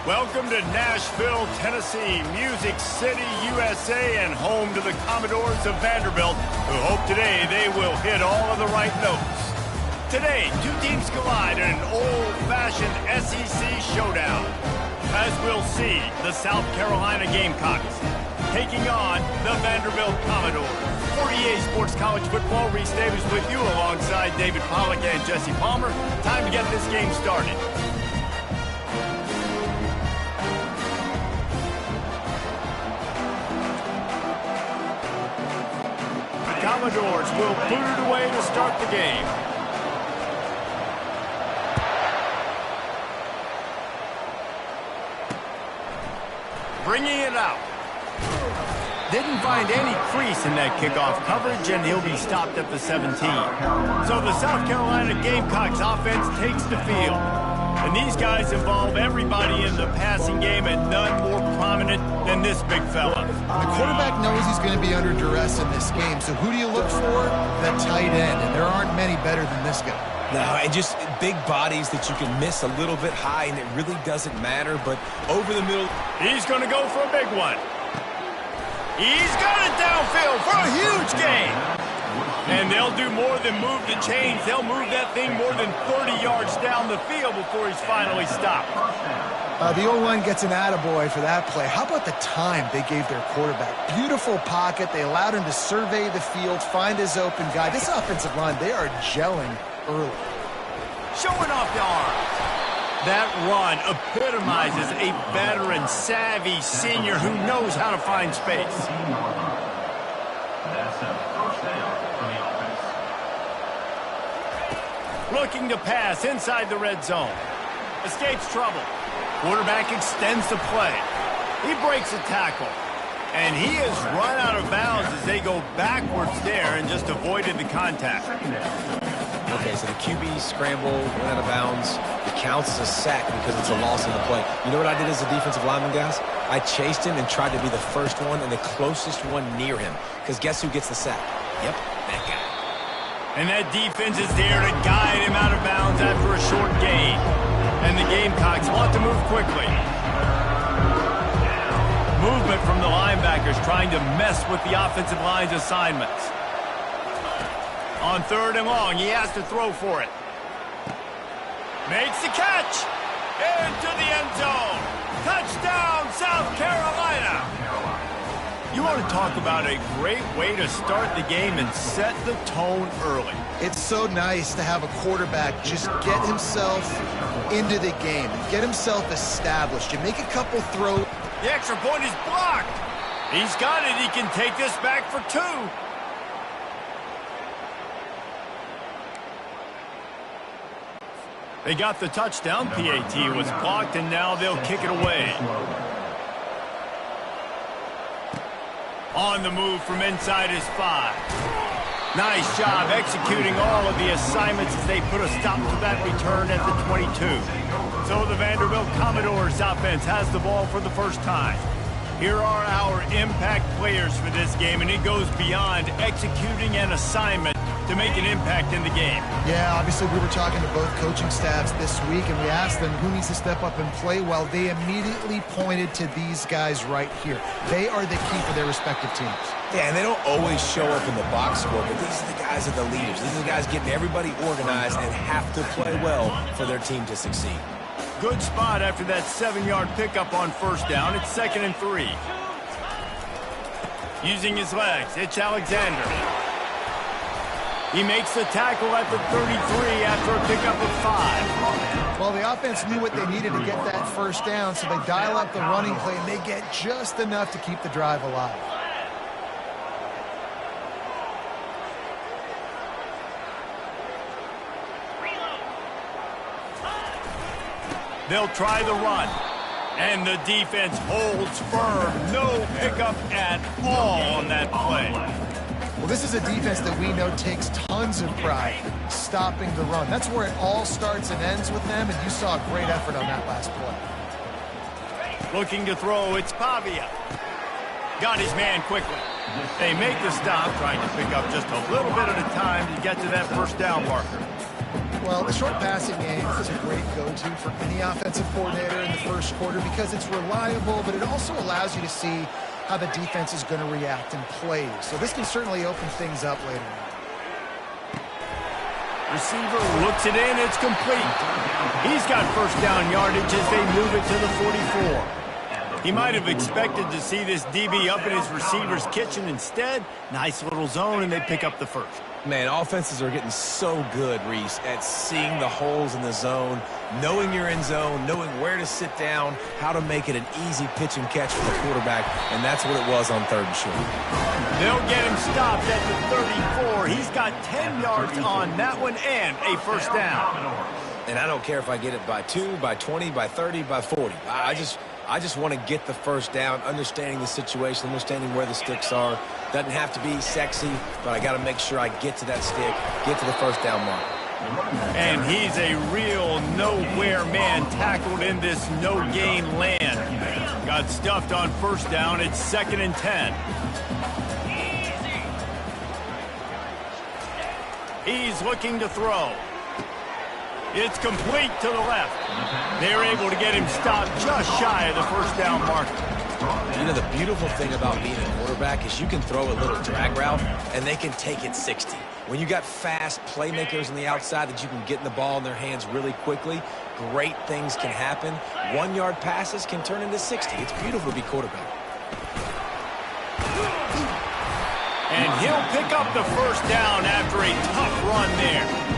Welcome to Nashville, Tennessee, Music City, USA, and home to the Commodores of Vanderbilt, who hope today they will hit all of the right notes. Today, two teams collide in an old-fashioned SEC showdown. As we'll see, the South Carolina Gamecocks taking on the Vanderbilt Commodores. For EA Sports College Football, Reese Davis with you alongside David Pollack and Jesse Palmer. Time to get this game started. Commodores will put it away to start the game. Bringing it out. Didn't find any crease in that kickoff coverage, and he'll be stopped at the 17. So the South Carolina Gamecocks offense takes the field. And these guys involve everybody in the passing game, and none more prominent than this big fella. The quarterback knows he's going to be under duress in this game, so who do you look for? The tight end, and there aren't many better than this guy. No, and just big bodies that you can miss a little bit high, and it really doesn't matter, but over the middle. He's going to go for a big one. He's got it downfield for a huge gain. And they'll do more than move the chains. They'll move that thing more than 30 yards down the field before he's finally stopped. The O-line gets an attaboy for that play. How about the time they gave their quarterback? Beautiful pocket. They allowed him to survey the field, find his open guy. This offensive line, they are gelling early. Showing off the arm. That run epitomizes a veteran, savvy senior who knows how to find space. That's a first down for the offense. Looking to pass inside the red zone. Escapes trouble. Quarterback extends the play. He breaks a tackle. And he has run out of bounds as they go backwards there and just avoided the contact. Okay, so the QB scramble, went out of bounds. It counts as a sack because it's a loss in the play. You know what I did as a defensive lineman, guys? I chased him and tried to be the first one and the closest one near him. Because guess who gets the sack? Yep, that guy. And that defense is there to guide him out of bounds after a short gain. And the Gamecocks want to move quickly. Movement from the linebackers trying to mess with the offensive line's assignments. On 3rd and long, he has to throw for it. Makes the catch. Into the end zone. Touchdown, South Carolina. You want to talk about a great way to start the game and set the tone early. It's so nice to have a quarterback just get himself into the game, get himself established. You make a couple throws. The extra point is blocked. He's got it. He can take this back for 2. They got the touchdown. PAT was blocked, and now they'll kick it away. On the move from inside his 5. Nice job executing all of the assignments as they put a stop to that return at the 22. So the Vanderbilt Commodores offense has the ball for the first time. Here are our impact players for this game, and it goes beyond executing an assignment to make an impact in the game. Yeah, obviously we were talking to both coaching staffs this week, and we asked them who needs to step up and play well. They immediately pointed to these guys right here. They are the key for their respective teams. Yeah, and they don't always show up in the box score, but these are the guys that are the leaders. These are the guys getting everybody organized and have to play well for their team to succeed. Good spot after that 7-yard pickup on 1st down. It's 2nd and 3. Using his legs, it's Alexander. He makes the tackle at the 33 after a pickup of 5. Well, the offense knew what they needed to get that 1st down, so they dial up the running play, and they get just enough to keep the drive alive. They'll try the run. And the defense holds firm. No pickup at all on that play. Well, this is a defense that we know takes tons of pride stopping the run. That's where it all starts and ends with them, and you saw a great effort on that last play. Looking to throw, it's Pavia. Got his man quickly. They make the stop, trying to pick up just a little bit at a time to get to that 1st down marker. Well, the short passing game is a great go-to for any offensive coordinator in the first quarter because it's reliable, but it also allows you to see how the defense is going to react and play. So this can certainly open things up later on. Receiver looks it in. It's complete. He's got first down yardage as they move it to the 44. He might have expected to see this DB up in his receiver's kitchen. Instead, nice little zone, and they pick up the first. Man, offenses are getting so good, Reese, at seeing the holes in the zone, knowing you're in zone, knowing where to sit down, how to make it an easy pitch and catch for the quarterback, and that's what it was on 3rd and short. They'll get him stopped at the 34. He's got 10 yards on that one and a first down. And I don't care if I get it by 2, by 20, by 30, by 40. I just want to get the first down, understanding the situation, understanding where the sticks are. Doesn't have to be sexy, but I got to make sure I get to that stick, get to the first down mark. And he's a real nowhere man tackled in this no-gain land. Got stuffed on first down. It's 2nd and 10. He's looking to throw. It's complete to the left. They're able to get him stopped just shy of the first down marker. You know, the beautiful thing about being a quarterback is you can throw a little drag route, and they can take it 60. When you got fast playmakers on the outside that you can get in the ball in their hands really quickly, great things can happen. 1-yard passes can turn into 60. It's beautiful to be quarterback. And he'll pick up the first down after a tough run there.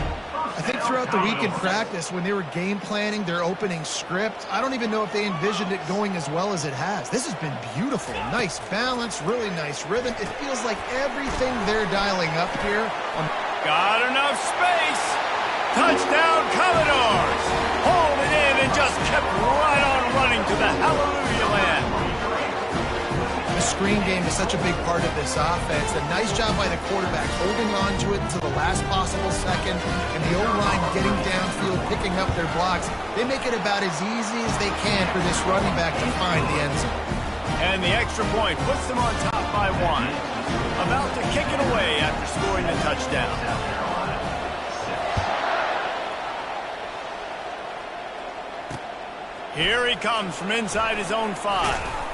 I think throughout the week in practice, when they were game planning their opening script, I don't even know if they envisioned it going as well as it has. This has been beautiful. Nice balance, really nice rhythm. It feels like everything they're dialing up here. Got enough space. Touchdown, Commodores. Hauled it in and just kept right on running to the hallelujah land. The screen game is such a big part of this offense. A nice job by the quarterback holding on to it until the last possible second, and the O-line getting downfield, picking up their blocks. They make it about as easy as they can for this running back to find the end zone. And the extra point puts them on top by 1. About to kick it away after scoring the touchdown. Here he comes from inside his own 5.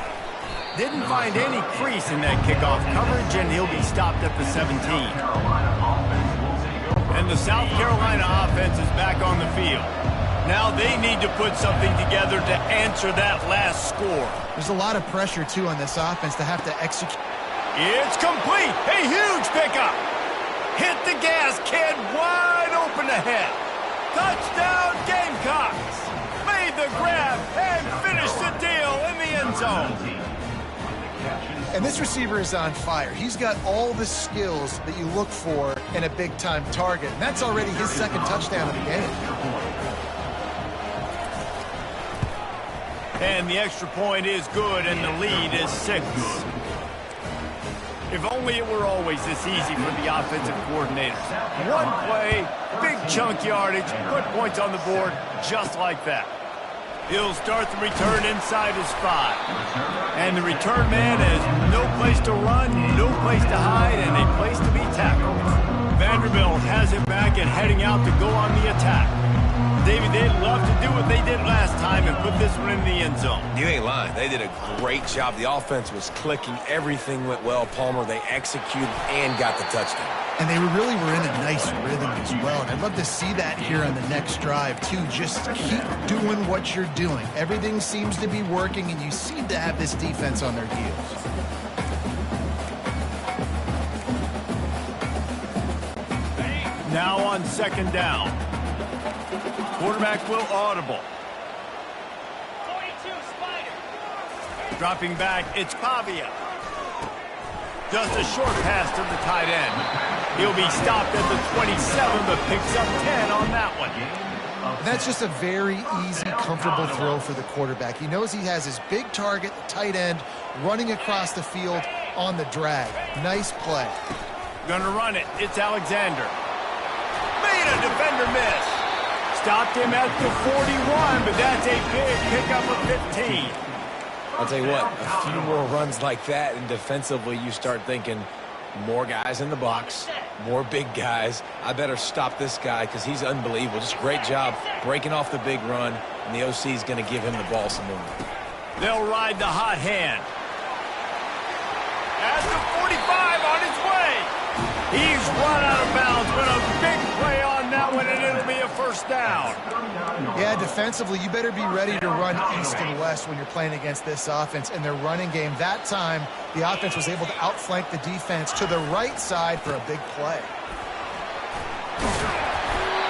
Didn't find any crease in that kickoff coverage, and he'll be stopped at the 17. And the South Carolina offense is back on the field. Now they need to put something together to answer that last score. There's a lot of pressure, too, on this offense to have to execute. It's complete. A huge pickup. Hit the gas, kid. Wide open ahead. Touchdown, Gamecocks. Made the grab and finished the deal in the end zone. And this receiver is on fire. He's got all the skills that you look for in a big-time target. And that's already his 2nd touchdown of the game. And the extra point is good, and the lead is 6. If only it were always this easy for the offensive coordinators. One play, big chunk yardage, put points on the board just like that. He'll start the return inside his 5. And the return man has no place to run, no place to hide, and a place to be tackled. Vanderbilt has it back and heading out to go on the attack. David, they'd love to do what they did last time and put this one in the end zone. You ain't lying. They did a great job. The offense was clicking. Everything went well. Palmer, they executed and got the touchdown. And they really were in a nice rhythm as well. And I'd love to see that here on the next drive, too. Just keep doing what you're doing. Everything seems to be working, and you seem to have this defense on their heels. Now on 2nd down. Quarterback will audible. 42 Spider. Dropping back, it's Pavia. Just a short pass to the tight end. He'll be stopped at the 27, but picks up 10 on that one. And that's just a very easy, comfortable throw for the quarterback. He knows he has his big target, the tight end, running across the field on the drag. Nice play. Gonna run it. It's Alexander. Made a defender miss. Stopped him at the 41, but that's a big pickup of 15. I'll tell you what, a few more runs like that, and defensively you start thinking, More guys in the box, more big guys. I better stop this guy because he's unbelievable. Just great job breaking off the big run, and the OC is going to give him the ball some more. They'll ride the hot hand. At the 45 on his way. He's run out of bounds, but a big play on that one, and it'll be a first down. Yeah, defensively, you better be ready to run east and west when you're playing against this offense. And their running game, that time, the offense was able to outflank the defense to the right side for a big play.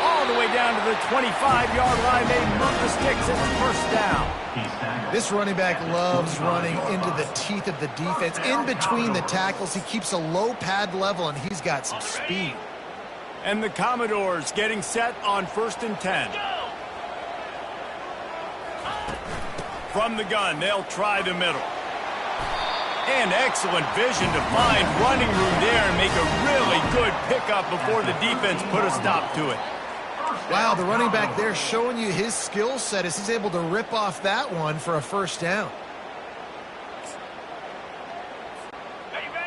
All the way down to the 25-yard line. They move the sticks. It's first down. This running back loves running into the teeth of the defense. In between the tackles, he keeps a low pad level, and he's got some speed. And the Commodores getting set on 1st and 10. From the gun, they'll try the middle. And excellent vision to find running room there and make a really good pickup before the defense put a stop to it. Wow, the running back there showing you his skill set as he's able to rip off that one for a first down.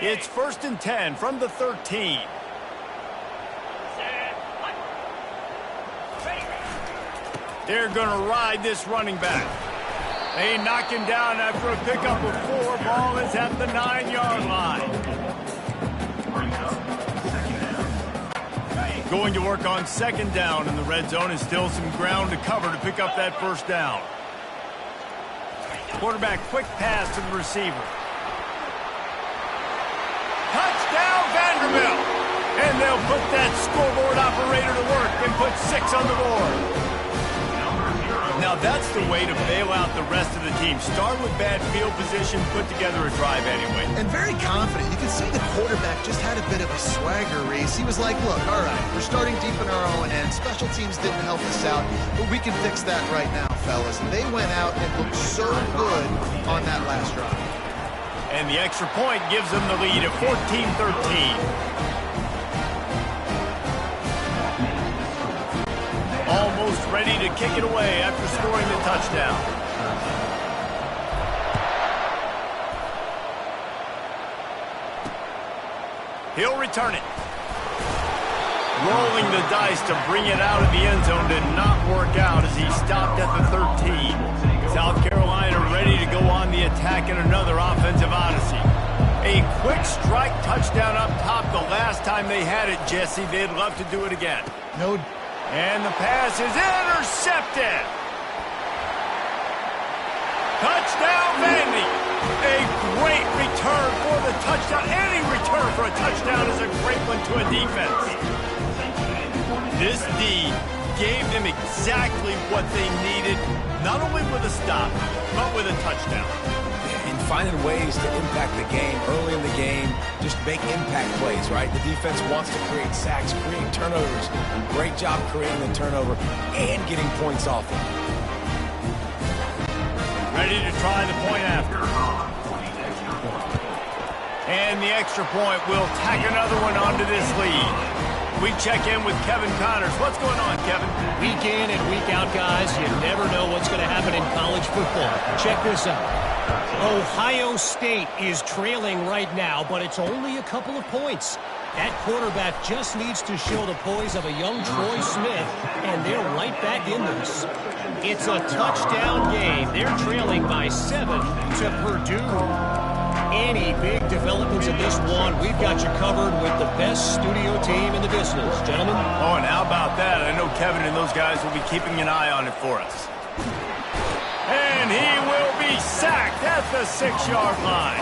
It's 1st and 10 from the 13. They're going to ride this running back. They knock him down after a pickup of 4. Ball is at the 9-yard line. Going to work on 2nd down in the red zone, and still some ground to cover to pick up that first down. Quarterback quick pass to the receiver. Touchdown Vanderbilt! And they'll put that scoreboard operator to work and put 6 on the board. Now that's the way to bail out the rest of the team. Start with bad field position, put together a drive anyway. And very confident. You can see the quarterback just had a bit of a swagger race. He was like, look, all right, we're starting deep in our own end. Special teams didn't help us out, but we can fix that right now, fellas. And they went out and looked so good on that last drive. And the extra point gives them the lead at 14-13. Almost ready to kick it away after scoring the touchdown. He'll return it. Rolling the dice to bring it out of the end zone did not work out as he stopped at the 13. South Carolina ready to go on the attack in another offensive odyssey. A quick strike touchdown up top the last time they had it, Jesse. They'd love to do it again. No. And the pass is intercepted. Touchdown, Vandy. A great return for the touchdown. Any return for a touchdown is a great one to a defense. This D gave them exactly what they needed, not only with a stop, but with a touchdown. And finding ways to impact the game early in the game, just make impact plays, right? The defense wants to create sacks, create turnovers. Great job creating the turnover and getting points off it. Ready to try the point after. And the extra point will tack another one onto this lead. We check in with Kevin Connors. What's going on, Kevin? Week in and week out, guys, you never know what's going to happen in college football. Check this out. Ohio State is trailing right now, but it's only a couple of points. That quarterback just needs to show the poise of a young Troy Smith, and they're right back in this. It's a touchdown game. They're trailing by 7 to Purdue. Any big developments in this one, we've got you covered with the best studio team in the business, gentlemen. Oh, and how about that? I know Kevin and those guys will be keeping an eye on it for us. And he will be sacked at the 6-yard line.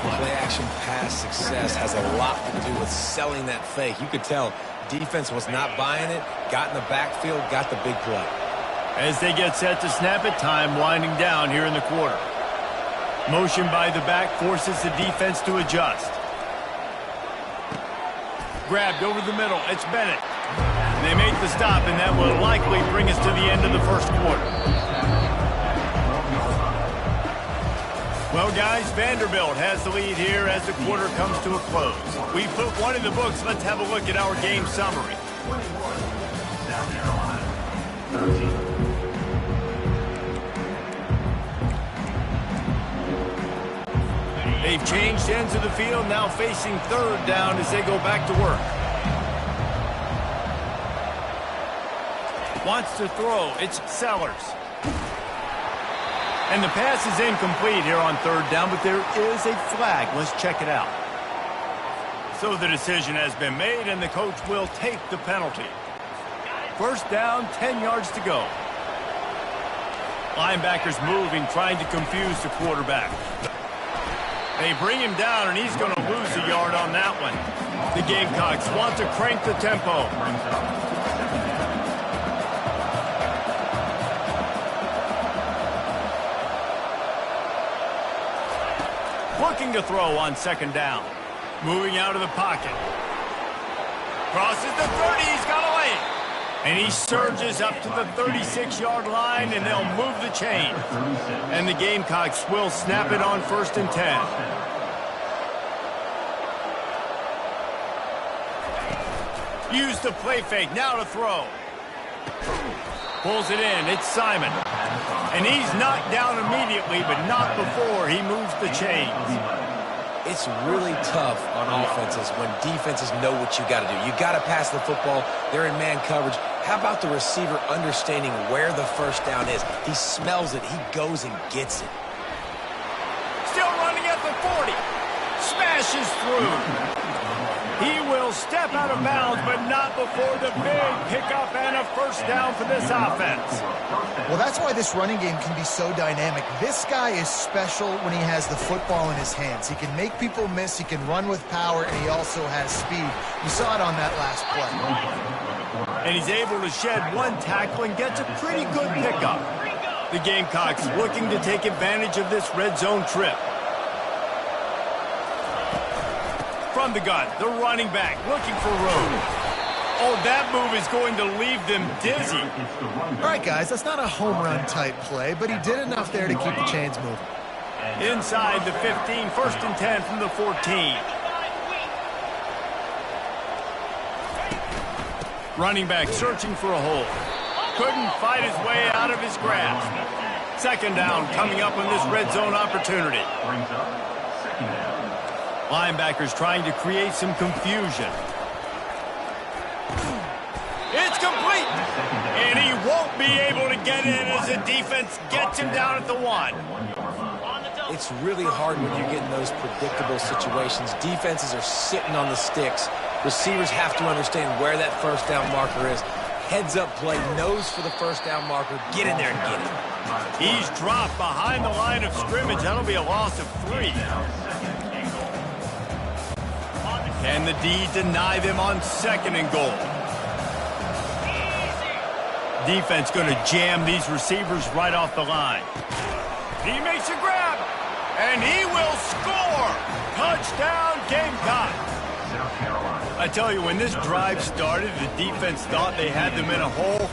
Play-action pass success has a lot to do with selling that fake. You could tell defense was not buying it, got in the backfield, got the big play. As they get set to snap it, time winding down here in the quarter. Motion by the back forces the defense to adjust. Grabbed over the middle. It's Bennett. They make the stop, and that will likely bring us to the end of the first quarter. Well, guys, Vanderbilt has the lead here as the quarter comes to a close. We put one in the books. Let's have a look at our game summary. They've changed both ends of the field now facing third down as they go back to work. Wants to throw. It's Sellers. And the pass is incomplete here on third down, but there is a flag. Let's check it out. So the decision has been made, and the coach will take the penalty. First down, 10 yards to go. Linebackers moving, trying to confuse the quarterback. They bring him down, and he's going to lose a yard on that one. The Gamecocks want to crank the tempo. Looking to throw on second down. Moving out of the pocket. Crosses the 30. He's got away. And he surges up to the 36-yard line, and they'll move the chain. And the Gamecocks will snap it on 1st and 10. Use the play fake. Now to throw. Pulls it in. It's Simon. And he's knocked down immediately, but not before he moves the chains. It's really tough on offenses when defenses know what you got to do. You got to pass the football. They're in man coverage. How about the receiver understanding where the first down is? He smells it. He goes and gets it. Still running at the 40. Smashes through. He will step out of bounds, but not before the big pickup and a first down for this offense. Well, that's why this running game can be so dynamic. This guy is special when he has the football in his hands. He can make people miss, he can run with power, and he also has speed. You saw it on that last play. And he's able to shed one tackle and gets a pretty good pickup. The Gamecocks looking to take advantage of this red zone trip. From the gun, the running back looking for room. Oh, that move is going to leave them dizzy. All right, guys, that's not a home run type play, but he did enough there to keep the chains moving. Inside the 15, 1st and 10 from the 14. Running back searching for a hole. Couldn't fight his way out of his grasp. Second down coming up on this red zone opportunity. Linebackers trying to create some confusion. It's complete! And he won't be able to get in as the defense gets him down at the 1. It's really hard when you get in those predictable situations. Defenses are sitting on the sticks. Receivers have to understand where that first down marker is. Heads up play, nose for the first down marker. Get in there and get it. He's dropped behind the line of scrimmage. That'll be a loss of 3. Can the D deny them on 2nd and goal? Defense going to jam these receivers right off the line. He makes a grab, and he will score. Touchdown, Gamecock. I tell you, when this drive started, the defense thought they had them in a hole.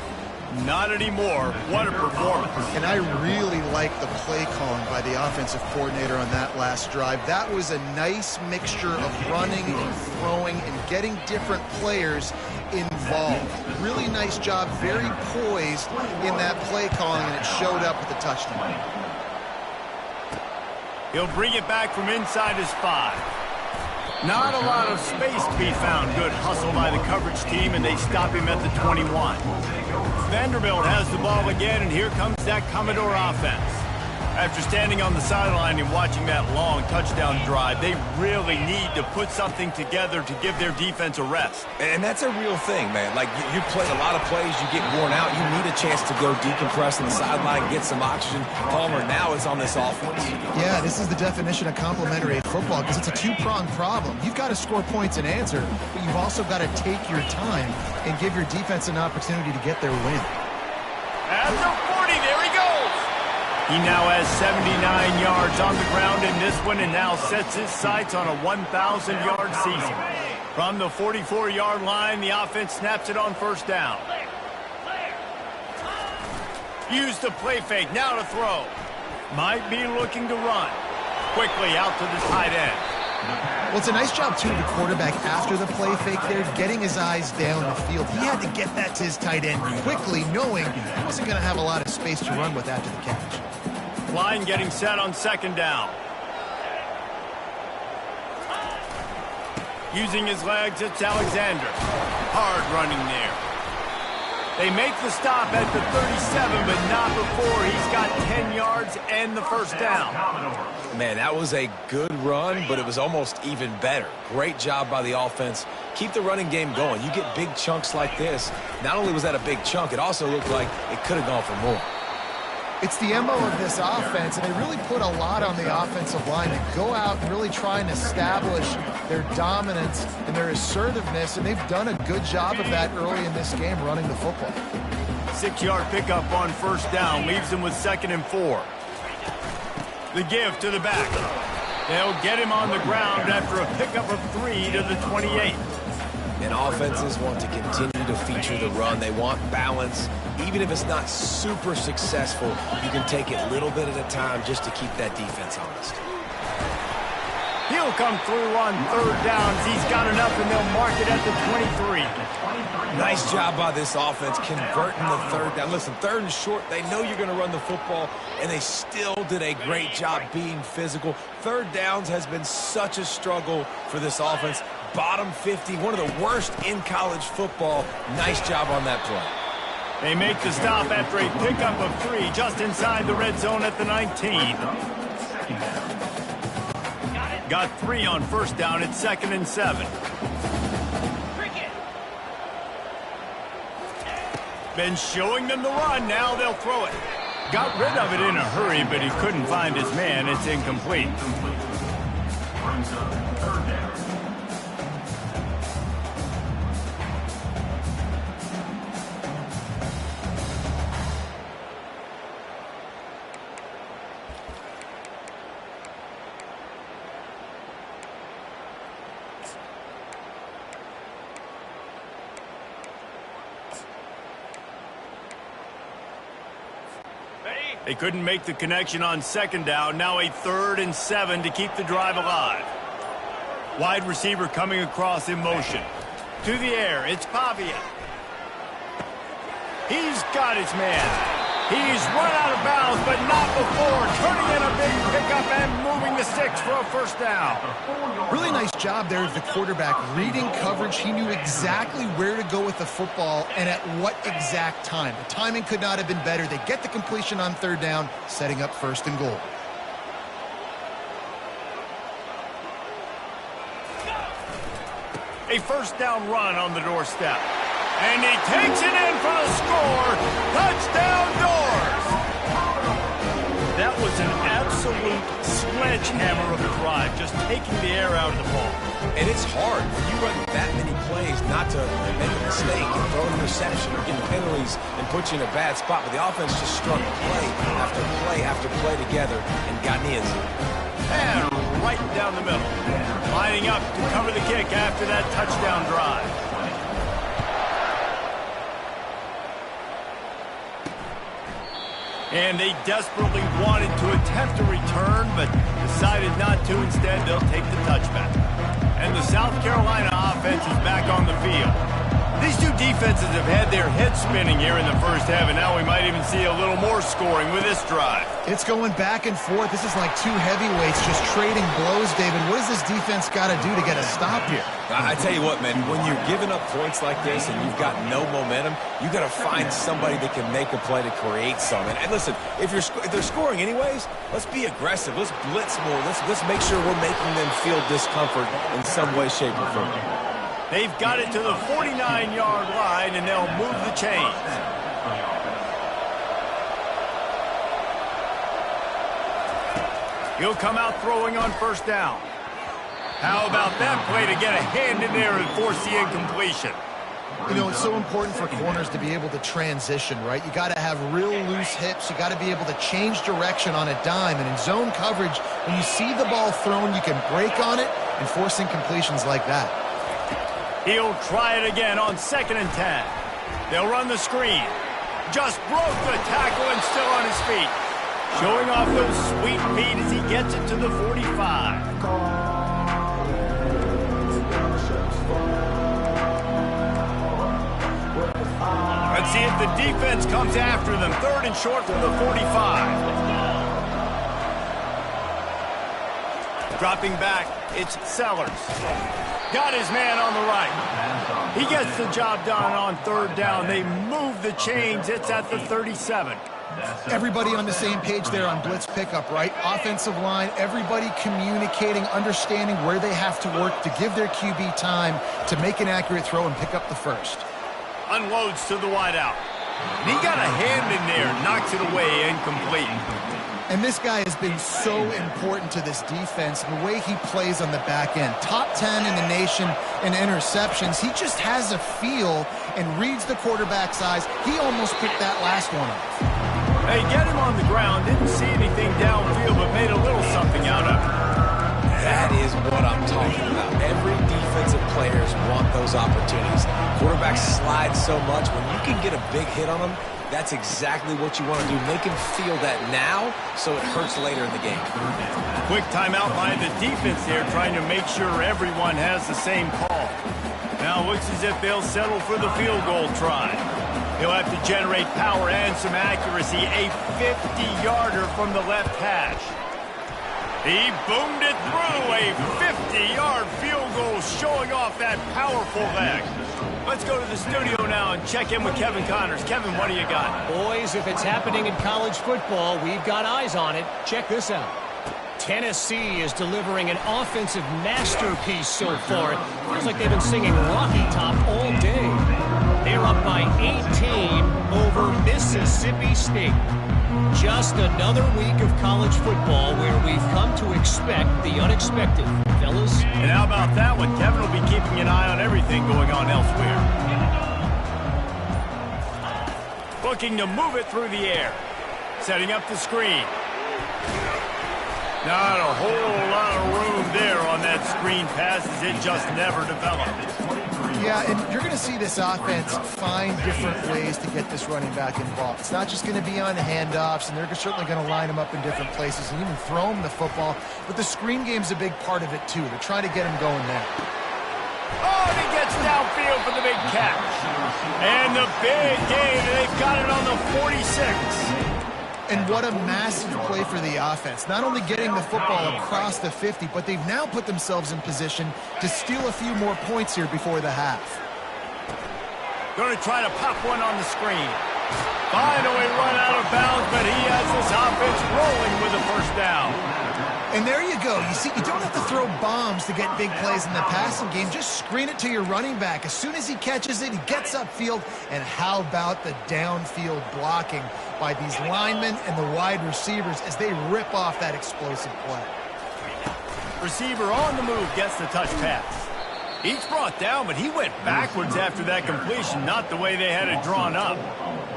Not anymore. What a performance. And I really like the play calling by the offensive coordinator on that last drive. That was a nice mixture of running and throwing and getting different players involved. Really nice job, very poised in that play calling, and it showed up with the touchdown. He'll bring it back from inside his 5. Not a lot of space to be found. Good hustle by the coverage team, and they stop him at the 21. Vanderbilt has the ball again, and here comes that Commodore offense. After standing on the sideline and watching that long touchdown drive, they really need to put something together to give their defense a rest. And that's a real thing, man. Like, you play a lot of plays, you get worn out, you need a chance to go decompress on the sideline, get some oxygen. Palmer now is on this offense. Yeah, this is the definition of complementary football because it's a two-pronged problem. You've got to score points and answer, but you've also got to take your time and give your defense an opportunity to get their win. At the 40, there he goes. He now has 79 yards on the ground in this one and now sets his sights on a 1,000-yard season. From the 44-yard line, the offense snaps it on 1st down. Use the play fake, now to throw. Might be looking to run. Quickly out to the tight end. Well, it's a nice job, too, of the quarterback after the play fake there, getting his eyes down the field. He had to get that to his tight end quickly, knowing he wasn't going to have a lot of space to run with after the catch. Line getting set on 2nd down. Using his legs, it's Alexander. Hard running there. They make the stop at the 37, but not before he's got 10 yards and the first down. Man, that was a good run, but it was almost even better. Great job by the offense. Keep the running game going. You get big chunks like this. Not only was that a big chunk, it also looked like it could have gone for more. It's the MO of this offense, and they really put a lot on the offensive line to go out and really try and establish their dominance and their assertiveness, and they've done a good job of that early in this game running the football. 6-yard pickup on first down leaves them with 2nd and 4. The give to the back. They'll get him on the ground after a pickup of 3 to the 28. And offenses want to continue to feature the run. They want balance. Even if it's not super successful, you can take it little bit at a time just to keep that defense honest. He'll come through on 3rd downs. He's got enough, and they'll mark it at the 23. Nice job by this offense converting the 3rd down. Listen, 3rd and short, they know you're going to run the football, and they still did a great job being physical. 3rd downs has been such a struggle for this offense. Bottom 50, one of the worst in college football. Nice job on that play. They make the stop after a pickup of 3 just inside the red zone at the 19. Got 3 on first down at 2nd and 7. Been showing them the run. Now they'll throw it. Got rid of it in a hurry, but he couldn't find his man. It's incomplete. Brings up 3rd down. They couldn't make the connection on 2nd down. Now a 3rd and 7 to keep the drive alive. Wide receiver coming across in motion. To the air, it's Pavia. He's got his man. He's run out of bounds, but not before. Turning in a big pickup and moving the sticks for a first down. Really nice job there of the quarterback. Reading coverage, he knew exactly where to go with the football and at what exact time. The timing could not have been better. They get the completion on 3rd down, setting up 1st and goal. A first down run on the doorstep. And he takes it in for the score. Touchdown Doors! That was an absolute sledgehammer of a drive, just taking the air out of the ball. And it's hard when you run that many plays not to make a mistake and throw an interception or get penalties and put you in a bad spot. But the offense just strung play after play after play together and got in the end zone. And right down the middle. Lining up to cover the kick after that touchdown drive. And they desperately wanted to attempt a return, but decided not to. Instead, they'll take the touchback. And the South Carolina offense is back on the field. These two defenses have had their heads spinning here in the first half, and now we might even see a little more scoring with this drive. It's going back and forth. This is like two heavyweights just trading blows, David. What does this defense got to do to get a stop here? I tell you what, man, when you're giving up points like this and you've got no momentum, you got to find somebody that can make a play to create something. And listen, if they're scoring anyways, let's be aggressive. Let's blitz more. Let's make sure we're making them feel discomfort in some way, shape, or form. They've got it to the 49-yard line, and they'll move the chains. He'll come out throwing on first down. How about that play to get a hand in there and force the incompletion? You know, it's so important for corners to be able to transition, right? You got to have real loose hips. You got to be able to change direction on a dime. And in zone coverage, when you see the ball thrown, you can break on it and force incompletions like that. He'll try it again on 2nd and 10. They'll run the screen. Just broke the tackle and still on his feet. Showing off those sweet feet as he gets it to the 45. Let's see if the defense comes after them. 3rd and short from the 45. Dropping back, it's Sellers. Got his man on the right. He gets the job done on third down. They move the chains. It's at the 37. Everybody on the same page there on blitz pickup, right? Offensive line, everybody communicating, understanding where they have to work to give their QB time to make an accurate throw and pick up the first. Unloads to the wideout. He got a hand in there, knocks it away, incomplete. And this guy has been so important to this defense, the way he plays on the back end. Top 10 in the nation in interceptions. He just has a feel and reads the quarterback's eyes. He almost picked that last one off. Hey, get him on the ground. Didn't see anything downfield, but made a little something out of it. That is what I'm talking about. Every defensive players want those opportunities. Quarterbacks slide so much. When you can get a big hit on them, that's exactly what you want to do. Make him feel that now so it hurts later in the game. Quick timeout by the defense there, trying to make sure everyone has the same call. Now looks as if they'll settle for the field goal try. He'll have to generate power and some accuracy. A 50-yarder from the left hash. He boomed it through. A 50-yard field goal showing off that powerful leg. Let's go to the studio now and check in with Kevin Connors. Kevin, what do you got? Boys, if it's happening in college football, we've got eyes on it. Check this out. Tennessee is delivering an offensive masterpiece so far. It feels like they've been singing Rocky Top all day. They're up by 18 over Mississippi State. Just another week of college football where we've come to expect the unexpected, fellas. And how about that one? Kevin will be keeping an eye on everything going on elsewhere. Looking to move it through the air. Setting up the screen. Not a whole lot of room there on that screen pass as it just never developed. Yeah, and you're going to see this offense find different ways to get this running back involved. It's not just going to be on handoffs, and they're certainly going to line him up in different places and even throw him the football. But the screen game's a big part of it, too. They're trying to get him going there. Oh, and he gets downfield for the big catch. And the big gain, they've got it on the 46. And what a massive play for the offense. Not only getting the football across the 50, but they've now put themselves in position to steal a few more points here before the half. Going to try to pop one on the screen. Finally run out of bounds, but he has this offense rolling with a first down. And there you go. You see, you don't have to throw bombs to get big plays in the passing game. Just screen it to your running back. As soon as he catches it, he gets upfield. And how about the downfield blocking by these linemen and the wide receivers as they rip off that explosive play. Receiver on the move gets the touch pass. Each brought down, but he went backwards after that completion, not the way they had it drawn up.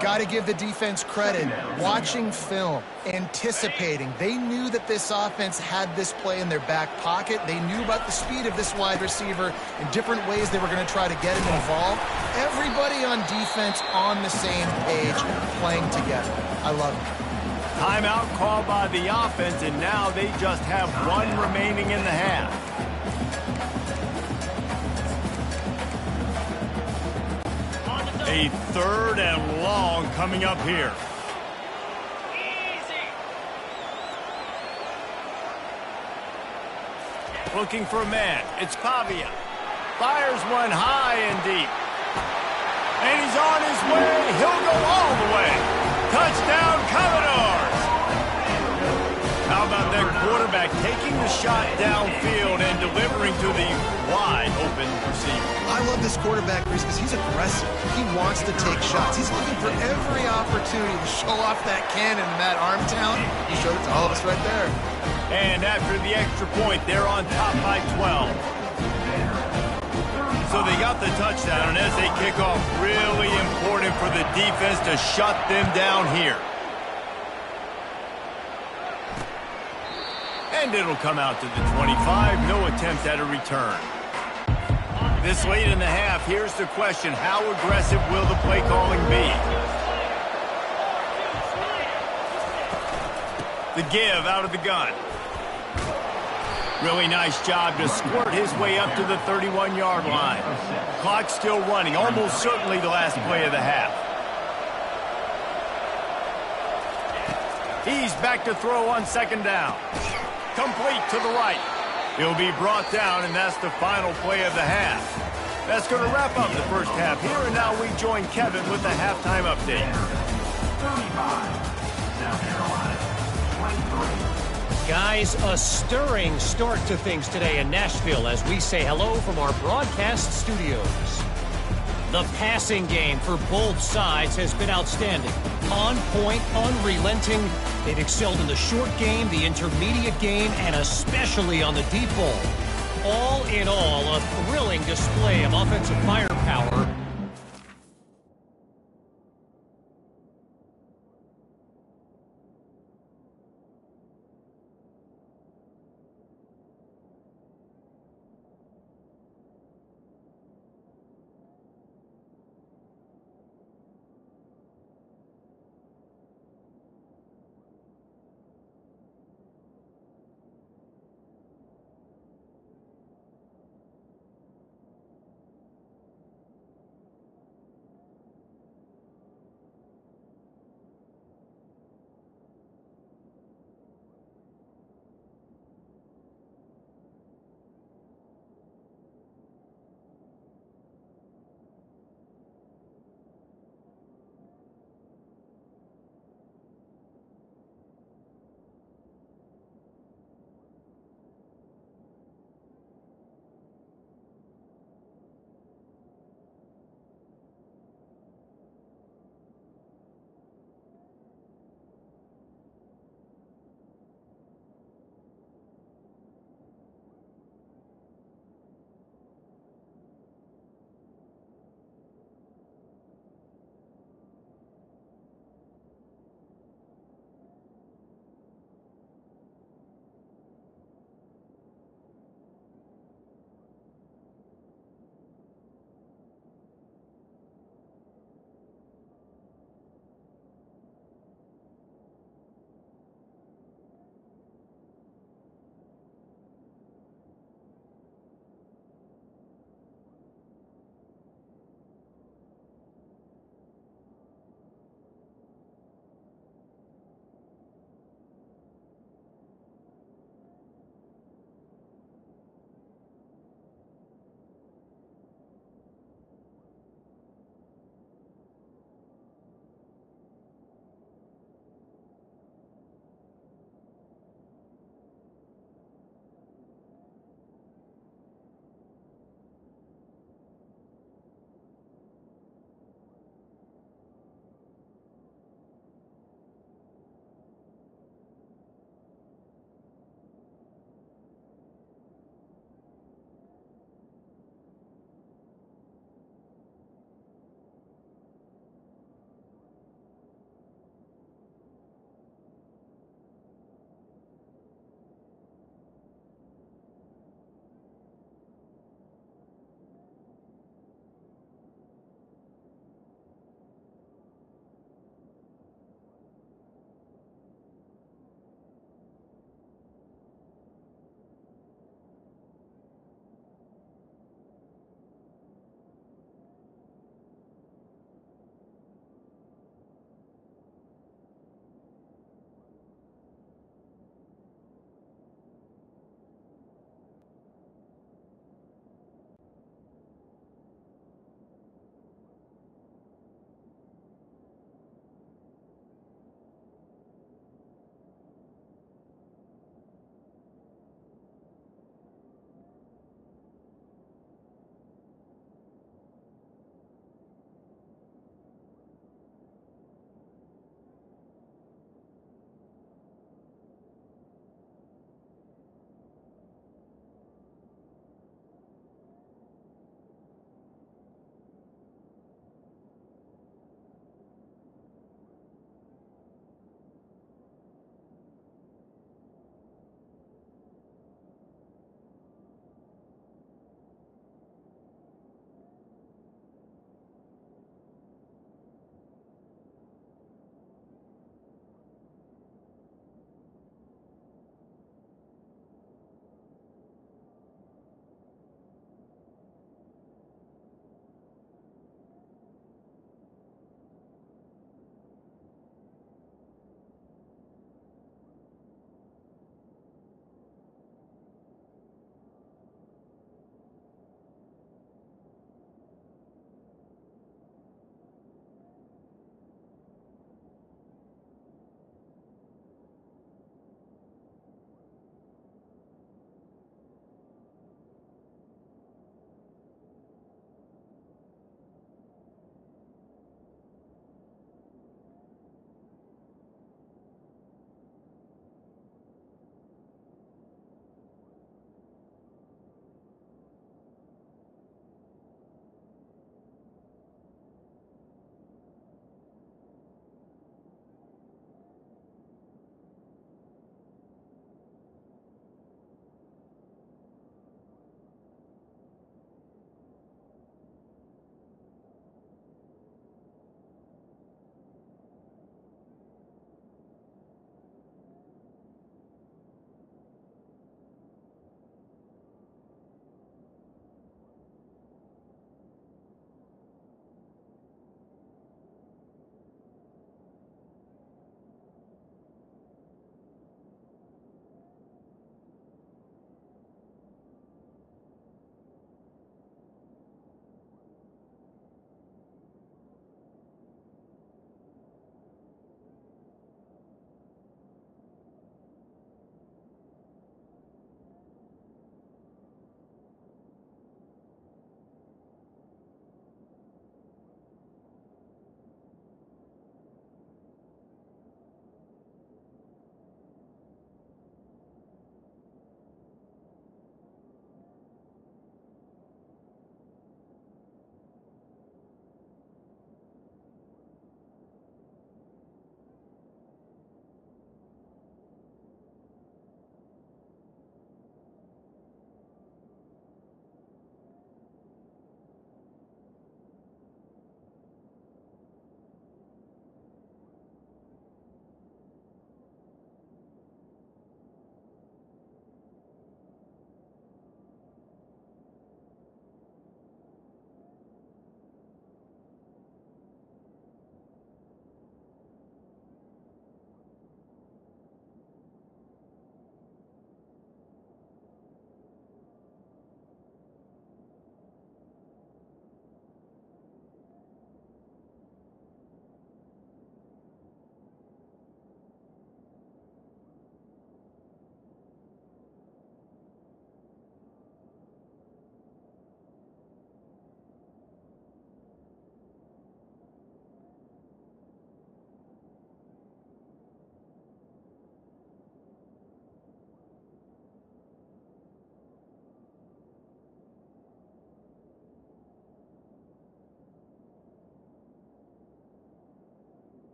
Got to give the defense credit. Watching film, anticipating. They knew that this offense had this play in their back pocket. They knew about the speed of this wide receiver and different ways they were going to try to get him involved. Everybody on defense on the same page, playing together. I love it. Timeout called by the offense, and now they just have one remaining in the half. A third and long coming up here. Looking for a man. It's Pavia. Fires one high and deep. And he's on his way. He'll go all the way. Touchdown, Commodores. How about that quarterback taking the shot downfield and delivering to the wide open receiver? I love this quarterback, Reese, because he's aggressive. He wants to take shots. He's looking for every opportunity to show off that cannon and that arm talent. He showed it to all of us right there. And after the extra point, they're on top by 12. So they got the touchdown, and as they kick off, really important for the defense to shut them down here. And it'll come out to the 25. No attempt at a return. This late in the half, here's the question. How aggressive will the play calling be? The give out of the gun. Really nice job to squirt his way up to the 31-yard line. Clock still running, almost certainly the last play of the half. He's back to throw on second down. Complete to the right. He'll be brought down, and that's the final play of the half. That's going to wrap up the first half here, and now we join Kevin with the halftime update. 35, South Carolina, 23. Guys, a stirring start to things today in Nashville as we say hello from our broadcast studios. The passing game for both sides has been outstanding. On point, unrelenting. They've excelled in the short game, the intermediate game, and especially on the deep ball. All in all, a thrilling display of offensive firepower.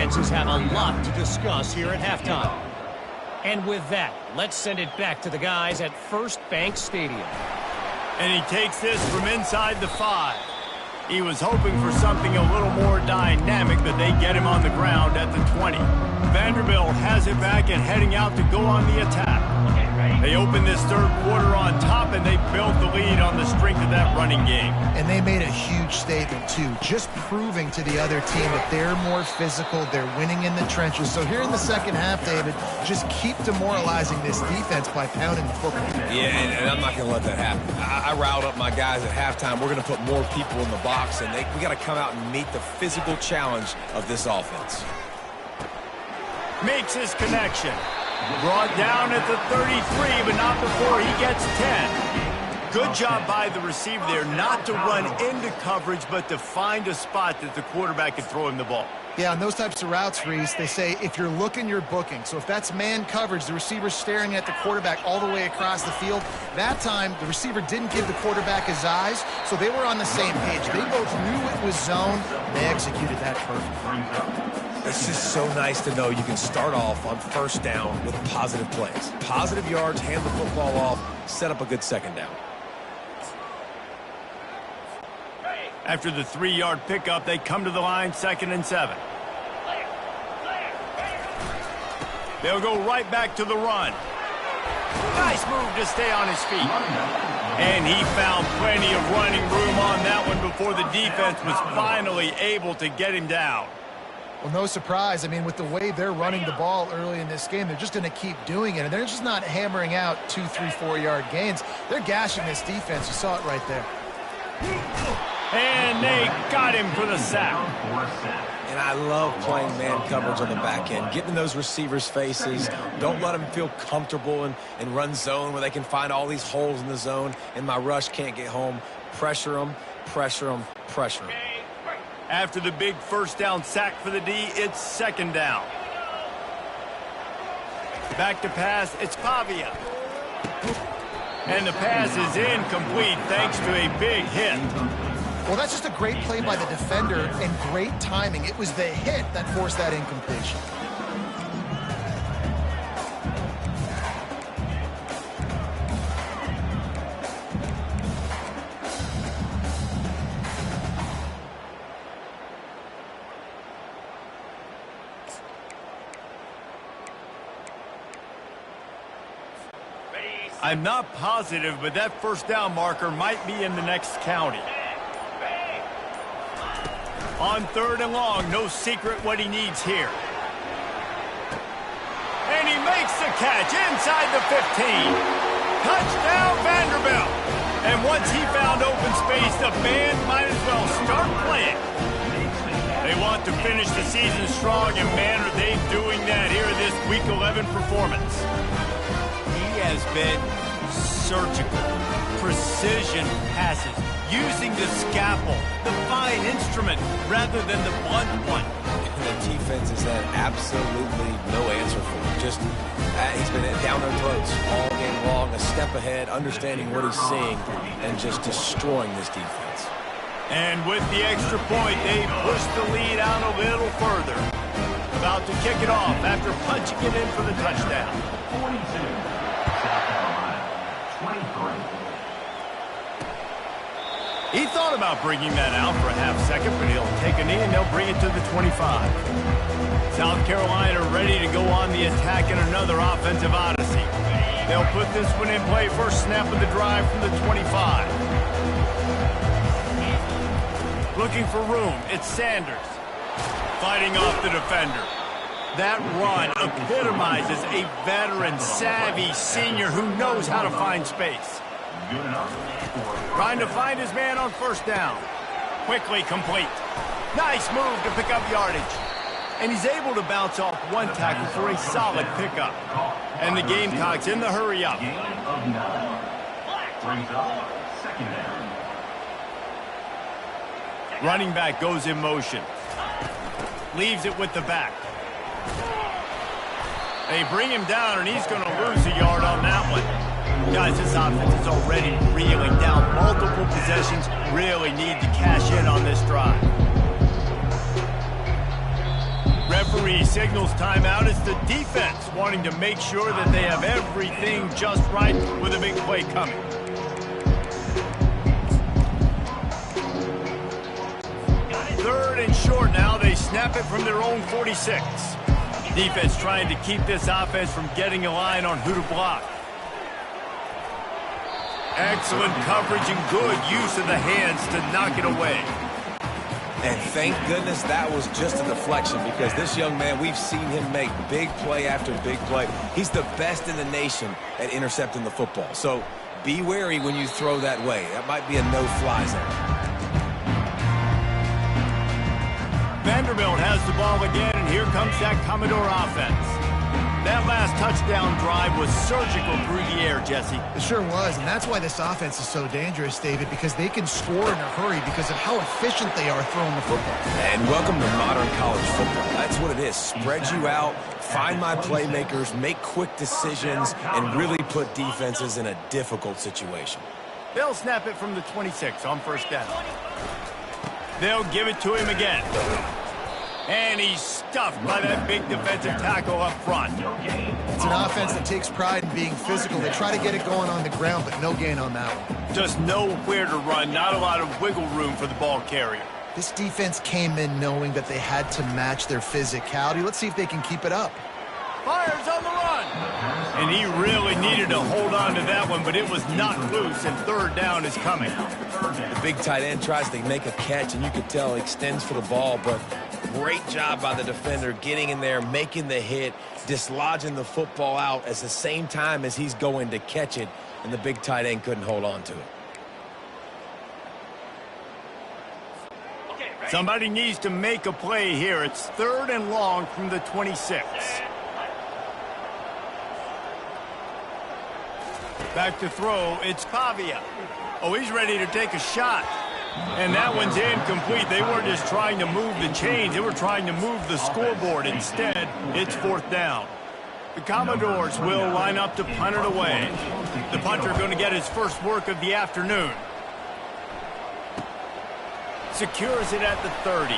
defenses have a lot to discuss here at halftime. And with that, let's send it back to the guys at First Bank Stadium. And he takes this from inside the 5. He was hoping for something a little more dynamic, but they get him on the ground at the 20. Vanderbilt has it back and heading out to go on the attack. They open this third quarter on top, and they built the lead on the strength of that running game. And they made a huge statement, too, just proving to the other team that they're more physical, they're winning in the trenches. So here in the second half, David, just keep demoralizing this defense by pounding the football. Yeah, and I'm not going to let that happen. I riled up my guys at halftime. We're going to put more people in the box, and we got to come out and meet the physical challenge of this offense. Makes his connection. Brought down at the 33, but not before he gets 10. Good job by the receiver there not to run into coverage, but to find a spot that the quarterback can throw him the ball. Yeah, on those types of routes, Reese, they say if you're looking, you're booking. So if that's man coverage, the receiver's staring at the quarterback all the way across the field. That time, the receiver didn't give the quarterback his eyes, so they were on the same page. They both knew it was zone. They executed that perfectly. It's just so nice to know you can start off on first down with positive plays. Positive yards, hand the football off, set up a good second down. After the 3-yard pickup, they come to the line, 2nd and 7. They'll go right back to the run. Nice move to stay on his feet. And he found plenty of running room on that one before the defense was finally able to get him down. Well, no surprise. I mean, with the way they're running the ball early in this game, they're just going to keep doing it. And they're just not hammering out 2, 3, 4-yard gains. They're gashing this defense. You saw it right there. And they got him for the sack. And I love playing man coverage on the back end, getting in those receivers' faces. Don't let them feel comfortable and run zone where they can find all these holes in the zone, and my rush can't get home. Pressure them, pressure them, pressure them. After the big first down sack for the D, it's 2nd down. Back to pass, it's Pavia. And the pass is incomplete thanks to a big hit. Well, that's just a great play by the defender and great timing. It was the hit that forced that incompletion. I'm not positive, but that first down marker might be in the next county. On 3rd and long, no secret what he needs here. And he makes the catch inside the 15. Touchdown, Vanderbilt. And once he found open space, the band might as well start playing. They want to finish the season strong, and man, are they doing that here in this Week 11 performance. He has been surgical, precision passes, using the scalpel, the fine instrument, rather than the blunt one. And the defense has had absolutely no answer for him. Just, he's been down their throats all game long, a step ahead, understanding what he's seeing, and just destroying this defense. And with the extra point, they push the lead out a little further. About to kick it off after punching it in for the touchdown. 42, South Carolina, 23. He thought about bringing that out for a half second, but he'll take a knee and they'll bring it to the 25. South Carolina ready to go on the attack in another offensive odyssey. They'll put this one in play first snap of the drive from the 25. Looking for room, it's Sanders. Fighting off the defender. That run epitomizes a veteran, savvy senior who knows how to find space. Trying to find his man on first down. Quickly complete. Nice move to pick up yardage. And he's able to bounce off one tackle for a solid pickup. And the Gamecocks in the hurry up. Gain of 9. Brings up 2nd down. Running back goes in motion. Leaves it with the back. They bring him down, and he's going to lose a yard on that one. Guys, this offense is already reeling down. Multiple possessions, really need to cash in on this drive. Referee referee signals timeout. It's the defense wanting to make sure that they have everything just right with a big play coming. Third and short now. They snap it from their own 46. Defense trying to keep this offense from getting a line on who to block. Excellent coverage and good use of the hands to knock it away. And thank goodness that was just a deflection, because this young man, we've seen him make big play after big play. He's the best in the nation at intercepting the football. So be wary when you throw that way. That might be a no-fly zone. Vanderbilt has the ball again, and here comes that Commodore offense. That last touchdown drive was surgical through the air, Jesse. It sure was, and that's why this offense is so dangerous, David, because they can score in a hurry because of how efficient they are throwing the football. And welcome to modern college football. That's what it is. Spread you out, find my playmakers, make quick decisions, and really put defenses in a difficult situation. They'll snap it from the 26 on first down. They'll give it to him again. And he's stuffed by that big defensive tackle up front. It's an offense that takes pride in being physical. They try to get it going on the ground, but no gain on that one. Just nowhere to run, not a lot of wiggle room for the ball carrier. This defense came in knowing that they had to match their physicality. Let's see if they can keep it up. Fires on the run. And he really needed to hold on to that one, but it was not loose, and third down is coming. The big tight end tries to make a catch, and you could tell he extends for the ball, but great job by the defender getting in there, making the hit, dislodging the football out at the same time as he's going to catch it, and the big tight end couldn't hold on to it. Somebody needs to make a play here. It's third and long from the 26. Back to throw, it's Pavia. Oh, he's ready to take a shot. And that one's incomplete. They weren't just trying to move the chains. They were trying to move the scoreboard. Instead, it's fourth down. The Commodores will line up to punt it away. The punter going to get his first work of the afternoon. Secures it at the 30.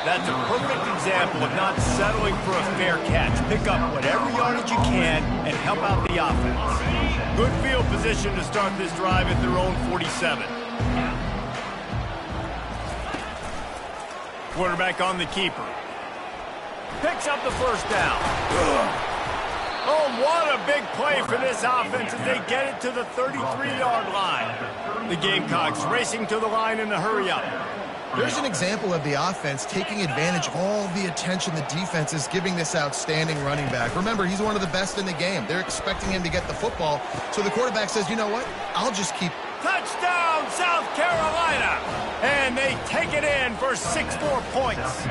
That's a perfect example of not settling for a fair catch. Pick up whatever yardage you can and help out the offense. Good field position to start this drive at their own 47. Quarterback on the keeper. Picks up the first down. Oh, what a big play for this offense as they get it to the 33-yard line. The Gamecocks racing to the line in a hurry-up. There's an example of the offense taking advantage of all the attention the defense is giving this outstanding running back. Remember, he's one of the best in the game. They're expecting him to get the football. So the quarterback says, you know what? I'll just keep... Touchdown, South Carolina! And they take it in for 6 more points.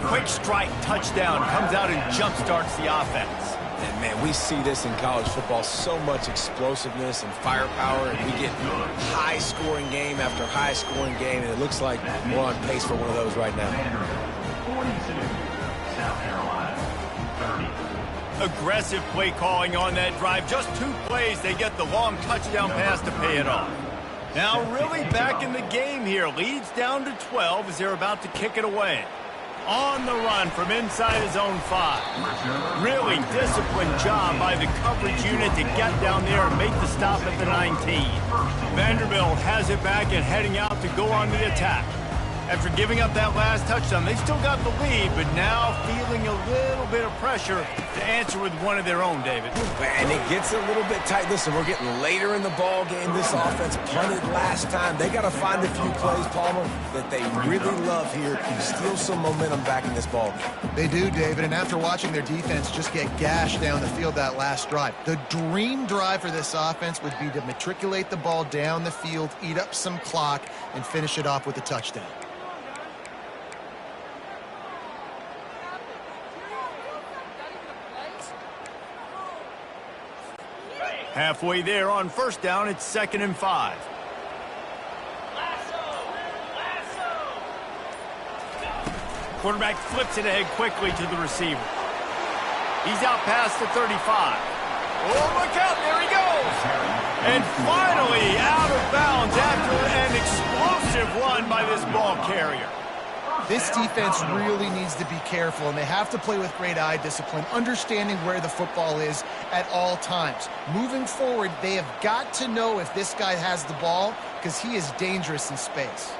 Quick strike touchdown comes out and jump-starts the offense. And, man, we see this in college football, so much explosiveness and firepower, and we get high-scoring game after high-scoring game, and it looks like we're on pace for one of those right now. 42, South Carolina, 30. Aggressive play calling on that drive. Just 2 plays, they get the long touchdown pass to pay it off. Now really back in the game here. Leads down to 12 as they're about to kick it away. On the run from inside his own 5. Really disciplined job by the coverage unit to get down there and make the stop at the 19. Vanderbilt has it back and heading out to go on the attack. After giving up that last touchdown, they still got the lead, but now feeling a little bit of pressure to answer with one of their own, David. And it gets a little bit tight. Listen, we're getting later in the ball game. This offense punted last time. They got to find a few plays, Palmer, that they really love here and steal some momentum back in this ball game. They do, David, and after watching their defense just get gashed down the field that last drive, the dream drive for this offense would be to matriculate the ball down the field, eat up some clock, and finish it off with a touchdown. Halfway there on first down, it's 2nd and 5. Quarterback flips it ahead quickly to the receiver. He's out past the 35. Oh, look out, there he goes. And finally out of bounds after an explosive run by this ball carrier. This defense really needs to be careful, and they have to play with great eye discipline, understanding where the football is at all times. Moving forward, they have got to know if this guy has the ball, because he is dangerous in space.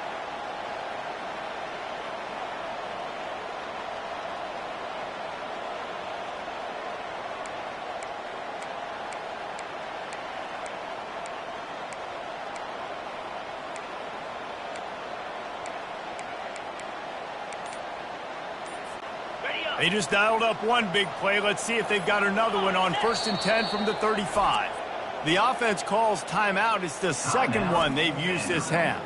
They just dialed up one big play. Let's see if they've got another one on 1st and 10 from the 35. The offense calls timeout. It's the second one they've used this half.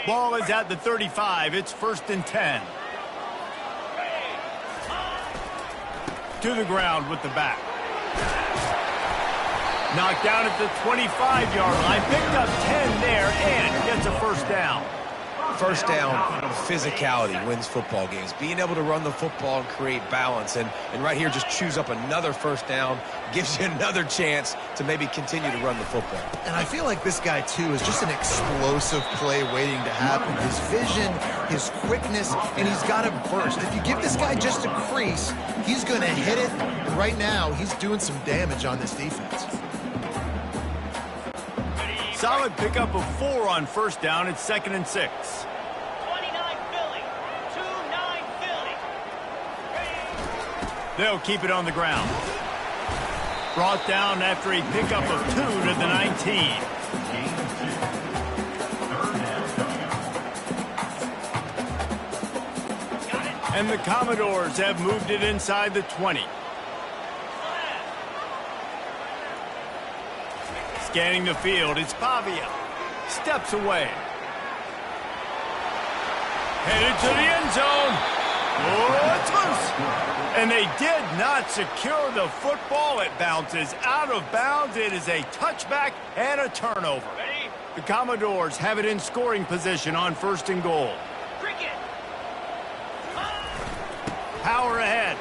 Ball is at the 35. It's 1st and 10. To the ground with the back. Knocked down at the 25-yard line. Picked up 10 there and gets a first down. First down, physicality wins football games. Being able to run the football and create balance. And right here, just choose up another first down. Gives you another chance to maybe continue to run the football. And I feel like this guy, too, is just an explosive play waiting to happen. His vision, his quickness, and he's got a burst. If you give this guy just a crease, he's going to hit it. And right now, he's doing some damage on this defense. Solid pickup of 4 on first down. It's 2nd and 6. 29 Philly. 2-9 Philly. They'll keep it on the ground. Brought down after a pickup of 2 to the 19. And the Commodores have moved it inside the 20. Scanning the field, it's Pavia. Steps away. Headed to the end zone. Oh, it's loose. And they did not secure the football. It bounces out of bounds. It is a touchback and a turnover. Ready? The Commodores have it in scoring position on 1st and goal. Cricket. Power ahead.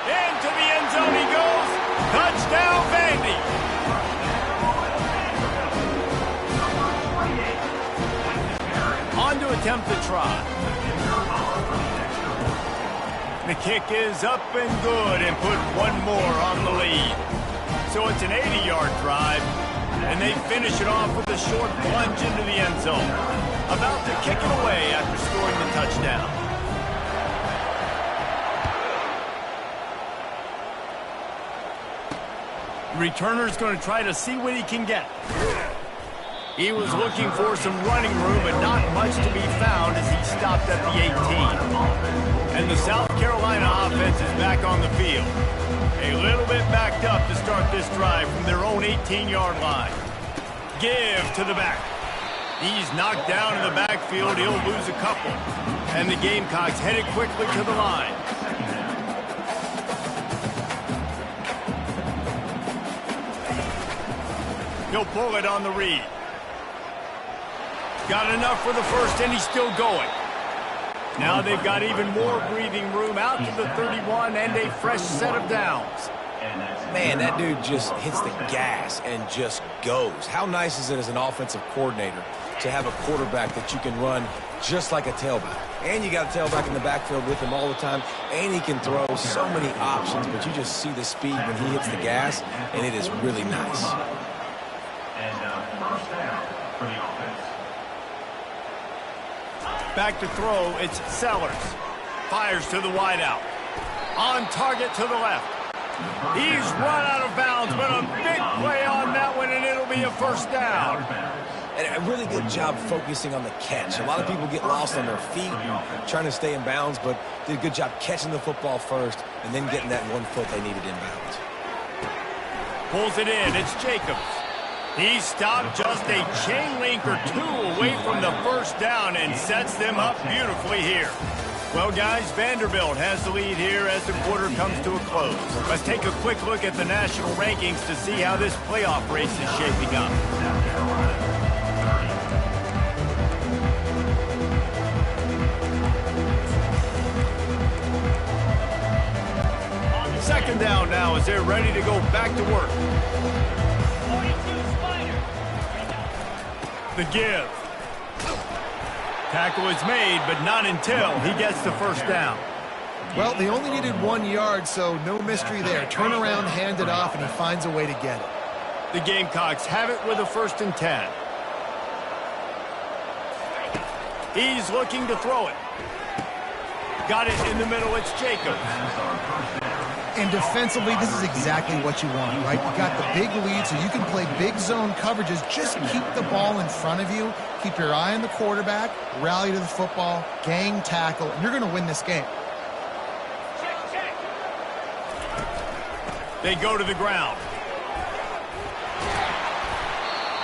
Into the end zone he goes. Touchdown, Vandy. On to attempt the try. The kick is up and good and put one more on the lead. So it's an 80-yard drive, and they finish it off with a short plunge into the end zone. About to kick it away after scoring the touchdown. The returner's going to try to see what he can get. He was looking for some running room, but not much to be found as he stopped at the 18. And the South Carolina offense is back on the field. A little bit backed up to start this drive from their own 18-yard line. Give to the back. He's knocked down in the backfield. He'll lose a couple. And the Gamecocks headed quickly to the line. He'll pull it on the read. Got enough for the first, and he's still going. Now they've got even more breathing room out to the 31 and a fresh set of downs. Man, that dude just hits the gas and just goes. How nice is it as an offensive coordinator to have a quarterback that you can run just like a tailback? And you got a tailback in the backfield with him all the time, and he can throw so many options, but you just see the speed when he hits the gas, and it is really nice. And first down for the offense. Back to throw, it's Sellers. Fires to the wideout. On target to the left. He's run out of bounds, but a big play on that one, and it'll be a first down. And a really good job focusing on the catch. A lot of people get lost on their feet and trying to stay in bounds, but did a good job catching the football first and then getting that 1 foot they needed in bounds. Pulls it in, it's Jacobs. He stopped just a chain link or 2 away from the first down and sets them up beautifully here. Well, guys, Vanderbilt has the lead here as the quarter comes to a close. Let's take a quick look at the national rankings to see how this playoff race is shaping up. down now as they're ready to go back to work. 42 Spider. The give. Tackle is made, but not until he gets the first down. Well, they only needed 1 yard, so no mystery there. Turn around, hand it off, and he finds a way to get it. The Gamecocks have it with a 1st and 10. He's looking to throw it. Got it in the middle. It's Jacobs. And defensively, this is exactly what you want, right? You got the big lead, so you can play big zone coverages. Just keep the ball in front of you. Keep your eye on the quarterback. Rally to the football. Gang tackle. And you're going to win this game. Check. They go to the ground.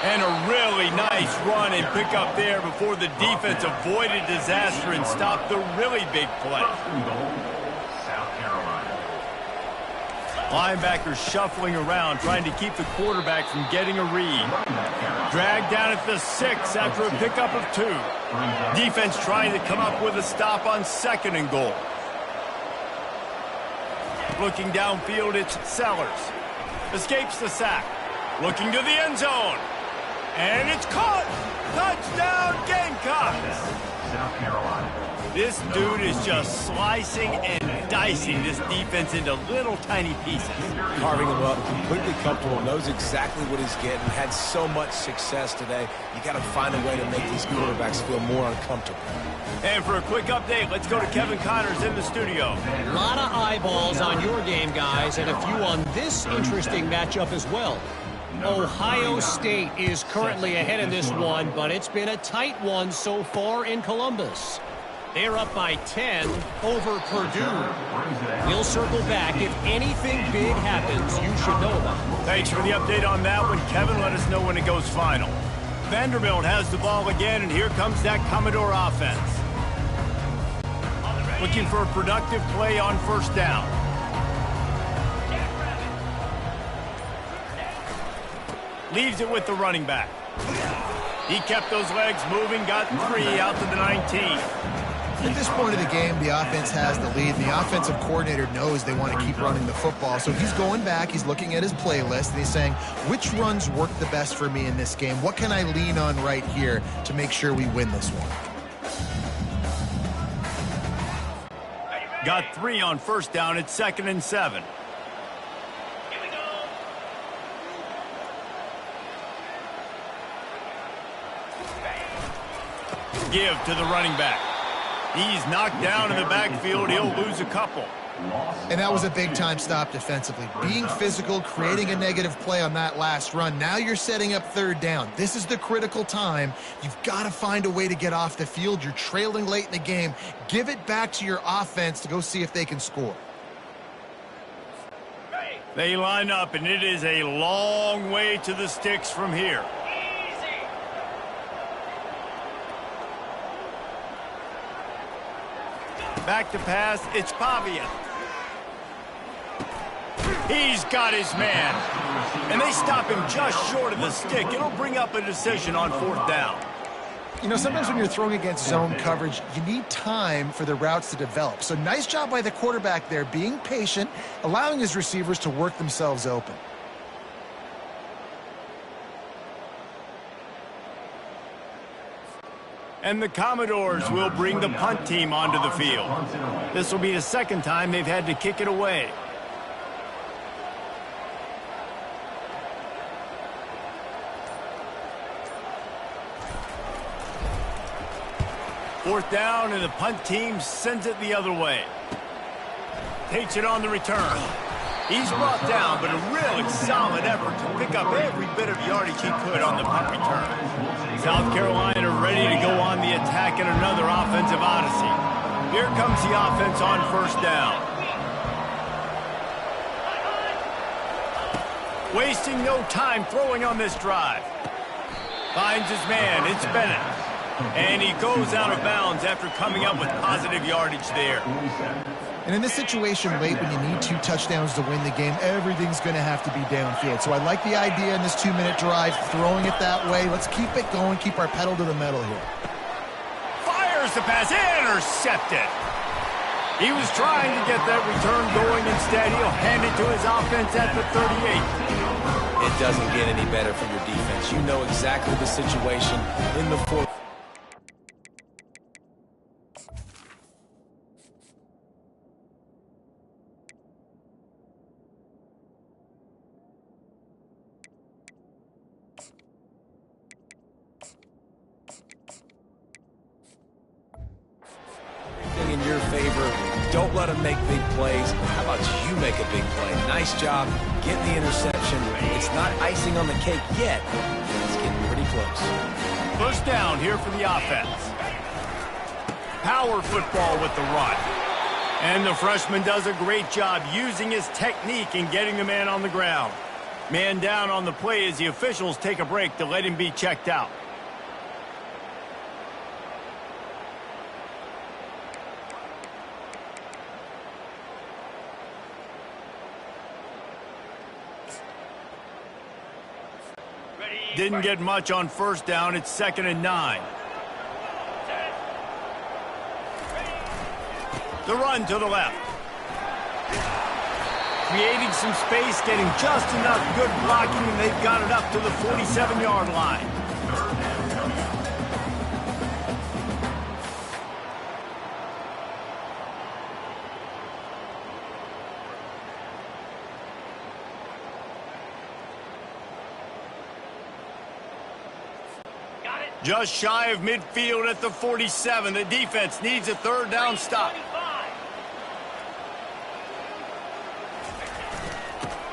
And a really nice run and pick up there before the defense avoided disaster and stopped the really big play. South Carolina. Linebackers shuffling around, trying to keep the quarterback from getting a read. Dragged down at the 6 after a pickup of 2. Defense trying to come up with a stop on 2nd and goal. Looking downfield, it's Sellers. Escapes the sack. Looking to the end zone. And it's caught! Touchdown, Gamecocks! South Carolina. This dude is just slicing and dicing this defense into little tiny pieces. Carving him up, completely comfortable, knows exactly what he's getting, had so much success today. You got to find a way to make these quarterbacks feel more uncomfortable. And for a quick update, let's go to Kevin Connors in the studio. A lot of eyeballs on your game, guys, and a few on this interesting matchup as well. Ohio State is currently ahead in this one, but it's been a tight one so far in Columbus. They're up by 10 over Purdue. We'll circle back. If anything big happens, you should know about it. Thanks for the update on that one, Kevin. Let us know when it goes final. Vanderbilt has the ball again, and here comes that Commodore offense. Looking for a productive play on 1st down. Leaves it with the running back. He kept those legs moving, got 3 out to the 19. At this point of the game, the offense has the lead. The offensive coordinator knows they want to keep running the football. So he's going back, he's looking at his playlist, and he's saying, which runs work the best for me in this game? What can I lean on right here to make sure we win this one? Got 3 on 1st down. It's 2nd and 7. Here we go. Give to the running back. He's knocked down in the backfield. He'll lose a couple. And that was a big-time stop defensively. Being physical, creating a negative play on that last run. Now you're setting up 3rd down. This is the critical time. You've got to find a way to get off the field. You're trailing late in the game. Give it back to your offense to go see if they can score. They line up, and it is a long way to the sticks from here. Easy. Back to pass, it's Pavia. He's got his man. And they stop him just short of the stick. It'll bring up a decision on 4th down. You know, sometimes when you're throwing against zone coverage, you need time for the routes to develop. So nice job by the quarterback there, being patient, allowing his receivers to work themselves open. And the Commodores will bring the punt team onto the field. This will be the 2nd time they've had to kick it away. Fourth down, and the punt team sends it the other way. Takes it on the return. He's brought down, but a really solid effort to pick up every bit of yardage he could on the punt return. South Carolina ready to go on the attack in another offensive odyssey. Here comes the offense on 1st down. Wasting no time throwing on this drive. Finds his man, it's Bennett. And he goes out of bounds after coming up with positive yardage there. And in this situation late when you need 2 touchdowns to win the game, everything's going to have to be downfield. So I like the idea in this 2-minute drive, throwing it that way. Let's keep it going, keep our pedal to the metal here. Fires the pass, intercepted. He was trying to get that return going. Instead, he'll hand it to his offense at the 38. It doesn't get any better for your defense. You know exactly the situation in the fourth. In your favor, don't let them make big plays. How about you make a big play? Nice job getting the interception. It's not icing on the cake yet, but it's getting pretty close. First down here for the offense. Power football with the run. And the freshman does a great job using his technique and getting the man on the ground. Man down on the play as the officials take a break to let him be checked out. Didn't get much on first down. It's 2nd and 9. The run to the left. Creating some space, getting just enough good blocking, and they've got it up to the 47-yard line. Just shy of midfield at the 47. The defense needs a third down stop.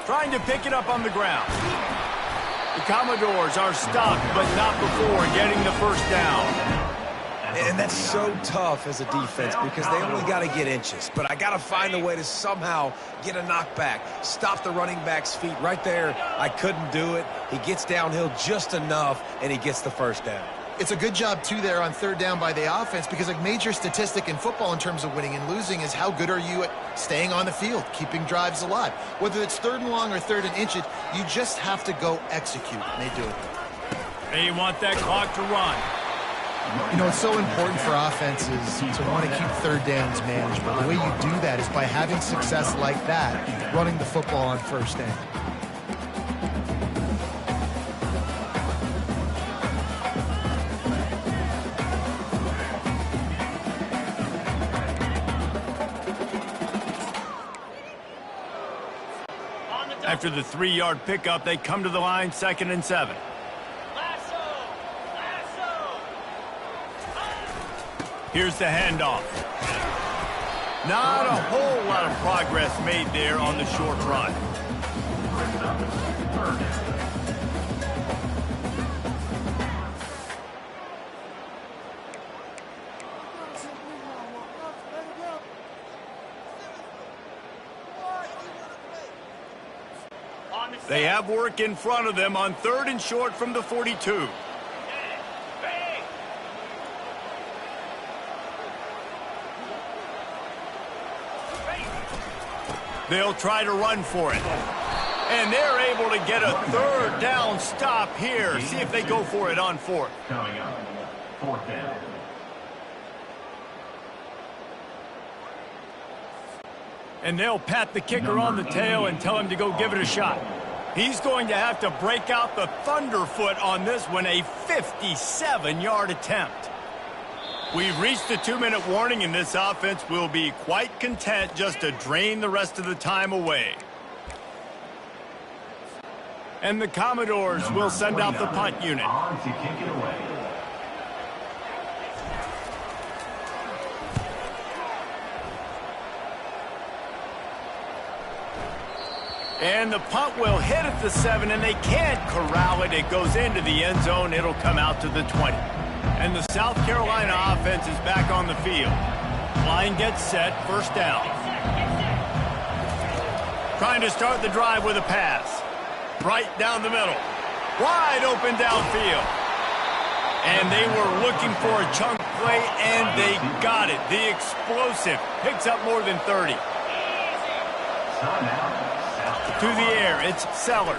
Trying to pick it up on the ground. The Commodores are stopped, but not before getting the first down. And that's so tough as a defense because they only got to get inches. But I got to find a way to somehow get a knockback, stop the running back's feet right there. I couldn't do it. He gets downhill just enough, and he gets the first down. It's a good job, too, there on third down by the offense because a major statistic in football in terms of winning and losing is how good are you at staying on the field, keeping drives alive. Whether it's 3rd and long or 3rd and inches, you just have to go execute, and they do it. They want that clock to run. You know, it's so important for offenses to want to keep third downs manageable. The way you do that is by having success like that, running the football on first down. After the 3-yard pickup, they come to the line, 2nd and 7. Here's the handoff. Not a whole lot of progress made there on the short run. They have work in front of them on 3rd and short from the 42. They'll try to run for it. And they're able to get a 3rd down stop here. See if they go for it on 4th. Coming up, 4th down. And they'll pat the kicker on the tail and tell him to go give it a shot. He's going to have to break out the thunderfoot on this one, a 57-yard attempt. We've reached the 2-minute warning, and this offense will be quite content just to drain the rest of the time away. And the Commodores will send out the punt unit. On to kick it away. And the punt will hit at the 7, and they can't corral it. It goes into the end zone. It'll come out to the 20. And the South Carolina offense is back on the field. Line gets set, first down. Trying to start the drive with a pass. Right down the middle. Wide open downfield. And they were looking for a chunk play, and they got it. The explosive picks up more than 30. To the air, it's Sellers.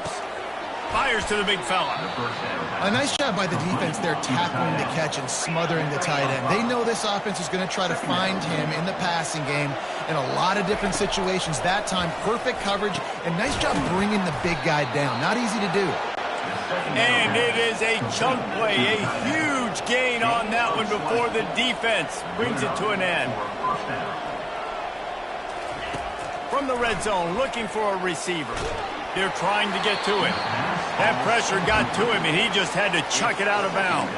Fires to the big fella. A nice job by the defense there tackling the catch and smothering the tight end. They know this offense is going to try to find him in the passing game, in a lot of different situations. That time, perfect coverage, and nice job bringing the big guy down. Not easy to do. And it is a chunk play, a huge gain on that one before the defense brings it to an end. From the red zone, looking for a receiver. They're trying to get to it. That pressure got to him, and he just had to chuck it out of bounds.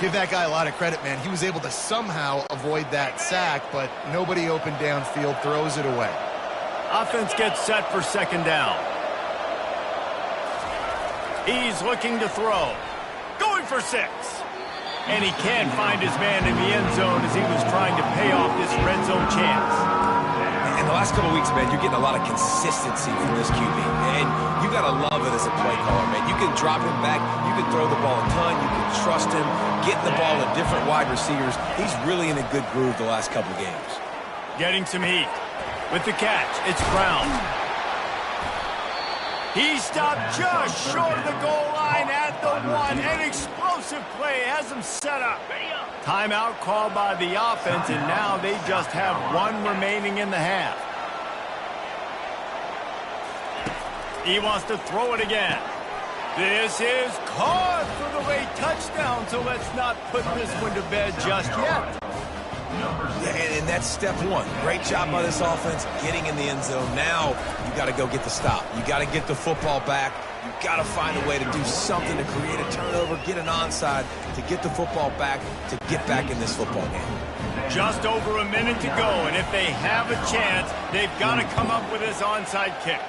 Give that guy a lot of credit, man. He was able to somehow avoid that sack, but nobody open downfield, throws it away. Offense gets set for second down. He's looking to throw. Going for 6. And he can't find his man in the end zone as he was trying to pay off this red zone chance. In the last couple of weeks, man, you're getting a lot of consistency from this QB. And you got to love it as a play caller, man. You can drop him back. You can throw the ball a ton. You can trust him, getting the ball to different wide receivers. He's really in a good groove the last couple of games. Getting some heat. With the catch, it's Brown. He stopped just short of the goal line at the 1. An explosive play has him set up. Timeout called by the offense, and now they just have 1 remaining in the half. He wants to throw it again. This is caught for the late touchdown, so let's not put this one to bed just yet. Yeah, and that's step 1. Great job by this offense getting in the end zone. Now you got to go get the stop. You got to get the football back. You got to find a way to do something to create a turnover, get an onside, to get the football back, to get back in this football game. Just over a minute to go, and if they have a chance, they've got to come up with this onside kick.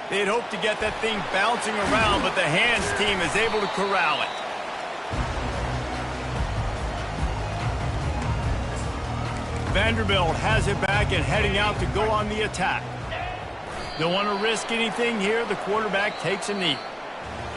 They'd hoped to get that thing bouncing around, but the hands team is able to corral it. Vanderbilt has it back and heading out to go on the attack. Don't want to risk anything here. The quarterback takes a knee.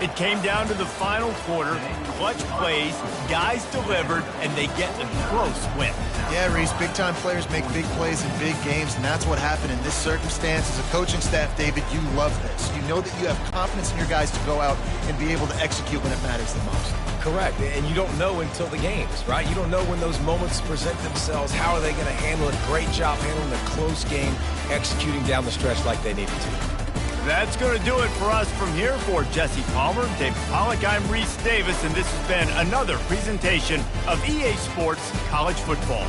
It came down to the final quarter. Clutch plays, guys delivered, and they get a close win. Yeah, Reese, big-time players make big plays in big games, and that's what happened in this circumstance. As a coaching staff, David, you love this. You know that you have confidence in your guys to go out and be able to execute when it matters the most. Correct, and you don't know until the games, right? You don't know when those moments present themselves. How are they going to handle it? Great job handling a close game, executing down the stretch like they needed to. That's going to do it for us from here. For Jesse Palmer, David Pollack, I'm Reese Davis, and this has been another presentation of EA Sports College Football.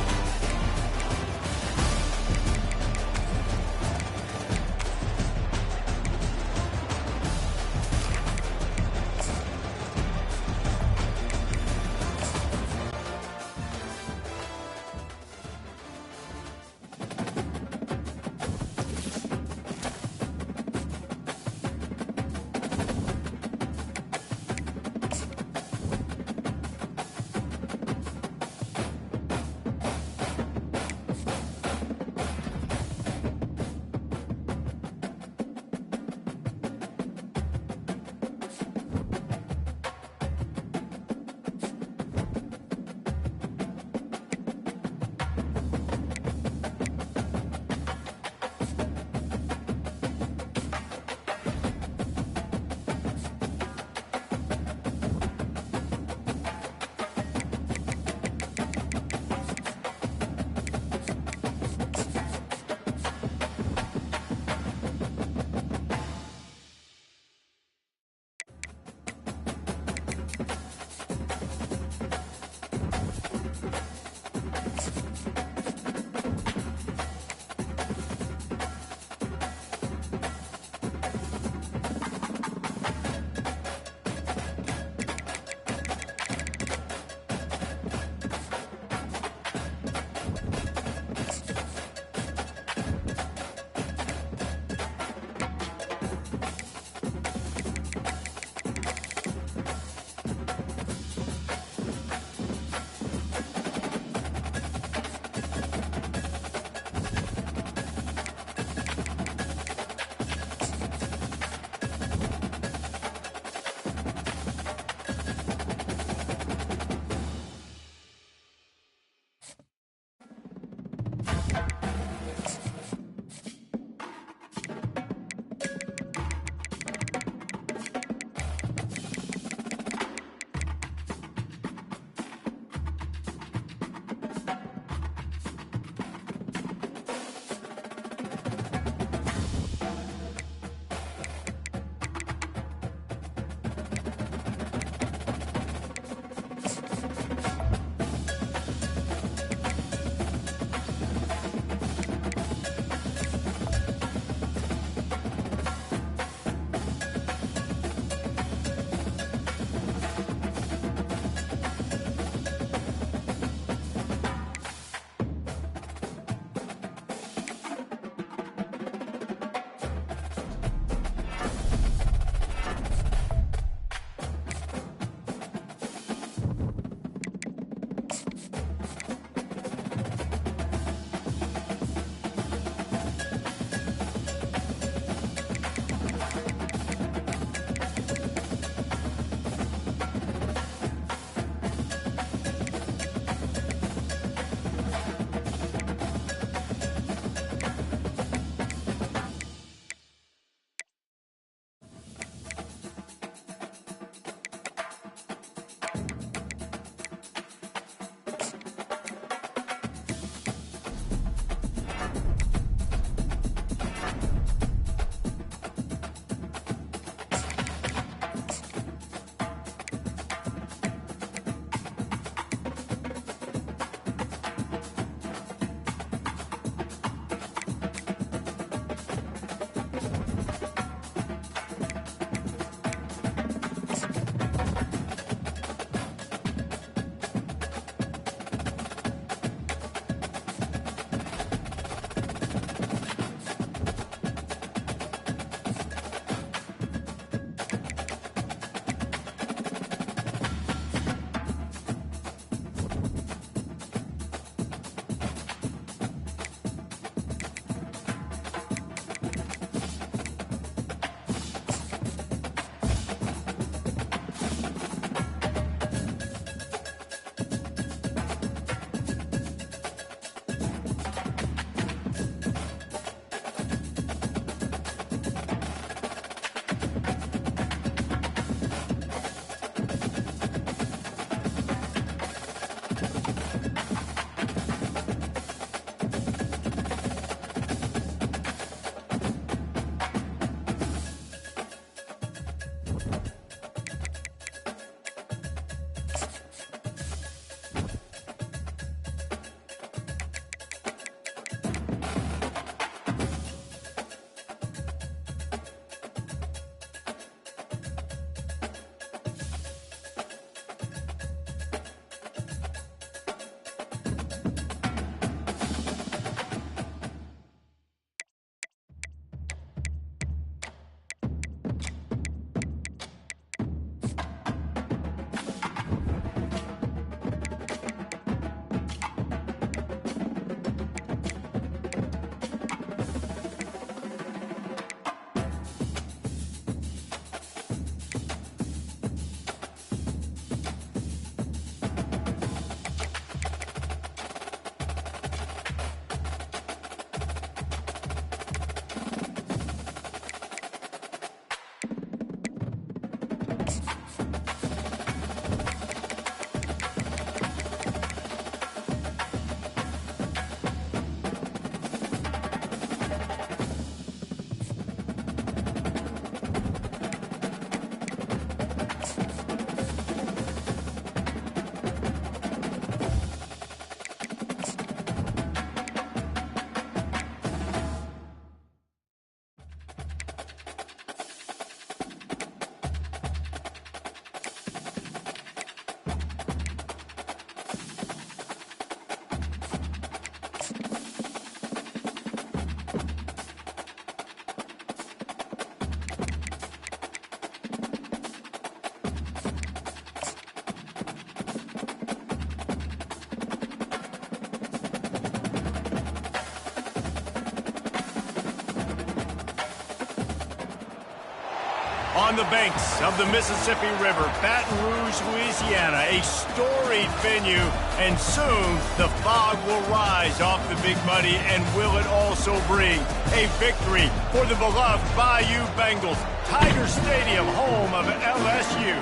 On the banks of the Mississippi River, Baton Rouge, Louisiana, a storied venue, and soon the fog will rise off the Big Muddy, and will it also bring a victory for the beloved Bayou Bengals, Tiger Stadium, home of LSU.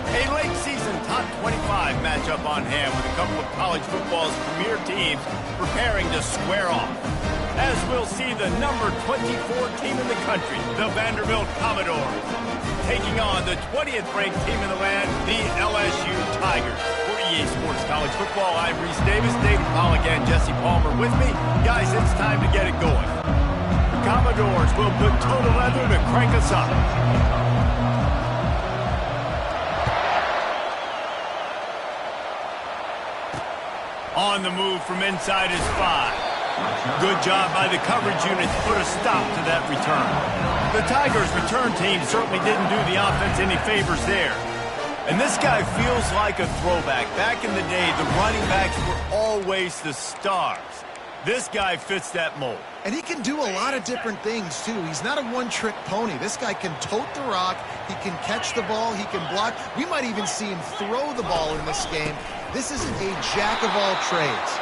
A late season top 25 matchup on hand with a couple of college football's premier teams preparing to square off. As we'll see the number 24 team in the country, the Vanderbilt Commodores, taking on the 20th ranked team in the land, the LSU Tigers. For EA Sports College Football, I'm Reese Davis, David Pollack, and Jesse Palmer with me. Guys, it's time to get it going. The Commodores will put total leather to crank us up. On the move from inside his 5. Good job by the coverage unit to put a stop to that return. The Tigers' return team certainly didn't do the offense any favors there. And this guy feels like a throwback. Back in the day, the running backs were always the stars. This guy fits that mold. And he can do a lot of different things, too. He's not a one-trick pony. This guy can tote the rock. He can catch the ball. He can block. We might even see him throw the ball in this game. This is a jack of all trades.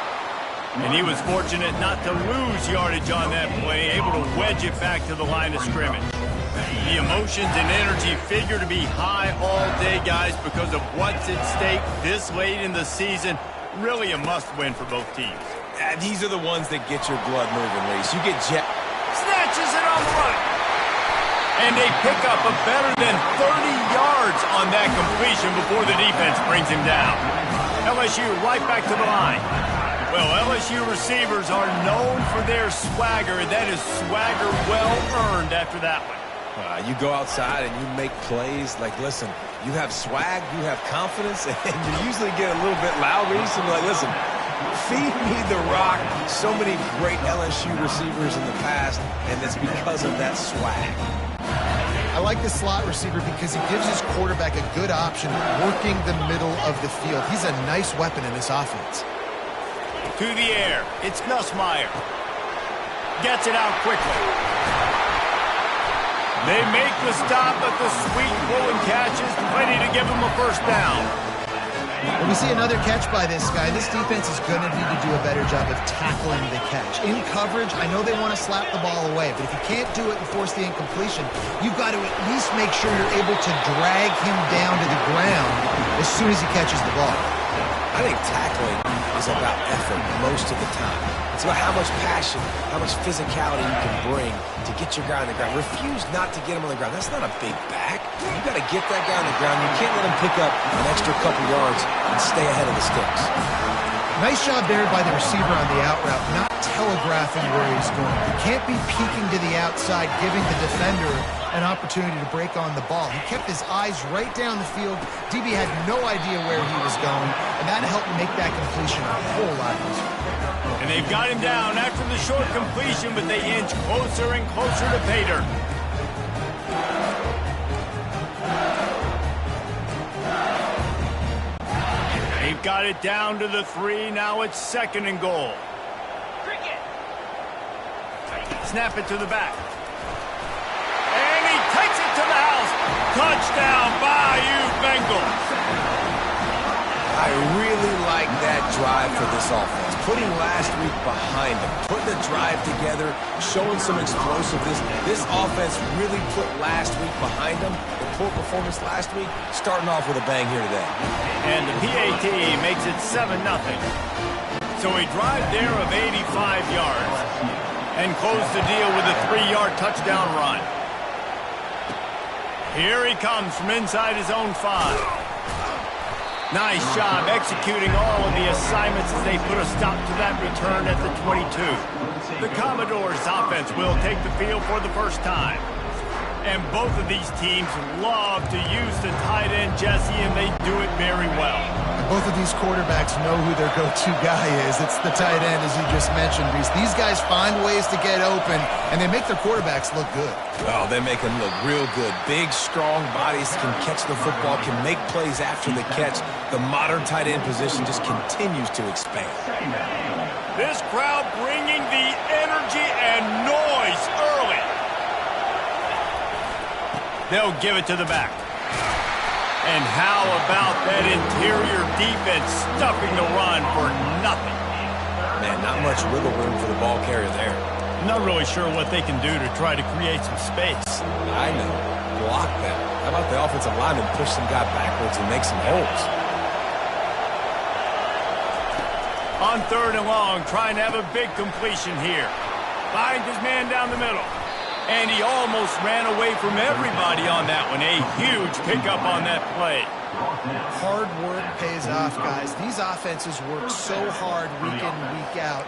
And he was fortunate not to lose yardage on that play, able to wedge it back to the line of scrimmage. The emotions and energy figure to be high all day, guys, because of what's at stake this late in the season. Really a must-win for both teams. These are the ones that get your blood moving, Reese. You get snatches it on the run. And they pick up a better than 30 yards on that completion before the defense brings him down. LSU right back to the line. Well, LSU receivers are known for their swagger, and that is swagger well-earned after that one. You go outside and you make plays. Like, listen, you have swag, you have confidence, and you usually get a little bit loud, Reese, and be like, listen, feed me the rock. So many great LSU receivers in the past, and it's because of that swag. I like the slot receiver because he gives his quarterback a good option working the middle of the field. He's a nice weapon in this offense. To the air, it's Nussmeier. Gets it out quickly. They make the stop, but the sweet pulling catch is plenty to give them a first down. When we see another catch by this guy, this defense is going to need to do a better job of tackling the catch. In coverage, I know they want to slap the ball away, but if you can't do it and force the incompletion, you've got to at least make sure you're able to drag him down to the ground as soon as he catches the ball. I think tackling is about effort most of the time. It's about how much passion, how much physicality you can bring to get your guy on the ground. Refuse not to get him on the ground. That's not a big back. You got to get that guy on the ground. You can't let him pick up an extra couple yards and stay ahead of the sticks. Nice job there by the receiver on the out route, not telegraphing where he's going. He can't be peeking to the outside, giving the defender an opportunity to break on the ball. He kept his eyes right down the field. DB had no idea where he was going, and that helped make that completion a whole lot easier. And they've got him down after the short completion, but they inch closer and closer to pay dirt. They've got it down to the 3. Now it's 2nd and goal. Cricket. Snap it to the back. And he takes it to the house. Touchdown, Bayou Bengals. I really like that drive for this offense. Putting last week behind them, putting the drive together, showing some explosiveness. This offense really put last week behind them. The poor performance last week, starting off with a bang here today. And the PAT makes it 7-0. So a drive there of 85 yards and close the deal with a 3-yard touchdown run. Here he comes from inside his own 5. Nice job executing all of the assignments as they put a stop to that return at the 22. The Commodores offense will take the field for the first time. And both of these teams love to use the tight end, Jesse, and they do it very well. Both of these quarterbacks know who their go-to guy is. It's the tight end, as you just mentioned, Reese. These guys find ways to get open, and they make their quarterbacks look good. Oh, they make them look real good. Big, strong bodies, can catch the football, can make plays after the catch. The modern tight end position just continues to expand. This crowd bringing the energy and noise early. They'll give it to the back. And how about that interior defense stuffing the run for nothing? Man, not much wiggle room for the ball carrier there. Not really sure what they can do to try to create some space. I know. Block them. How about the offensive lineman push some guy backwards and make some holes? On 3rd and long, trying to have a big completion here. Finds his man down the middle. And he almost ran away from everybody on that one. A huge pickup on that play. Hard work pays off, guys. These offenses work so hard week in and week out,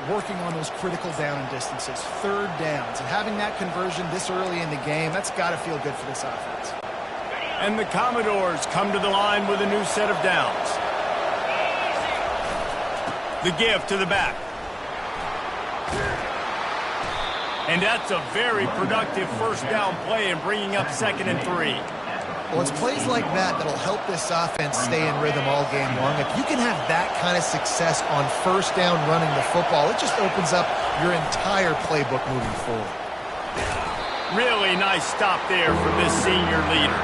working on those critical down and distances, 3rd downs. And having that conversion this early in the game, that's got to feel good for this offense. And the Commodores come to the line with a new set of downs. The give to the back. And that's a very productive 1st down play in bringing up 2nd and 3. Well, it's plays like that that'll help this offense stay in rhythm all game long. If you can have that kind of success on 1st down running the football, it just opens up your entire playbook moving forward. Really nice stop there from this senior leader.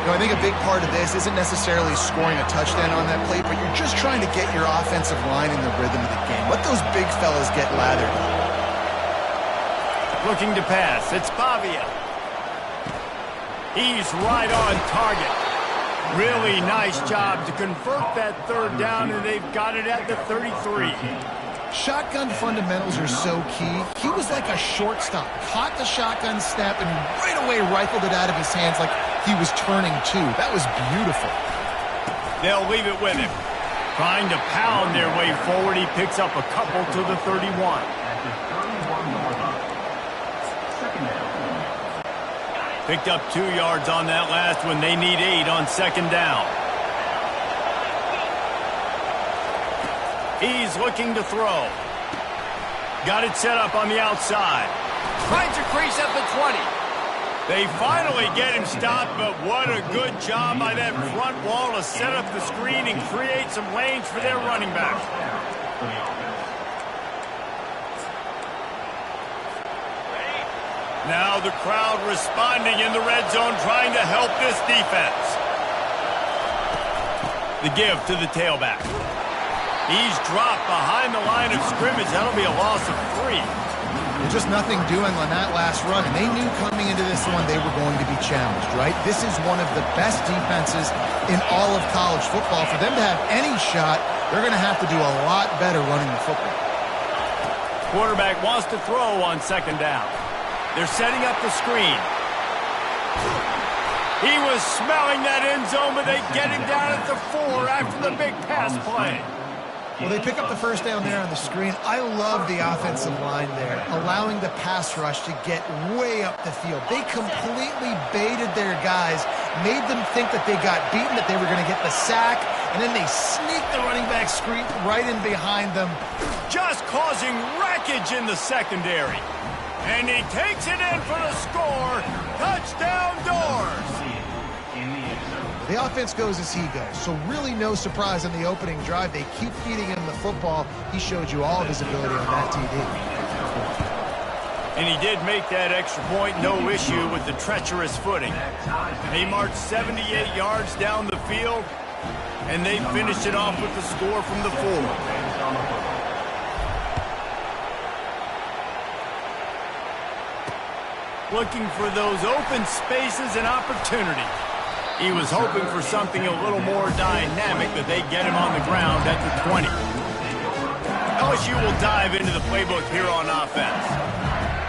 You know, I think a big part of this isn't necessarily scoring a touchdown on that play, but you're just trying to get your offensive line in the rhythm of the game. Let those big fellas get lathered up. Looking to pass. It's Pavia. He's right on target. Really nice job to convert that 3rd down, and they've got it at the 33. Shotgun fundamentals are so key. He was like a shortstop. Caught the shotgun snap and right away rifled it out of his hands like he was turning two. That was beautiful. They'll leave it with him. Trying to pound their way forward. He picks up a couple to the 31. Picked up 2 yards on that last one. They need 8 on 2nd down. He's looking to throw. Got it set up on the outside. Finds a crease at the 20. They finally get him stopped, but what a good job by that front wall to set up the screen and create some lanes for their running back. Now the crowd responding in the red zone, trying to help this defense. The give to the tailback. He's dropped behind the line of scrimmage. That'll be a loss of 3. Just nothing doing on that last run, and they knew coming into this one they were going to be challenged, right? This is one of the best defenses in all of college football. For them to have any shot, they're going to have to do a lot better running the football. Quarterback wants to throw on 2nd down. They're setting up the screen. He was smelling that end zone, but they get him down at the 4 after the big pass play. Well, they pick up the 1st down there on the screen. I love the offensive line there, allowing the pass rush to get way up the field. They completely baited their guys, made them think that they got beaten, that they were going to get the sack, and then they sneaked the running back screen right in behind them. Just causing wreckage in the secondary. And he takes it in for the score. Touchdown Doors. The offense goes as he goes, so really no surprise on the opening drive. They keep feeding him the football. He showed you all of his ability on that TD. And he did make that extra point, no issue with the treacherous footing. He marched 78 yards down the field, and they finished it off with the score from the 4. Looking for those open spaces and opportunities. He was hoping for something a little more dynamic, but they get him on the ground at the 20. LSU will dive into the playbook here on offense.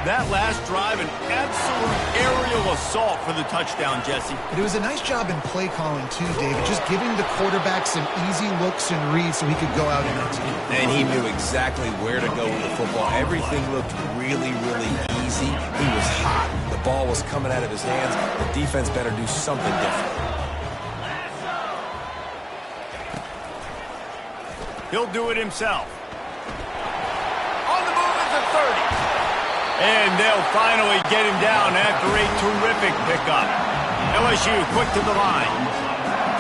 That last drive, an absolute aerial assault for the touchdown, Jesse. But it was a nice job in play calling too, David, just giving the quarterback some easy looks and reads so he could go out and execute. And he knew exactly where to go with the football. Everything looked really, really easy. He was hot. The ball was coming out of his hands. The defense better do something different. He'll do it himself. On the move at the 30. And they'll finally get him down after a terrific pickup. LSU quick to the line.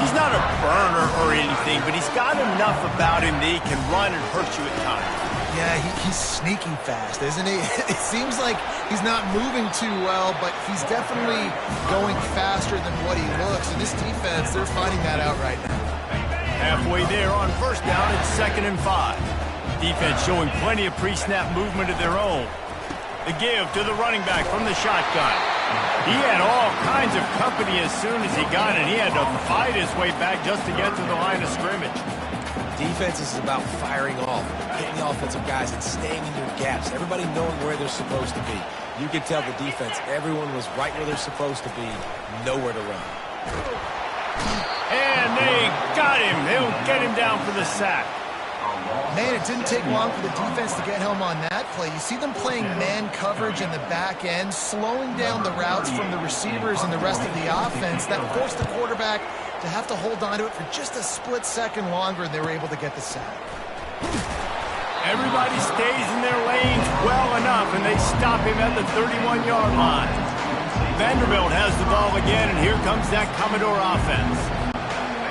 He's not a burner or anything, but he's got enough about him that he can run and hurt you at times. Yeah, he's sneaky fast, isn't he? It seems like he's not moving too well, but he's definitely going faster than what he looks. And this defense, they're finding that out right now. Halfway there on first down, it's 2nd and 5. Defense showing plenty of pre-snap movement of their own. The give to the running back from the shotgun. He had all kinds of company as soon as he got it. He had to fight his way back just to get to the line of scrimmage. Defense is about firing off, hitting the offensive guys, and staying in your gaps. Everybody knowing where they're supposed to be. You could tell the defense, everyone was right where they're supposed to be, nowhere to run. And they got him. They'll get him down for the sack. Man, it didn't take long for the defense to get home on that play. You see them playing man coverage in the back end, slowing down the routes from the receivers and the rest of the offense. That forced the quarterback to have to hold on to it for just a split second longer, and they were able to get the sack. Everybody stays in their lanes well enough, and they stop him at the 31-yard line. Vanderbilt has the ball again, and here comes that Commodore offense.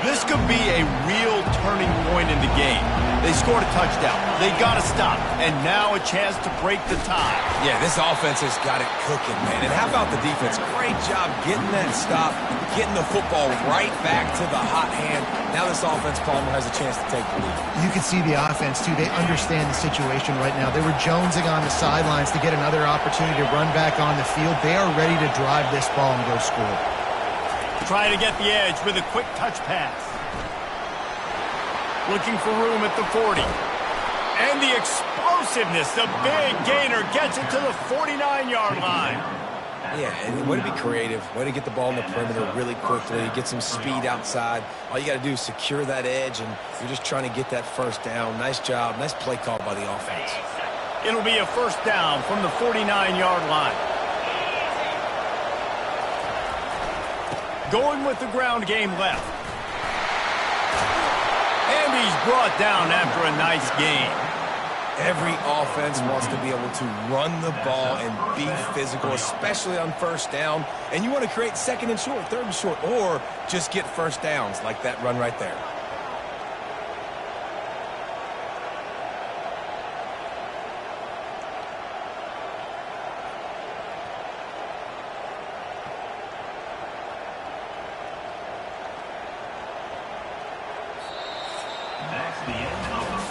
This could be a real turning point in the game. They scored a touchdown. They got to stop. And now a chance to break the tie. Yeah, this offense has got it cooking, man. And how about the defense? Great job getting that stop, getting the football right back to the hot hand. Now this offense, Palmer, has a chance to take the lead. You can see the offense, too. They understand the situation right now. They were jonesing on the sidelines to get another opportunity to run back on the field. They are ready to drive this ball and go score. Try to get the edge with a quick touch pass. Looking for room at the 40. And the explosiveness, the big gainer gets it to the 49-yard line. Yeah, and way to be creative. Way to get the ball in the perimeter really quickly. Get some speed outside. All you got to do is secure that edge, and you're just trying to get that first down. Nice job. Nice play call by the offense. It'll be a first down from the 49-yard line. Going with the ground game left. And he's brought down after a nice gain. Every offense wants to be able to run the ball and be physical, especially on first down. And you want to create 2nd and short, 3rd and short, or just get first downs like that run right there.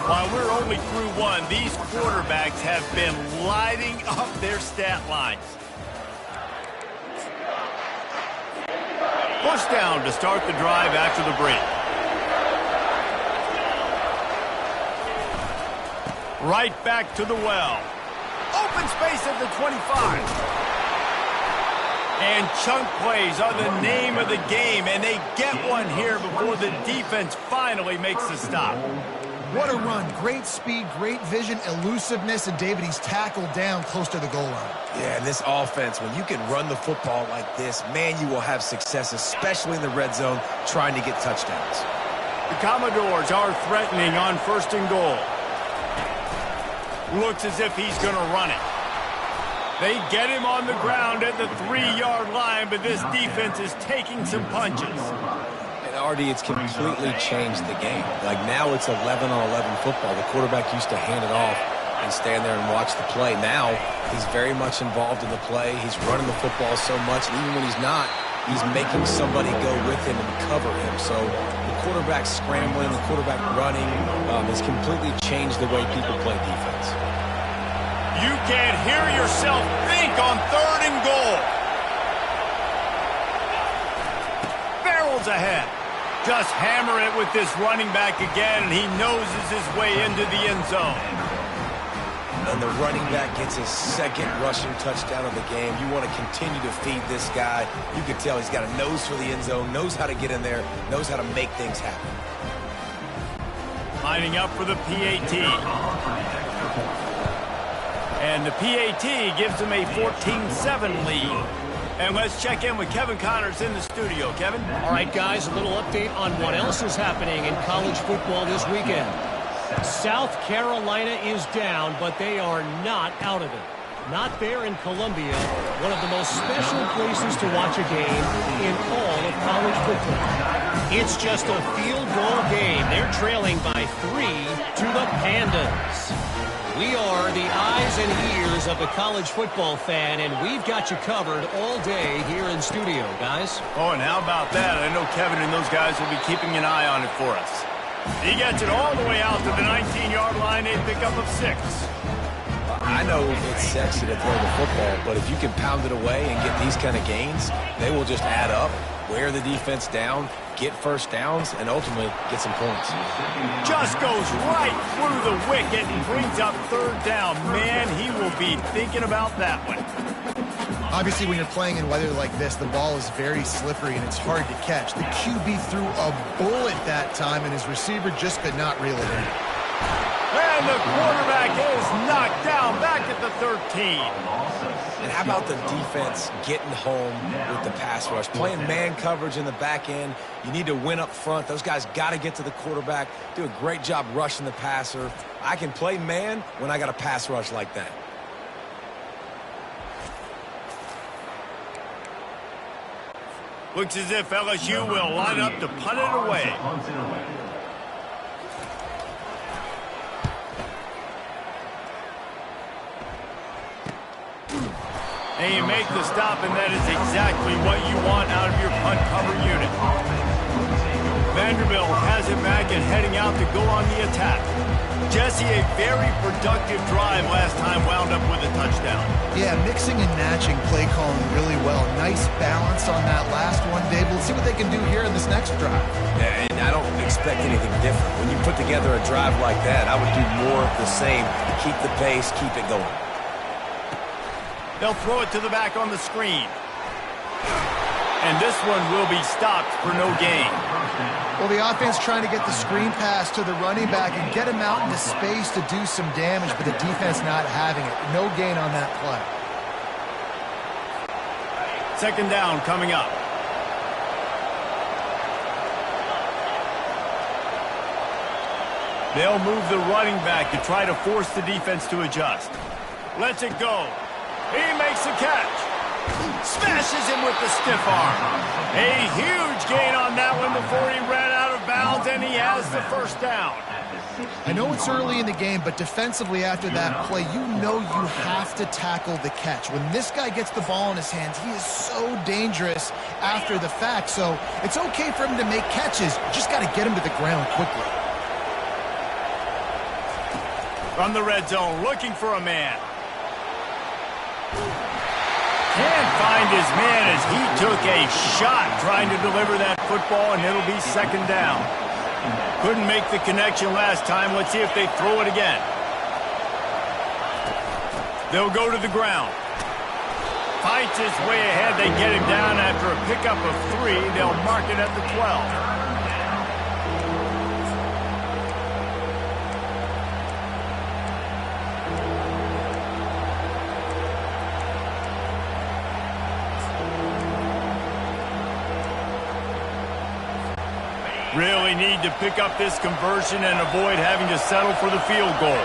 While we're only through one, these quarterbacks have been lighting up their stat lines. First down to start the drive after the break. Right back to the well. Open space at the 25. And chunk plays are the name of the game, and they get one here before the defense finally makes the stop. What a run. Great speed, great vision, elusiveness, and David, he's tackled down close to the goal line. Yeah, and this offense, when you can run the football like this, man, you will have success, especially in the red zone, trying to get touchdowns. The Commodores are threatening on 1st and goal. Looks as if he's going to run it. They get him on the ground at the 3-yard line, but this defense is taking some punches. RD, it's completely changed the game. Like now it's 11-on-11 football. The quarterback used to hand it off and stand there and watch the play. Now he's very much involved in the play. He's running the football so much, and even when he's not, he's making somebody go with him and cover him. So the quarterback scrambling, the quarterback running has completely changed the way people play defense. You can't hear yourself think on 3rd and goal. Barrels ahead. Just hammer it with this running back again, and he noses his way into the end zone. And the running back gets his 2nd rushing touchdown of the game. You want to continue to feed this guy. You can tell he's got a nose for the end zone, knows how to get in there, knows how to make things happen. Lining up for the PAT. And the PAT gives him a 14-7 lead. And let's check in with Kevin Connors in the studio. Kevin? All right, guys, a little update on what else is happening in college football this weekend. South Carolina is down, but they are not out of it. Not there in Columbia, one of the most special places to watch a game in all of college football. It's just a field goal game. They're trailing by 3 to the Pandas. We are the eyes and ears of the college football fan, and we've got you covered all day here in studio, guys. Oh, and how about that? I know Kevin and those guys will be keeping an eye on it for us. He gets it all the way out to the 19-yard line, a pickup of 6. I know it's sexy to throw the football, but if you can pound it away and get these kind of gains, they will just add up, wear the defense down, get first downs, and ultimately get some points. Just goes right through the wicket and brings up 3rd down. Man, he will be thinking about that one. Obviously, when you're playing in weather like this, the ball is very slippery and it's hard to catch. The QB threw a bullet that time, and his receiver just could not reel it in. And the quarterback is knocked down back at the 13. And how about the defense getting home with the pass rush? Playing man coverage in the back end. You need to win up front. Those guys got to get to the quarterback, do a great job rushing the passer. I can play man when I got a pass rush like that. Looks as if LSU will line up to punt it away. And you make the stop, and that is exactly what you want out of your punt cover unit. Vanderbilt has it back and heading out to go on the attack. Jesse, a very productive drive last time, wound up with a touchdown. Yeah, mixing and matching play calling really well. Nice balance on that last one, Dave. We'll see what they can do here in this next drive. Yeah, and I don't expect anything different. When you put together a drive like that, I would do more of the same. Keep the pace, keep it going. They'll throw it to the back on the screen. And this one will be stopped for no gain. Well, the offense trying to get the screen pass to the running back and get him out into space to do some damage, but the defense not having it. No gain on that play. 2nd down coming up. They'll move the running back to try to force the defense to adjust. Lets it go. He makes the catch. Smashes him with the stiff arm. A huge gain on that one before he ran out of bounds, and he has the 1st down. I know it's early in the game, but defensively after that play, you know you have to tackle the catch. When this guy gets the ball in his hands, he is so dangerous after the fact. So it's okay for him to make catches. You just got to get him to the ground quickly. From the red zone, looking for a man. Can't find his man as he took a shot trying to deliver that football, and it'll be 2nd down. Couldn't make the connection last time. Let's see if they throw it again. They'll go to the ground. Fights his way ahead. They get him down after a pickup of 3. They'll mark it at the 12. Really need to pick up this conversion and avoid having to settle for the field goal.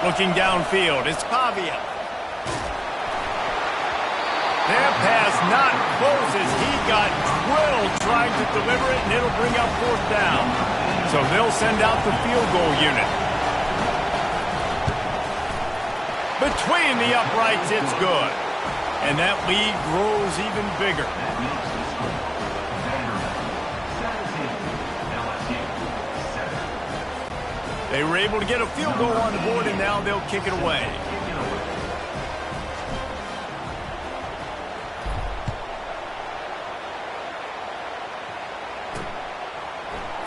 Looking downfield, it's Pavia. That pass not close as he got drilled trying to deliver it, and it'll bring up 4th down. So they'll send out the field goal unit. Between the uprights, it's good. And that lead grows even bigger. They were able to get a field goal on the board, and now they'll kick it away.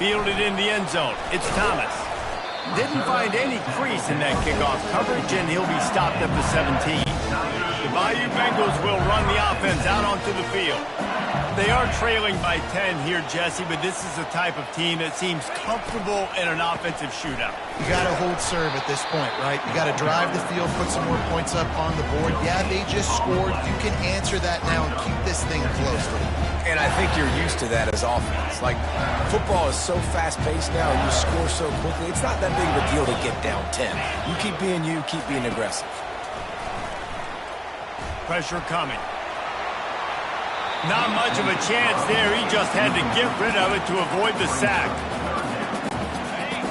Fielded in the end zone. It's Thomas. Didn't find any crease in that kickoff coverage, and he'll be stopped at the 17. The Bayou Bengals will run the offense out onto the field. They are trailing by 10 here, Jesse, but this is the type of team that seems comfortable in an offensive shootout. You got to hold serve at this point, right? You got to drive the field, put some more points up on the board. Yeah, they just scored. You can answer that now and keep this thing close. And I think you're used to that as offense. Like, football is so fast-paced now, and you score so quickly. It's not that big of a deal to get down 10. You keep being you, keep being aggressive. Pressure coming. Not much of a chance there. He just had to get rid of it to avoid the sack.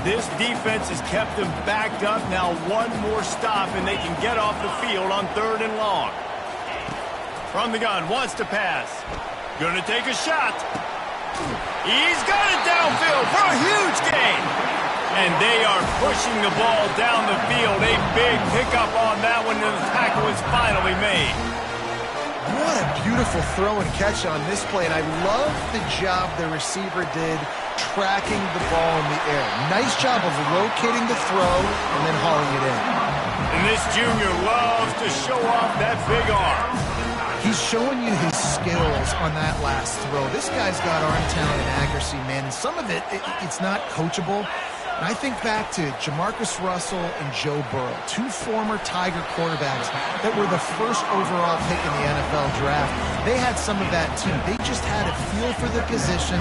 This defense has kept them backed up. Now one more stop, and they can get off the field on 3rd and long. From the gun, wants to pass. Gonna take a shot. He's got it downfield for a huge gain. And they are pushing the ball down the field. A big pickup on that one, and the tackle is finally made. What a beautiful throw and catch on this play, and I love the job the receiver did tracking the ball in the air. Nice job of locating the throw and then hauling it in. And this junior loves to show off that big arm. He's showing you his skills on that last throw. This guy's got arm talent and accuracy, man, and some of it's not coachable. And I think back to Jamarcus Russell and Joe Burrow, 2 former Tiger quarterbacks that were the first overall pick in the NFL draft. They had some of that too. They just had a feel for the position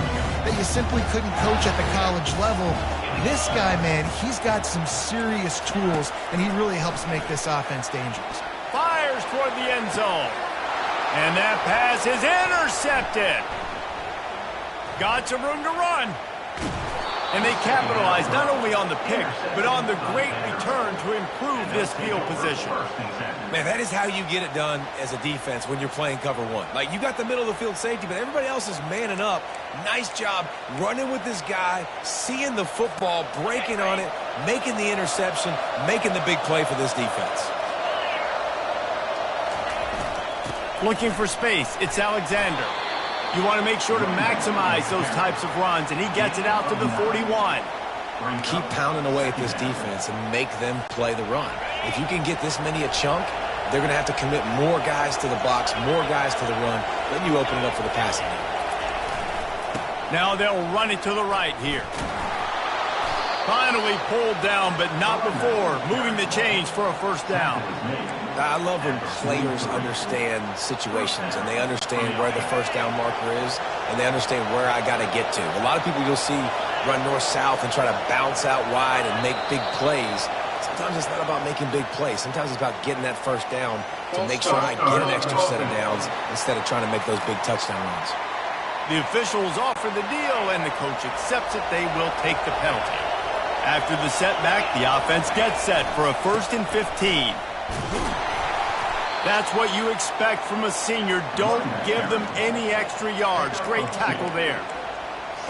that you simply couldn't coach at the college level. This guy, man, he's got some serious tools, and he really helps make this offense dangerous. Fires toward the end zone. And that pass is intercepted. Got some room to run. And they capitalized not only on the pick, but on the great return to improve this field position. Man, that is how you get it done as a defense when you're playing cover 1. Like, you got the middle of the field safety, but everybody else is manning up. Nice job running with this guy, seeing the football, breaking on it, making the interception, making the big play for this defense. Looking for space, it's Alexander. You want to make sure to maximize those types of runs, and he gets it out to the 41. Keep pounding away at this defense and make them play the run. If you can get this many a chunk, they're going to have to commit more guys to the box, more guys to the run. Then you open it up for the passing game. Now they'll run it to the right here. Finally pulled down, but not before moving the chains for a first down. I love when players understand situations and they understand where the first down marker is and they understand where I got to get to. A lot of people you'll see run north-south and try to bounce out wide and make big plays. Sometimes it's not about making big plays. Sometimes it's about getting that first down to make sure I get an extra set of downs instead of trying to make those big touchdown runs. The officials offer the deal, and the coach accepts it. They will take the penalty. After the setback, the offense gets set for a 1st and 15. That's what you expect from a senior. Don't give them any extra yards. Great tackle there.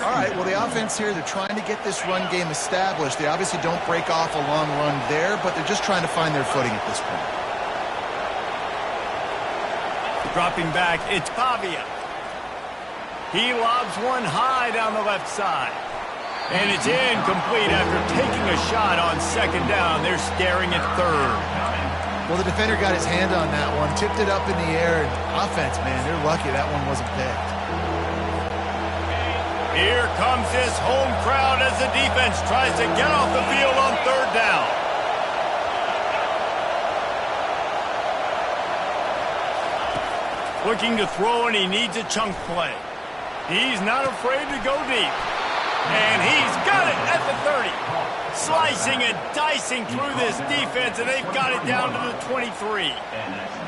All right, well, the offense here, they're trying to get this run game established. They obviously don't break off a long run there, but they're just trying to find their footing at this point. Dropping back, it's Pavia. He lobs one high down the left side. And it's incomplete after taking a shot on 2nd down. They're staring at 3rd. Well, the defender got his hand on that one, tipped it up in the air, and offense, man, they're lucky that one wasn't picked. Here comes this home crowd as the defense tries to get off the field on 3rd down. Looking to throw, and he needs a chunk play. He's not afraid to go deep. And he's got it at the 30. Slicing and dicing through this defense, and they've got it down to the 23.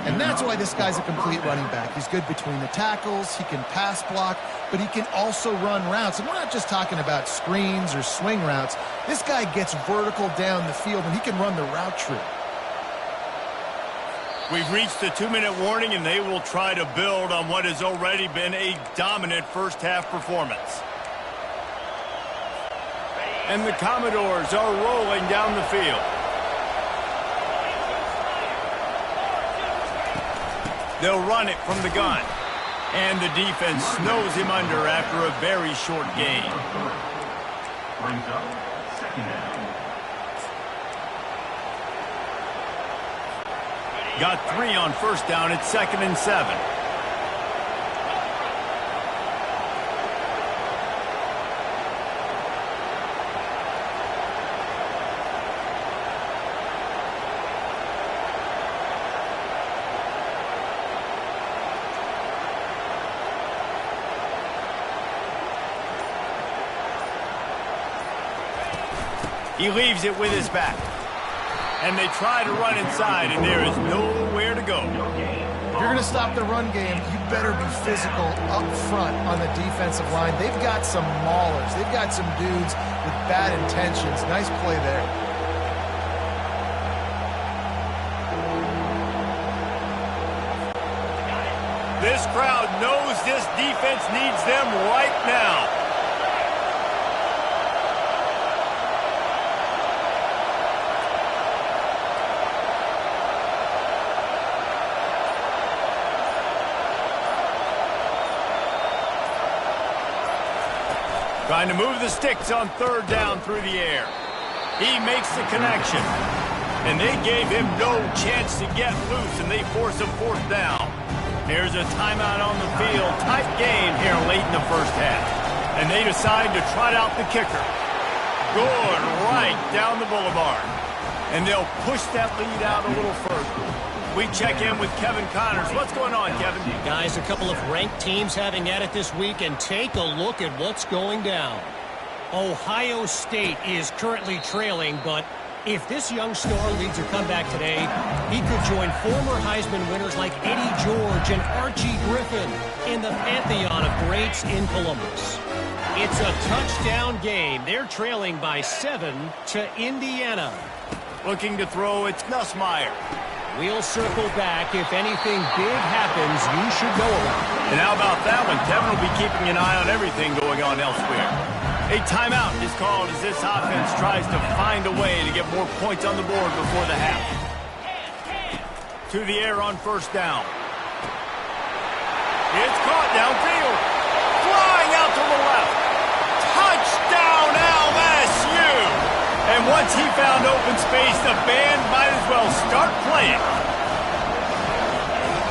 And that's why this guy's a complete running back. He's good between the tackles, he can pass block, but he can also run routes. And we're not just talking about screens or swing routes. This guy gets vertical down the field, and he can run the route tree. We've reached the 2-minute warning, and they will try to build on what has already been a dominant first-half performance. And the Commodores are rolling down the field. They'll run it from the gun. And the defense snows him under after a very short gain. Brings up 2nd down. Got 3 on 1st down at 2nd and 7. He leaves it with his back. And they try to run inside, and there is nowhere to go. If you're going to stop the run game, you better be physical up front on the defensive line. They've got some maulers. They've got some dudes with bad intentions. Nice play there. This crowd knows this defense needs them right now. Trying to move the sticks on third down through the air. He makes the connection. And they gave him no chance to get loose, and they force a fourth down. Here's a timeout on the field. Tight game here late in the first half. And they decide to trot out the kicker. Good, right down the boulevard. And they'll push that lead out a little further. We check in with Kevin Connors. What's going on, Kevin? Guys, a couple of ranked teams having at it this week, and take a look at what's going down. Ohio State is currently trailing, but if this young star leads a comeback today, he could join former Heisman winners like Eddie George and Archie Griffin in the pantheon of greats in Columbus. It's a touchdown game. They're trailing by 7 to Indiana. Looking to throw, it's Nussmeier. We'll circle back. If anything big happens, you should know about it. And how about that one? Kevin will be keeping an eye on everything going on elsewhere. A timeout is called as this offense tries to find a way to get more points on the board before the half. To the air on first down. It's caught downfield. Flying out to the left. Touchdown LSU! And once he found open space, the band might as well start playing.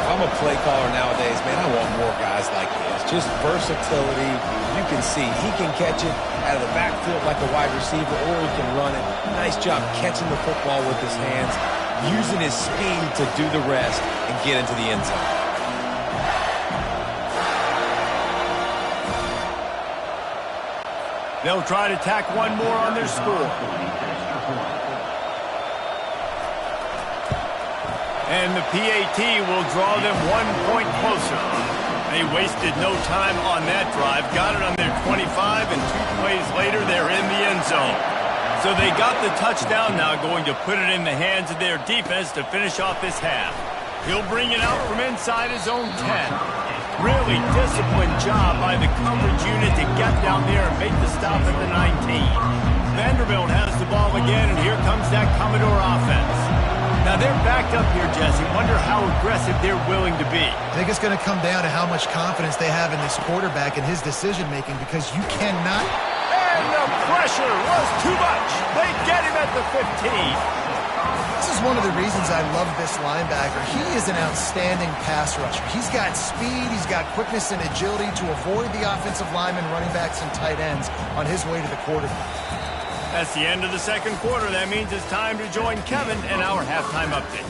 If I'm a play caller nowadays, man, I want more guys like this. Just versatility. You can see he can catch it out of the backfield like a wide receiver, or he can run it. Nice job catching the football with his hands, using his speed to do the rest and get into the end zone. They'll try to tack one more on their score. And the PAT will draw them 1 point closer. They wasted no time on that drive. Got it on their 25, and 2 plays later, they're in the end zone. So they got the touchdown now, going to put it in the hands of their defense to finish off this half. He'll bring it out from inside his own 10. Really disciplined job by the coverage unit to get down there and make the stop at the 19. Vanderbilt has the ball again, and here comes that Commodore offense. Now they're backed up here, Jesse. Wonder how aggressive they're willing to be. I think it's going to come down to how much confidence they have in this quarterback and his decision-making, because you cannot... And the pressure was too much. They get him at the 15. This is one of the reasons I love this linebacker. He is an outstanding pass rusher. He's got speed, he's got quickness and agility to avoid the offensive linemen, running backs, and tight ends on his way to the quarterback. That's the end of the second quarter. That means it's time to join Kevin in our halftime update.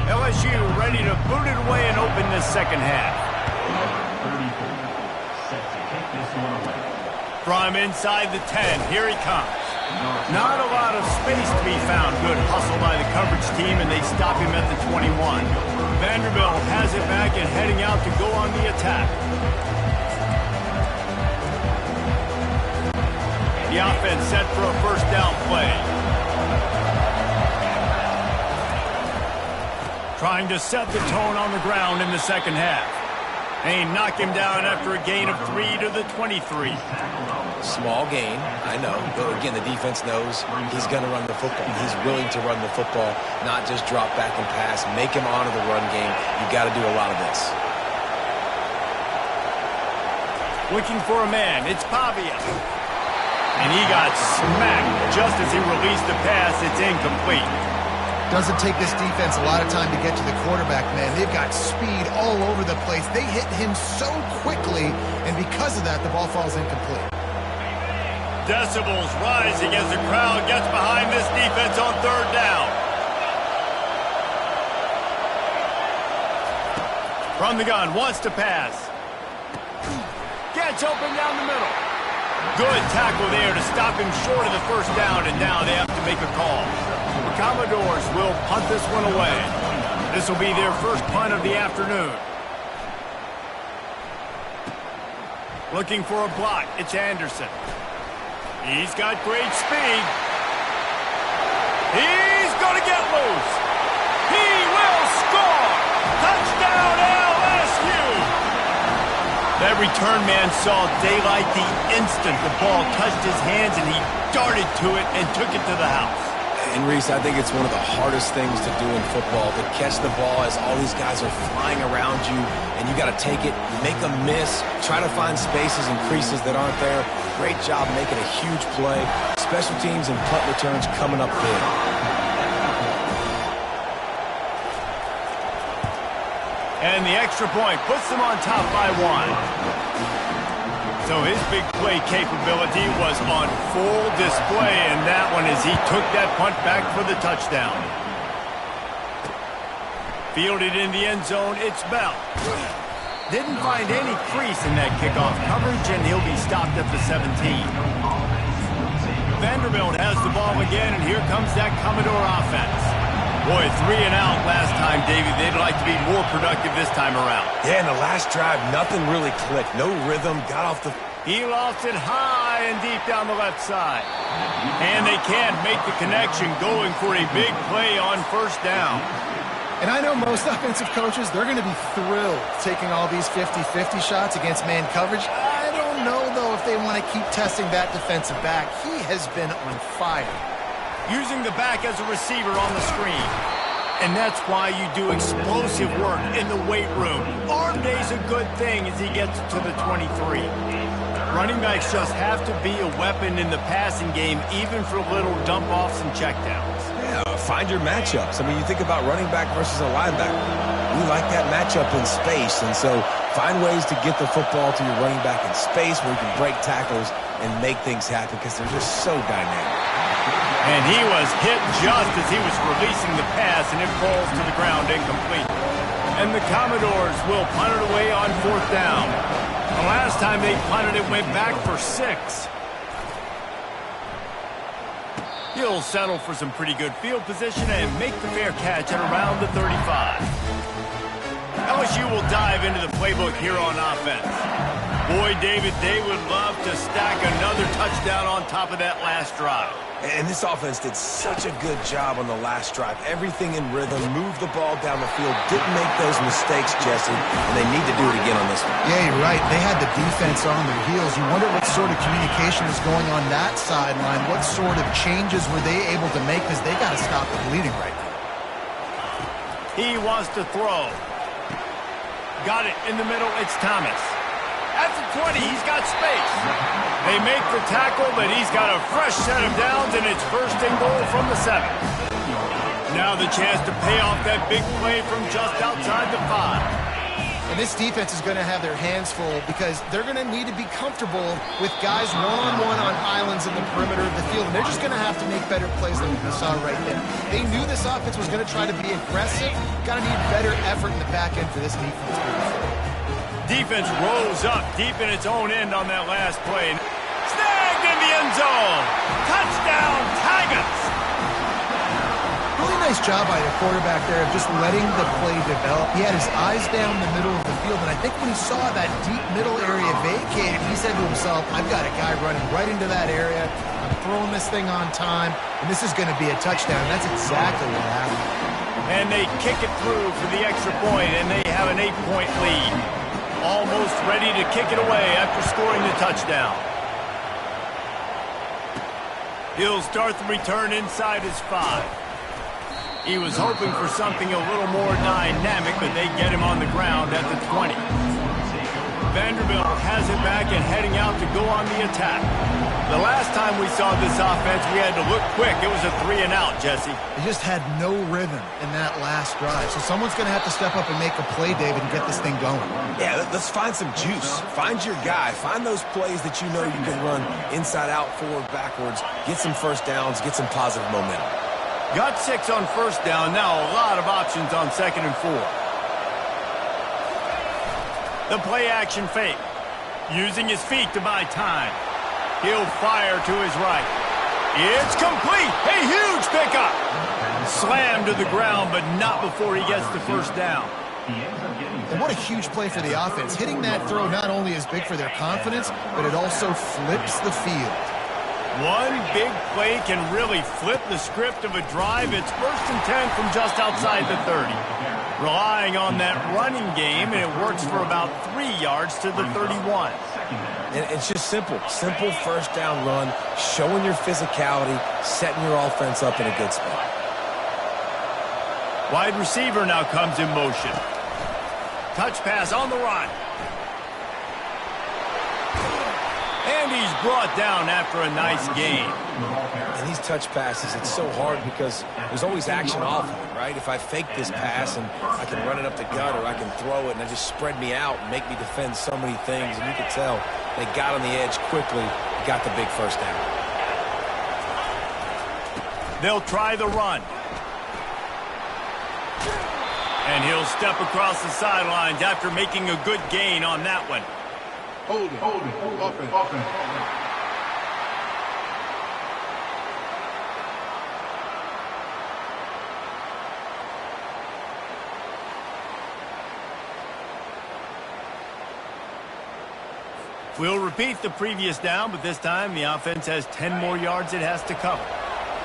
LSU ready to boot it away and open this second half. From inside the 10, here he comes. Not a lot of space to be found. Good hustle by the coverage team, and they stop him at the 21. Vanderbilt has it back and heading out to go on the attack. The offense set for a first down play. Trying to set the tone on the ground in the second half. They knock him down after a gain of 3 to the 23. Small gain, I know. But again, the defense knows he's going to run the football. He's willing to run the football, not just drop back and pass. Make him honor the run game. You got to do a lot of this. Looking for a man. It's Pavia. And he got smacked just as he released the pass. It's incomplete. Doesn't take this defense a lot of time to get to the quarterback, man. They've got speed all over the place. They hit him so quickly, and because of that, the ball falls incomplete. Decibels rising as the crowd gets behind this defense on third down. From the gun, wants to pass. Gets open down the middle. Good tackle there to stop him short of the first down, and now they have to make a call. The Commodores will punt this one away. This will be their first punt of the afternoon. Looking for a block. It's Anderson. He's got great speed. He's going to get loose. He will score. Touchdown LSU. That return man saw daylight the instant the ball touched his hands, and he darted to it and took it to the house. And Reese, I think it's one of the hardest things to do in football, to catch the ball as all these guys are flying around you, and you got to take it, make a miss, try to find spaces and creases that aren't there. Great job making a huge play. Special teams and punt returns coming up big. And the extra point puts them on top by 1. So his big play capability was on full display in that one as he took that punt back for the touchdown. Fielded in the end zone, it's Bell. Didn't find any crease in that kickoff coverage, and he'll be stopped at the 17. Vanderbilt has the ball again, and here comes that Commodore offense. Boy, 3 and out last time, Davey. They'd like to be more productive this time around. Yeah, in the last drive, nothing really clicked. No rhythm, got off the... He lost it high and deep down the left side. And they can't make the connection, going for a big play on first down. And I know most offensive coaches, they're going to be thrilled taking all these 50-50 shots against man coverage. I don't know, though, if they want to keep testing that defensive back. He has been on fire. Using the back as a receiver on the screen. And that's why you do explosive work in the weight room. Arm day's a good thing as he gets to the 23. Running backs just have to be a weapon in the passing game, even for little dump-offs and checkdowns. Yeah, find your matchups. I mean, you think about running back versus a linebacker. We like that matchup in space, and so find ways to get the football to your running back in space where you can break tackles and make things happen because they're just so dynamic. And he was hit just as he was releasing the pass, and it falls to the ground incomplete. And the Commodores will punt it away on 4th down. The last time they punted it went back for 6. He'll settle for some pretty good field position and make the fair catch at around the 35. LSU will dive into the playbook here on offense. Boy, David, they would love to stack another touchdown on top of that last drive. And this offense did such a good job on the last drive. Everything in rhythm, moved the ball down the field, didn't make those mistakes, Jesse, and they need to do it again on this one. Yeah, you're right. They had the defense on their heels. You wonder what sort of communication is going on that sideline. What sort of changes were they able to make, because they got to stop the bleeding right now. He wants to throw. Got it in the middle. It's Thomas. At the 20, he's got space. They make the tackle, but he's got a fresh set of downs, and it's 1st and goal from the 7. Now the chance to pay off that big play from just outside the 5. And this defense is going to have their hands full because they're going to need to be comfortable with guys one-on-one on islands in the perimeter of the field. And they're just going to have to make better plays than we saw right there. They knew this offense was going to try to be aggressive. Got to need better effort in the back end for this defense moving forward. Defense rose up deep in its own end on that last play. Snagged in the end zone. Touchdown, Tigers. Really nice job by the quarterback there of just letting the play develop. He had his eyes down the middle of the field, and I think when he saw that deep middle area vacated, he said to himself, I've got a guy running right into that area. I'm throwing this thing on time, and this is going to be a touchdown. That's exactly what happened. And they kick it through for the extra point, and they have an 8-point lead. Almost ready to kick it away after scoring the touchdown. He'll start the return inside his 5. He was hoping for something a little more dynamic, but they get him on the ground at the 20. Vanderbilt has it back and heading out to go on the attack. The last time we saw this offense, we had to look quick. It was a 3 and out, Jesse. They just had no rhythm in that last drive. So someone's going to have to step up and make a play, David, and get this thing going. Yeah, let's find some juice. Find your guy. Find those plays that you know you can run inside out, forward, backwards. Get some first downs. Get some positive momentum. Got 6 on first down. Now a lot of options on 2nd and 4. The play action fake. Using his feet to buy time. He'll fire to his right. It's complete. A huge pickup. Slammed to the ground, but not before he gets the first down. And what a huge play for the offense. Hitting that throw not only is big for their confidence, but it also flips the field. One big play can really flip the script of a drive. It's 1st and 10 from just outside the 30. Relying on that running game, and it works for about 3 yards to the 31. And it's just simple. Simple first down run, showing your physicality, setting your offense up in a good spot. Wide receiver now comes in motion. Touch pass on the run. And he's brought down after a nice gain. And these touch passes, it's so hard because there's always action off of it, right? If I fake this pass and I can run it up the gut or I can throw it and it just spread me out and make me defend so many things. And you can tell they got on the edge quickly, got the big first down. They'll try the run. And he'll step across the sidelines after making a good gain on that one. Hold it. Offense. We'll repeat the previous down, but this time the offense has 10 more yards it has to cover.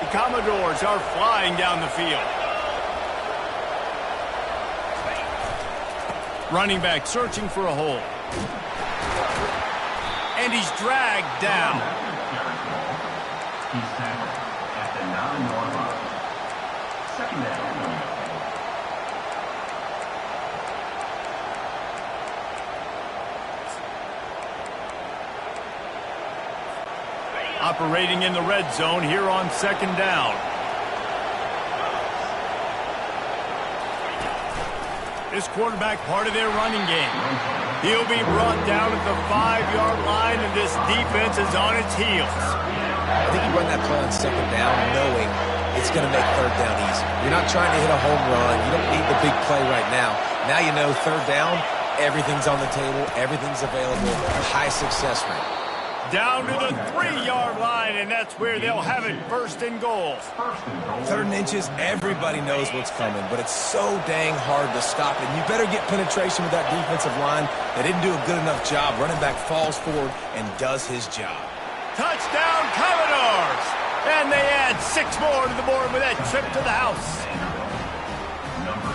The Commodores are flying down the field. Running back searching for a hole. And he's dragged down. He's tackled at the 9-yard line. 2nd down. Operating in the red zone here on 2nd down. This quarterback part of their running game. He'll be brought down at the 5-yard line, and this defense is on its heels. I think you run that play on 2nd down knowing it's going to make 3rd down easy. You're not trying to hit a home run. You don't need the big play right now. Now you know 3rd down, everything's on the table, everything's available, high success rate. Down to the 3-yard line, and that's where they'll have it 1st and goal. 3rd and inches, everybody knows what's coming, but it's so dang hard to stop it. You better get penetration with that defensive line. They didn't do a good enough job. Running back falls forward and does his job. Touchdown, Commodores! And they add 6 more to the board with that trip to the house.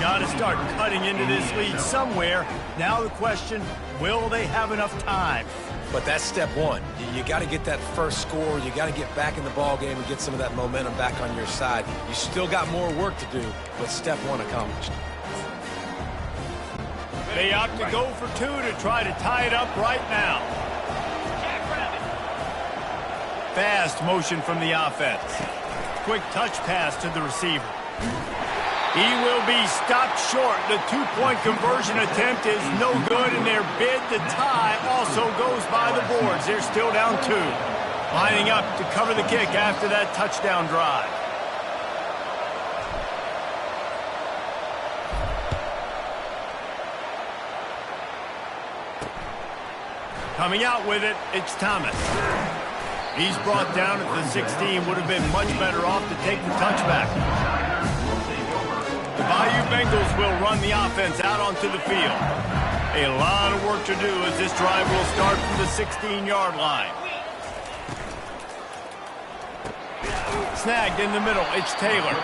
Got to start cutting into this lead somewhere. Now the question, will they have enough time? But that's step one. You got to get that first score. You got to get back in the ball game and get some of that momentum back on your side. You still got more work to do, but step one accomplished. They opt to go for 2 to try to tie it up right now. Fast motion from the offense. Quick touch pass to the receiver. He will be stopped short. The 2-point conversion attempt is no good, and their bid to tie also goes by the boards. They're still down 2. Lining up to cover the kick after that touchdown drive. Coming out with it, it's Thomas. He's brought down at the 16. Would have been much better off to take the touchback. The Bayou Bengals will run the offense out onto the field. A lot of work to do as this drive will start from the 16-yard line. Snagged in the middle, it's Taylor.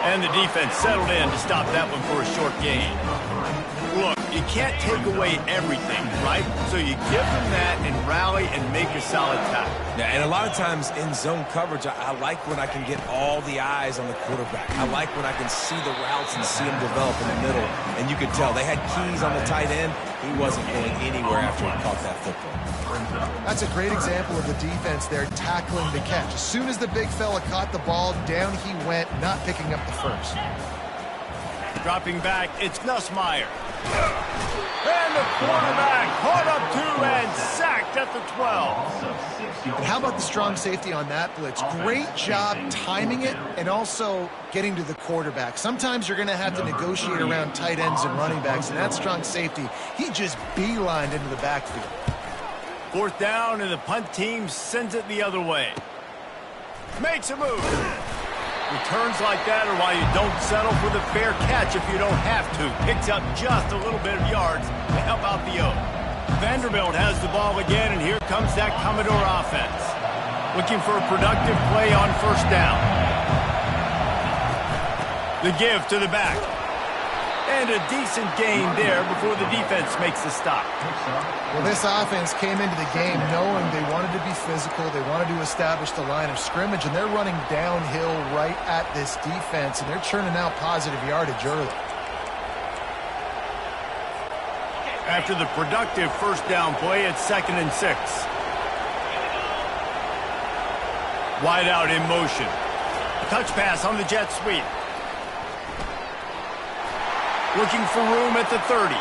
And the defense settled in to stop that one for a short gain. Look, you can't take away everything, right? So you give them that and rally and make a solid tackle. Yeah, and a lot of times in zone coverage, I like when I can get all the eyes on the quarterback. I like when I can see the routes and see them develop in the middle. And you could tell they had keys on the tight end. He wasn't going anywhere after he caught that football. That's a great example of the defense there tackling the catch. As soon as the big fella caught the ball, down he went, not picking up the first. Dropping back, it's Nussmeier. And the quarterback caught up 2 and sacked at the 12. And how about the strong safety on that blitz? Great job timing it and also getting to the quarterback. Sometimes you're going to have to negotiate around tight ends and running backs, and that strong safety, he just beelined into the backfield. 4th down, and the punt team sends it the other way. Makes a move. Returns like that are why you don't settle for the fair catch if you don't have to. Picks up just a little bit of yards to help out the O. Vanderbilt has the ball again, and here comes that Commodore offense. Looking for a productive play on first down. The give to the back. And a decent gain there before the defense makes the stop. Well, this offense came into the game knowing they wanted to be physical, they wanted to establish the line of scrimmage, and they're running downhill right at this defense, and they're churning out positive yardage early. After the productive first down play, it's 2nd and 6. Wide out in motion. Touch pass on the jet sweep. Looking for room at the 30.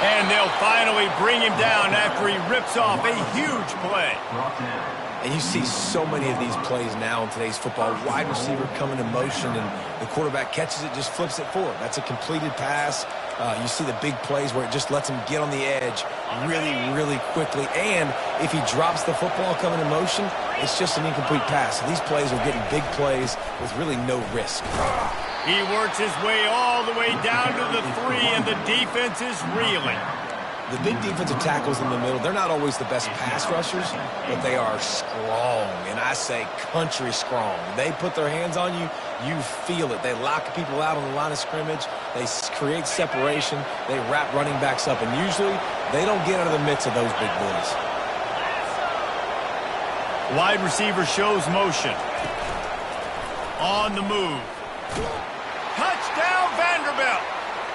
And they'll finally bring him down after he rips off a huge play. And you see so many of these plays now in today's football. Wide receiver coming in motion, and the quarterback catches it, just flips it forward. That's a completed pass. You see the big plays where it just lets him get on the edge really, really quickly. And if he drops the football coming in motion, it's just an incomplete pass. So these plays are getting big plays with really no risk. He works his way all the way down to the 3, and the defense is reeling. The big defensive tackles in the middle, they're not always the best pass rushers, but they are strong, and I say country strong. They put their hands on you, you feel it. They lock people out on the line of scrimmage. They create separation. They wrap running backs up, and usually they don't get out of the midst of those big boys. Wide receiver shows motion. On the move. Touchdown, Vanderbilt!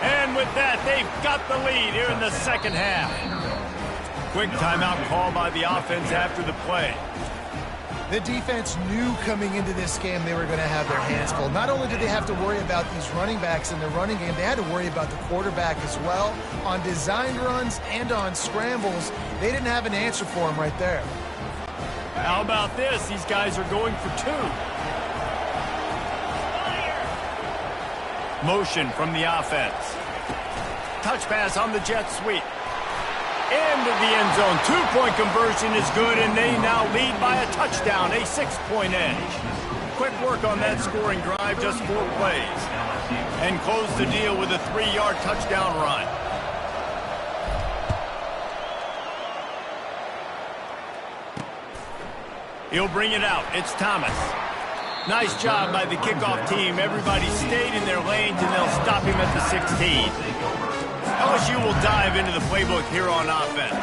And with that, they've got the lead here in the second half. Quick timeout call by the offense after the play. The defense knew coming into this game they were going to have their hands full. Not only did they have to worry about these running backs in the running game, they had to worry about the quarterback as well. On designed runs and on scrambles, they didn't have an answer for him right there. How about this? These guys are going for 2. Motion from the offense. Touch pass on the jet sweep. Into the end zone. 2-point conversion is good, and they now lead by a touchdown, a 6-point edge. Quick work on that scoring drive, just 4 plays. And close the deal with a 3-yard touchdown run. He'll bring it out. It's Thomas. Nice job by the kickoff team. Everybody stayed in their lanes, and they'll stop him at the 16. LSU will dive into the playbook here on offense.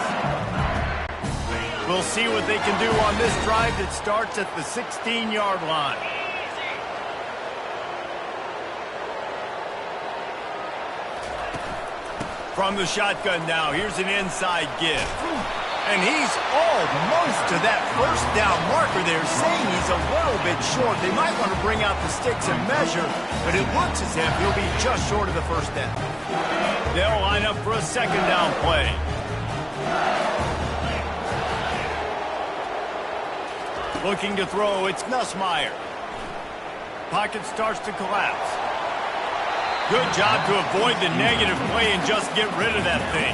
We'll see what they can do on this drive that starts at the 16-yard line. From the shotgun now, here's an inside give. And he's almost to that first down marker there, saying he's a little bit short. They might want to bring out the sticks and measure, but it looks as if he'll be just short of the first down. They'll line up for a second down play. Looking to throw, it's Nussmeier. Pocket starts to collapse. Good job to avoid the negative play and just get rid of that thing.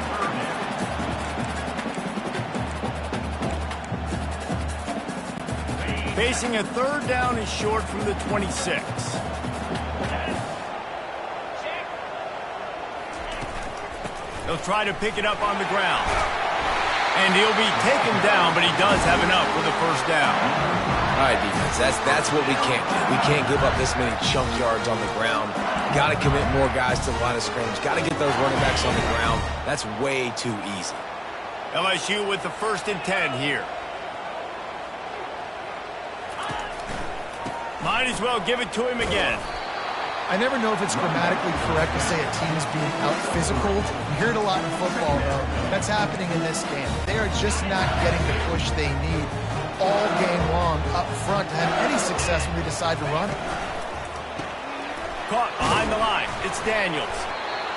Facing a third down is short from the 26. He'll try to pick it up on the ground. And he'll be taken down, but he does have enough for the first down. All right, defense, that's what we can't do. We can't give up this many chunk yards on the ground. Got to commit more guys to the line of scrimmage. Got to get those running backs on the ground. That's way too easy. LSU with the 1st and 10 here. Might as well give it to him again. I never know if it's grammatically correct to say a team is being out-physical. You hear it a lot in football, though. That's happening in this game. They are just not getting the push they need all game long up front to have any success when they decide to run it. Caught behind the line. It's Daniels.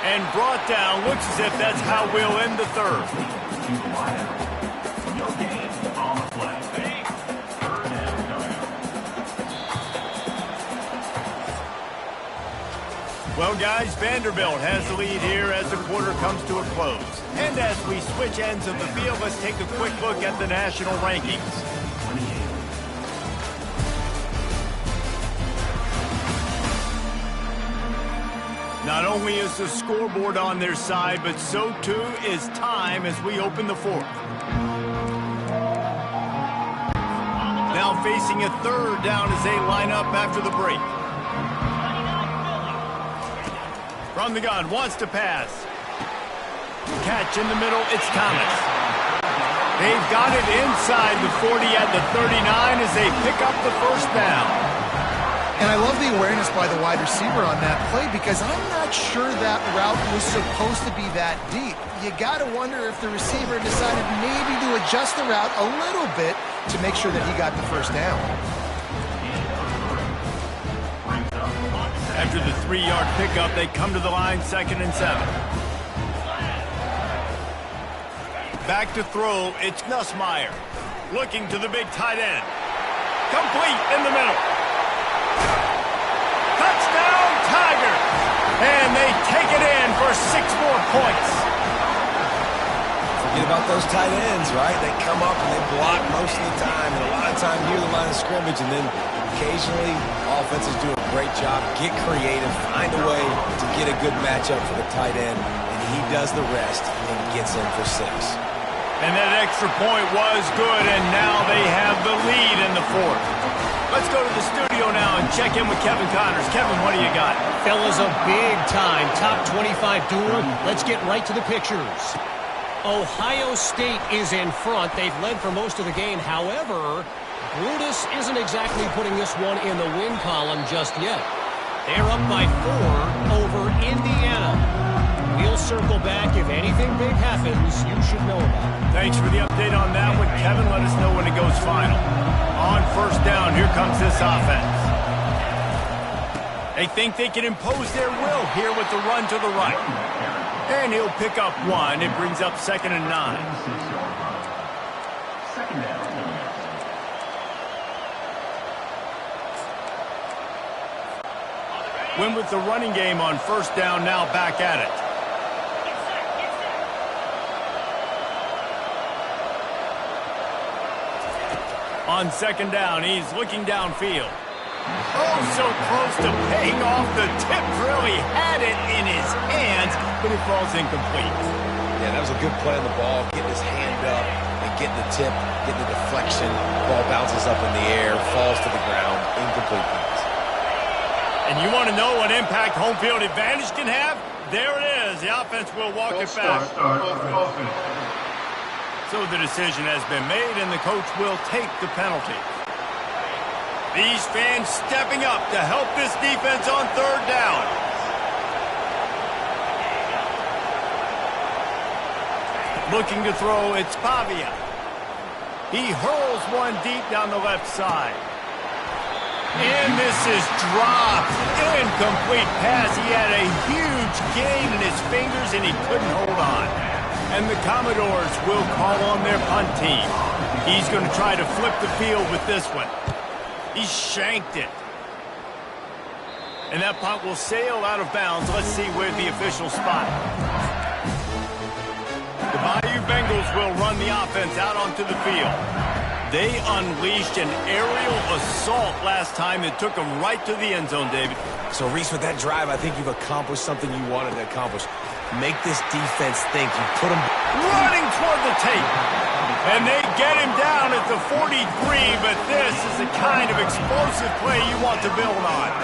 And brought down. Looks as if that's how we'll end the third. No gain on the play. Third and 9. Well, guys, Vanderbilt has the lead here as the quarter comes to a close. And as we switch ends of the field, let's take a quick look at the national rankings. Not only is the scoreboard on their side, but so too is time as we open the fourth. Now facing a third down as they line up after the break. From the gun, wants to pass. Catch in the middle, it's Thomas. They've got it inside the 40 at the 39 as they pick up the first down. And I love the awareness by the wide receiver on that play because I'm not sure that route was supposed to be that deep. You got to wonder if the receiver decided maybe to adjust the route a little bit to make sure that he got the first down. After the 3-yard pickup, they come to the line, 2nd and 7. Back to throw, it's Nussmeier. Looking to the big tight end. Complete in the middle. Touchdown, Tigers! And they take it in for 6 more points. Forget about those tight ends, right? They come up and they block most of the time, and a lot of time near the line of scrimmage, and then occasionally offenses do a great job, get creative, find a way to get a good matchup for the tight end, and he does the rest and gets in for 6. And that extra point was good, and now they have the lead in the fourth. Let's go to the studio now and check in with Kevin Connors. Kevin, what do you got? Fellas, a big-time top 25 duel. Let's get right to the pictures. Ohio State is in front. They've led for most of the game. However, Brutus isn't exactly putting this one in the win column just yet. They're up by 4 over Indiana. We'll circle back. If anything big happens, you should know about it. Thanks for the update on that one, Kevin. Let us know when it goes final. On first down, here comes this offense. They think they can impose their will here with the run to the right. And he'll pick up 1. It brings up 2nd and 9. Second down. Win with the running game on first down, now back at it. On 2nd down, he's looking downfield. Oh, so close to paying off the tip. Really had it in his hands, but it falls incomplete. Yeah, that was a good play on the ball, getting his hand up and getting the tip, getting the deflection. Ball bounces up in the air, falls to the ground, incomplete pass. And you want to know what impact home field advantage can have? There it is. The offense will walk it back. So the decision has been made, and the coach will take the penalty. These fans stepping up to help this defense on 3rd down. Looking to throw, it's Pavia. He hurls one deep down the left side. And this is dropped. Incomplete pass. He had a huge gain in his fingers, and he couldn't hold on. And the Commodores will call on their punt team. He's going to try to flip the field with this one. He shanked it. And that punt will sail out of bounds. Let's see where the official spot. The Bayou Bengals will run the offense out onto the field. They unleashed an aerial assault last time that took them right to the end zone, David. So, Reese, with that drive, I think you've accomplished something you wanted to accomplish. Make this defense think. You put them running toward the tape. And they get him down at the 43, but this is the kind of explosive play you want to build on.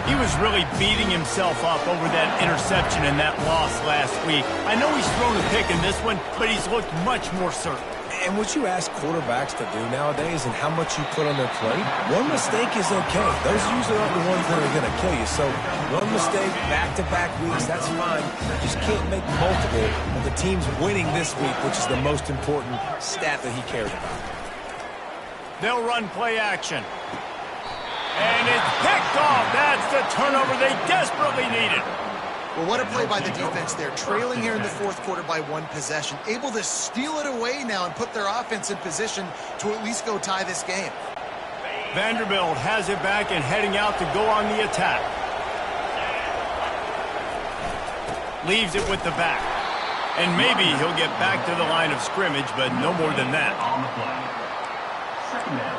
He was really beating himself up over that interception and that loss last week. I know he's thrown a pick in this one, but he's looked much more certain. And what you ask quarterbacks to do nowadays and how much you put on their plate, one mistake is okay. Those usually aren't the ones that are going to kill you. So one mistake, back-to-back weeks, that's fine. You just can't make multiple. But the team's winning this week, which is the most important stat that he cares about. They'll run play action. And it's picked off. That's the turnover they desperately needed. Well, what a play by the defense there. Trailing here in the 4th quarter by 1 possession. Able to steal it away now and put their offense in position to at least go tie this game. Vanderbilt has it back and heading out to go on the attack. Leaves it with the back. And maybe he'll get back to the line of scrimmage, but no more than that. On the play. Second down.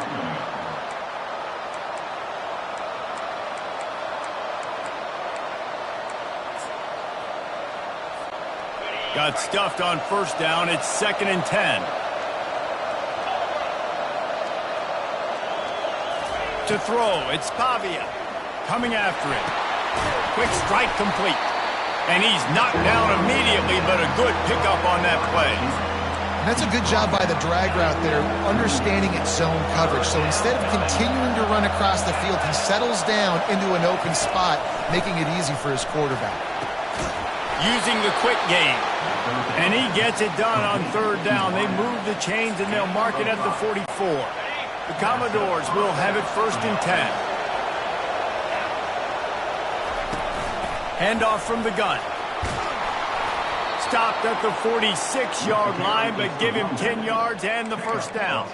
Got stuffed on first down. It's 2nd and 10. To throw, it's Pavia. Coming after it. Quick strike complete. And he's knocked down immediately, but a good pickup on that play. And that's a good job by the drag route there, understanding its zone coverage. So instead of continuing to run across the field, he settles down into an open spot, making it easy for his quarterback. Using the quick game. And he gets it done on 3rd down. They move the chains, and they'll mark it at the 44. The Commodores will have it 1st and 10. Handoff from the gun. Stopped at the 46-yard line, but give him 10 yards and the 1st down.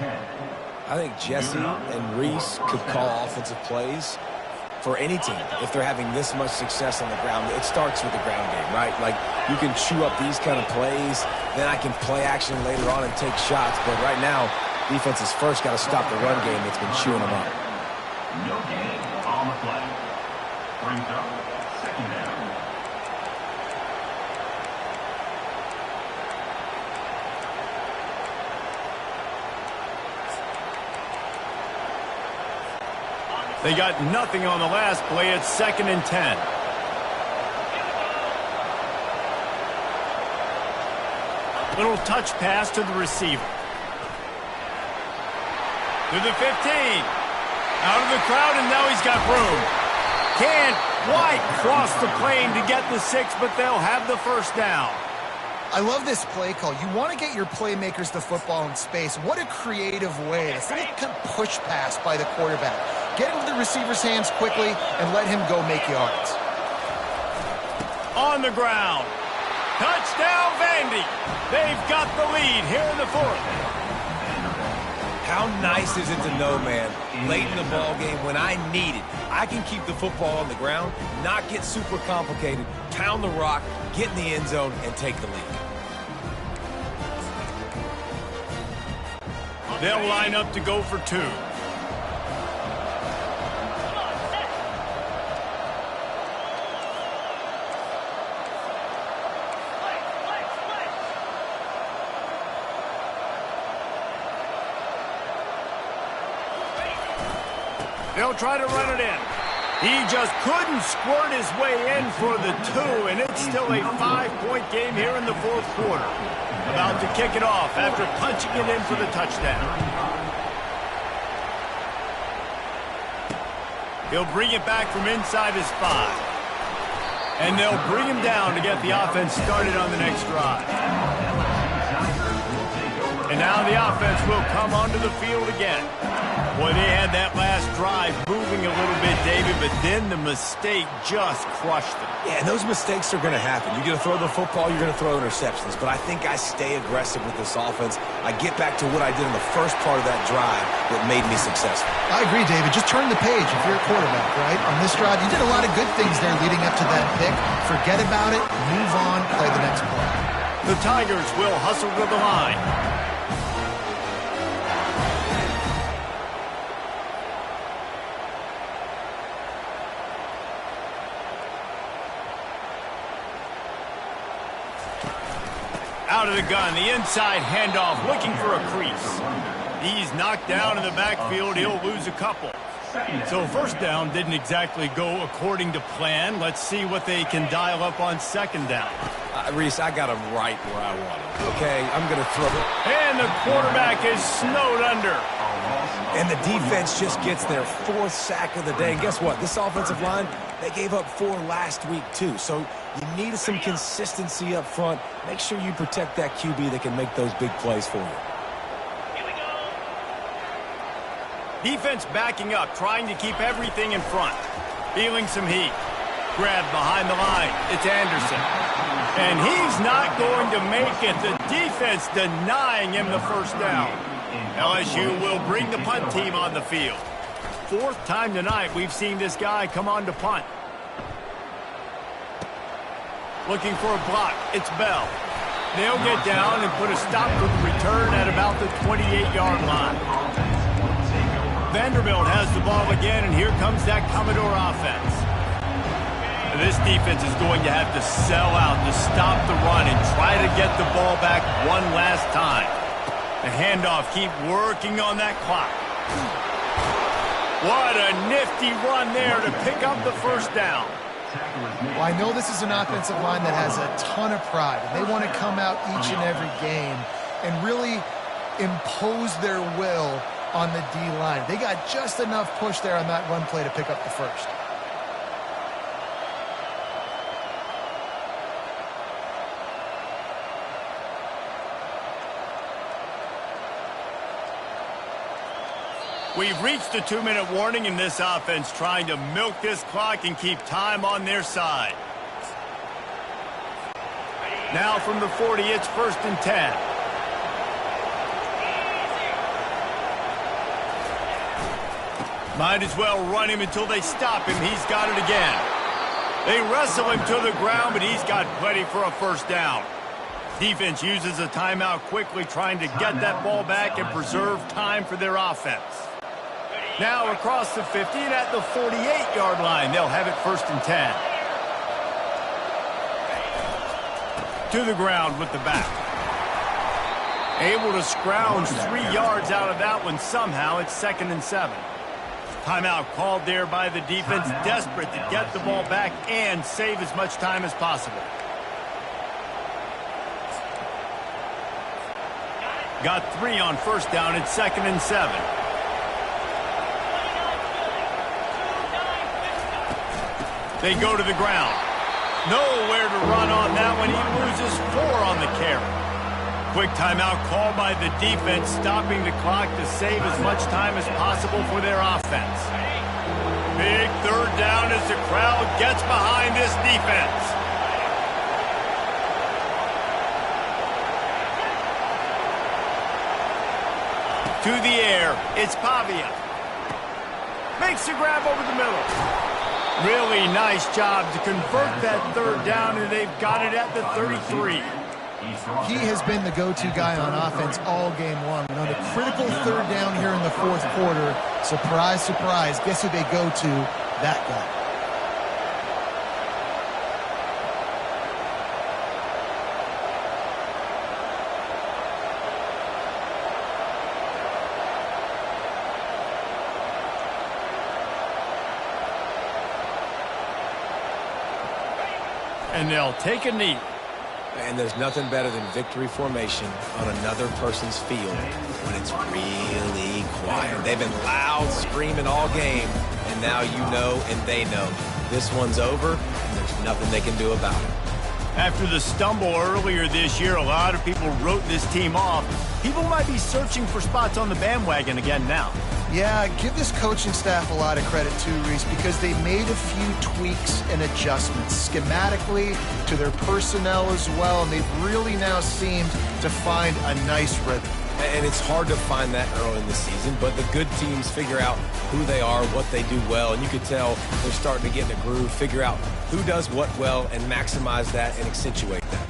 I think Jesse and Reese could call offensive plays for any team if they're having this much success on the ground. It starts with the ground game, right? Like, you can chew up these kind of plays, then I can play action later on and take shots. But right now, defense has first got to stop the run game that's been chewing them up. No gain on the play. Brings up 2nd down. They got nothing on the last play. It's 2nd and 10. Little touch pass to the receiver. To the 15. Out of the crowd, and now he's got room. Can't quite cross the plane to get the 6, but they'll have the 1st down. I love this play call. You want to get your playmakers the football in space. What a creative way. This little kind of push pass by the quarterback. Get into the receiver's hands quickly and let him go make yards. On the ground. Touchdown, Vandy. They've got the lead here in the 4th. How nice is it to know, man, late in the ball game when I need it, I can keep the football on the ground, not get super complicated, pound the rock, get in the end zone, and take the lead. They'll line up to go for 2. They'll try to run it in. He just couldn't squirt his way in for the 2, and it's still a 5-point game here in the 4th quarter. About to kick it off after punching it in for the touchdown. He'll bring it back from inside his 5. And they'll bring him down to get the offense started on the next drive. And now the offense will come onto the field again. Boy, they had that last drive moving a little bit, David, but then the mistake just crushed them. Yeah, and those mistakes are going to happen. You're going to throw the football, you're going to throw interceptions. But I think I stay aggressive with this offense. I get back to what I did in the first part of that drive that made me successful. I agree, David. Just turn the page if you're a quarterback, right? On this drive, you did a lot of good things there leading up to that pick. Forget about it, move on, play the next play. The Tigers will hustle to the line. Out of the gun, the inside handoff, looking for a crease. He's knocked down in the backfield. He'll lose a couple. So 1st down didn't exactly go according to plan. Let's see what they can dial up on 2nd down. Reese, I got him right where I want him. Okay, I'm going to throw it. And the quarterback is snowed under. And the defense just gets their 4th sack of the day. And guess what? This offensive line, they gave up 4 last week too. So you need some consistency up front. Make sure you protect that QB that can make those big plays for you. Here we go. Defense backing up, trying to keep everything in front. Feeling some heat. Grab behind the line. It's Anderson. And he's not going to make it. The defense denying him the 1st down. LSU will bring the punt team on the field. 4th time tonight we've seen this guy come on to punt. Looking for a block. It's Bell. They'll get down and put a stop to the return at about the 28-yard line. Vanderbilt has the ball again, and here comes that Commodore offense. And this defense is going to have to sell out to stop the run and try to get the ball back one last time. The handoff, keep working on that clock. What a nifty run there to pick up the first down. Well, I know this is an offensive line that has a ton of pride, and they want to come out each and every game and really impose their will on the D-line. They got just enough push there on that run play to pick up the first. We've reached the 2-minute warning in this offense, trying to milk this clock and keep time on their side. Now from the 40, it's 1st and 10. Might as well run him until they stop him. He's got it again. They wrestle him to the ground, but he's got plenty for a first down. Defense uses a timeout quickly, trying to get that ball back and preserve time for their offense. Now across the 50 and at the 48-yard line, they'll have it 1st and 10. To the ground with the back. Able to scrounge 3 yards out of that one somehow. It's 2nd and 7. Timeout called there by the defense, desperate to get the ball back and save as much time as possible. Got 3 on 1st down. It's 2nd and 7. They go to the ground. Nowhere to run on that one. He loses 4 on the carry. Quick timeout called by the defense, stopping the clock to save as much time as possible for their offense. Big 3rd down as the crowd gets behind this defense. To the air, it's Pavia. Makes the grab over the middle. Really nice job to convert that 3rd down, and they've got it at the 33. He has been the go-to guy on offense all game long. And on a critical 3rd down here in the 4th quarter, surprise, surprise, guess who they go to? That guy. And they'll take a knee. And there's nothing better than victory formation on another person's field when it's really quiet. They've been loud, screaming all game, and now you know and they know this one's over, and there's nothing they can do about it. After the stumble earlier this year, a lot of people wrote this team off. People might be searching for spots on the bandwagon again now. Yeah, give this coaching staff a lot of credit too, Reese, because they made a few tweaks and adjustments schematically to their personnel as well, and they've really now seemed to find a nice rhythm. And it's hard to find that early in the season, but the good teams figure out who they are, what they do well, and you could tell they're starting to get in a groove, figure out who does what well, and maximize that and accentuate that.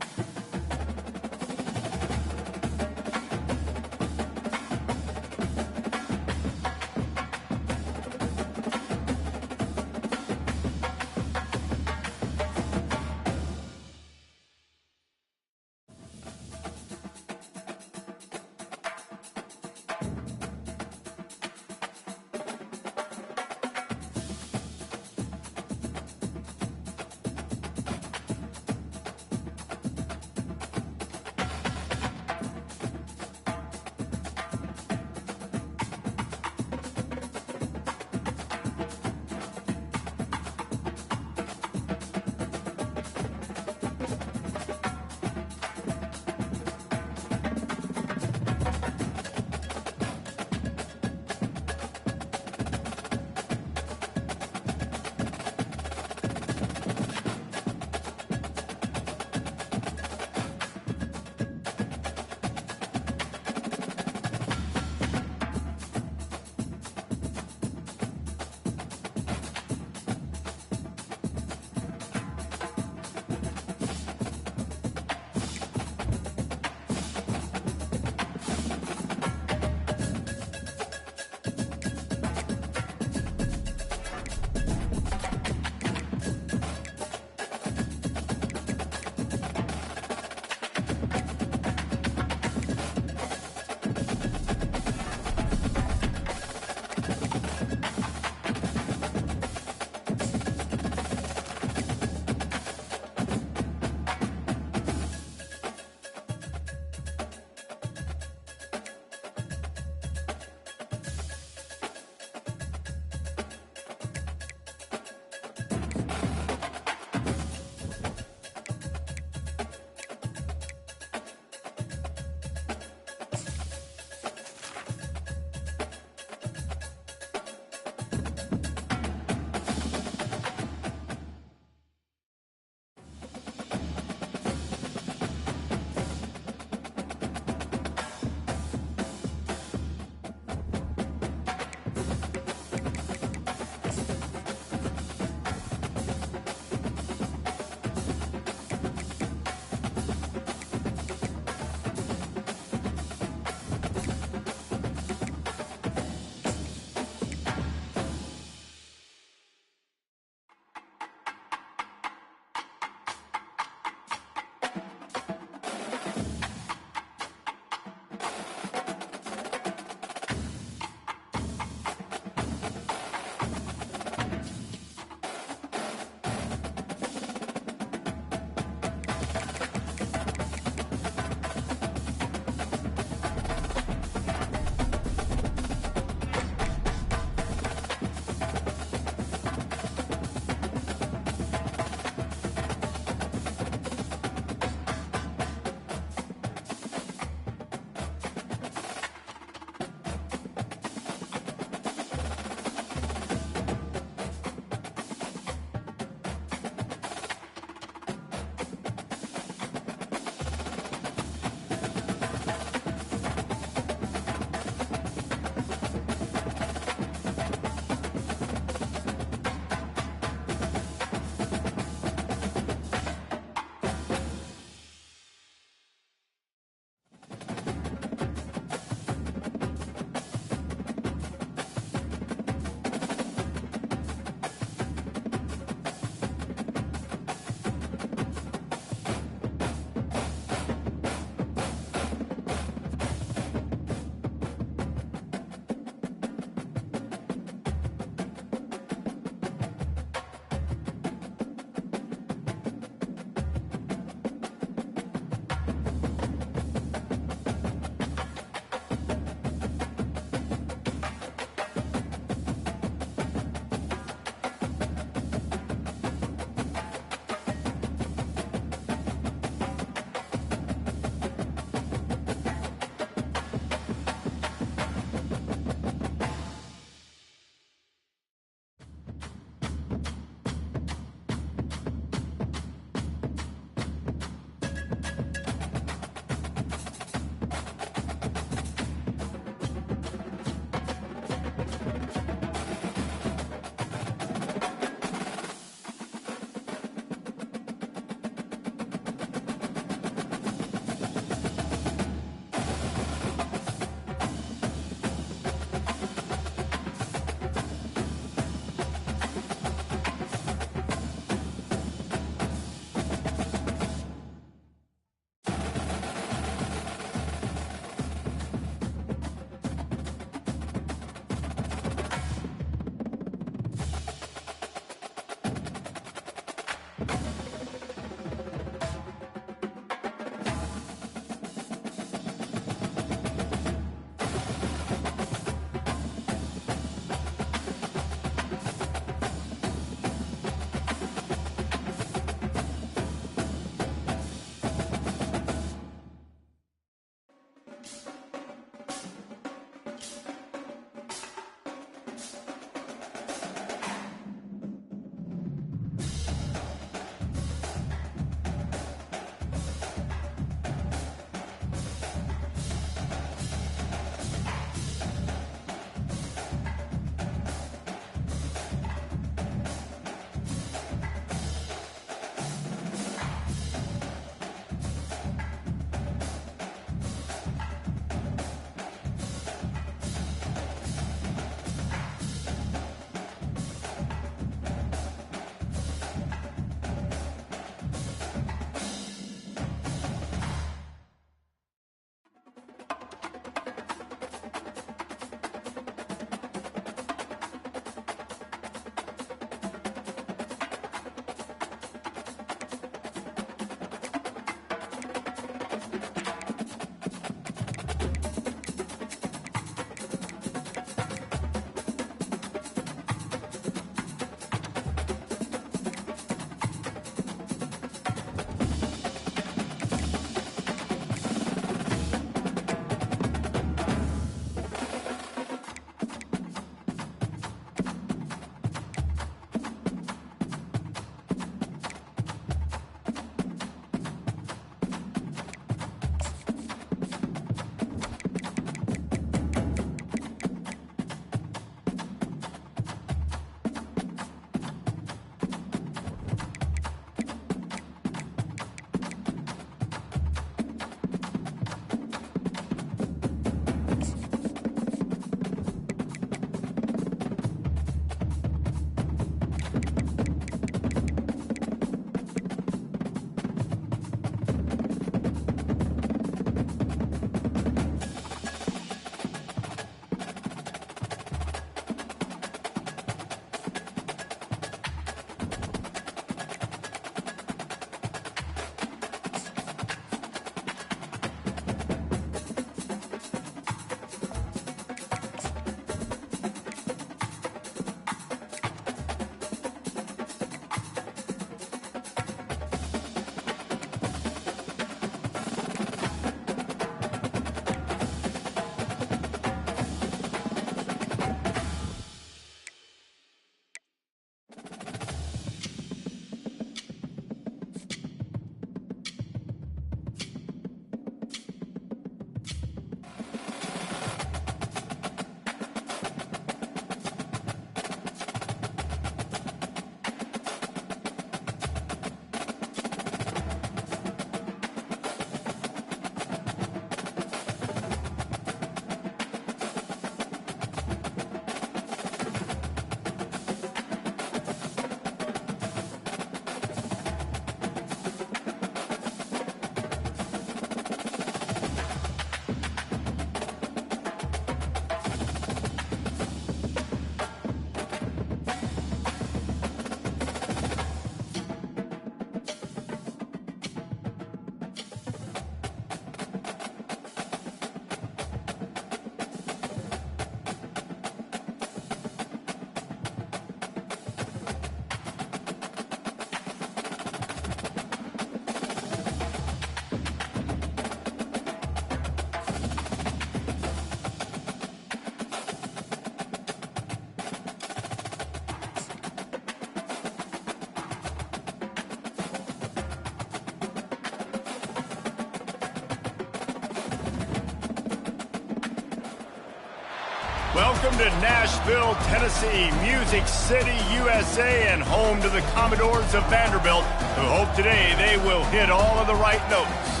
Welcome to Nashville, Tennessee, Music City, USA, and home to the Commodores of Vanderbilt, who hope today they will hit all of the right notes.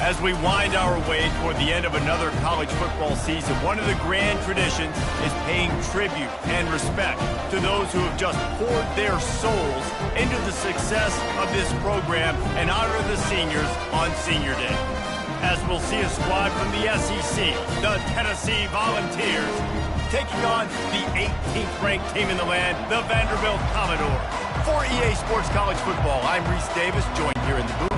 As we wind our way toward the end of another college football season, one of the grand traditions is paying tribute and respect to those who have just poured their souls into the success of this program and honor the seniors on Senior Day. As we'll see a squad from the SEC, the Tennessee Volunteers, taking on the 18th ranked team in the land, the Vanderbilt Commodores. For EA Sports College Football, I'm Reese Davis, joined here in the booth.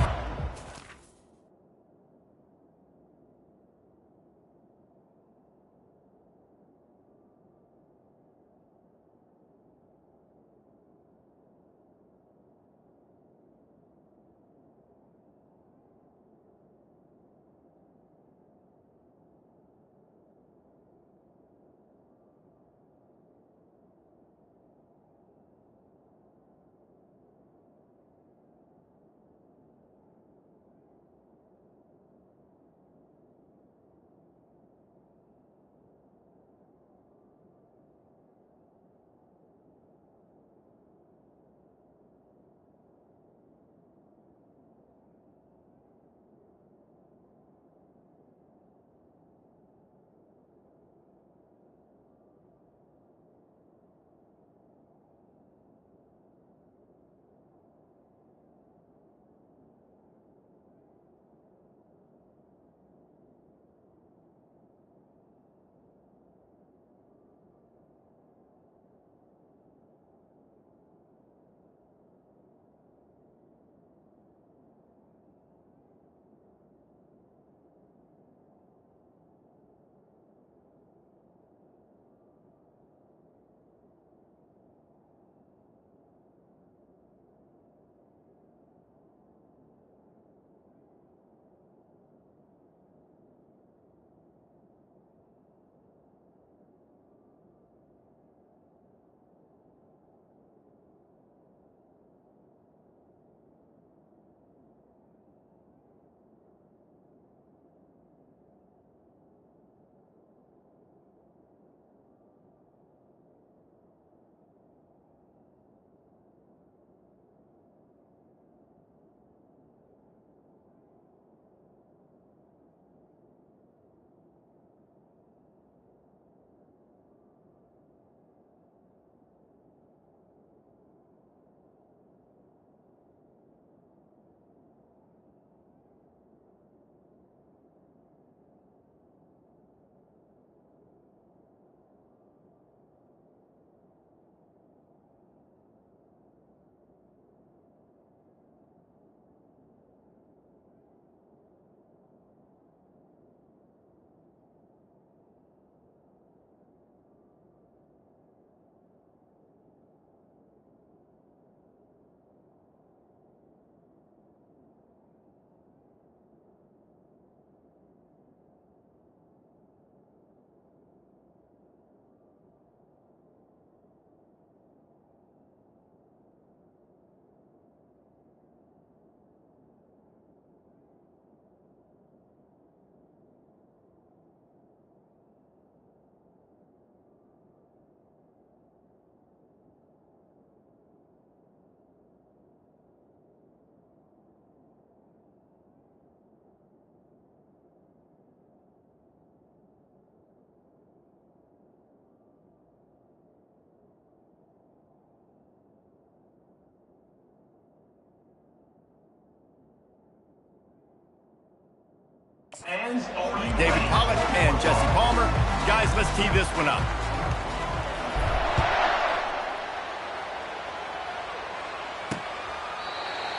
David Pollock and Jesse Palmer. Guys, let's tee this one up.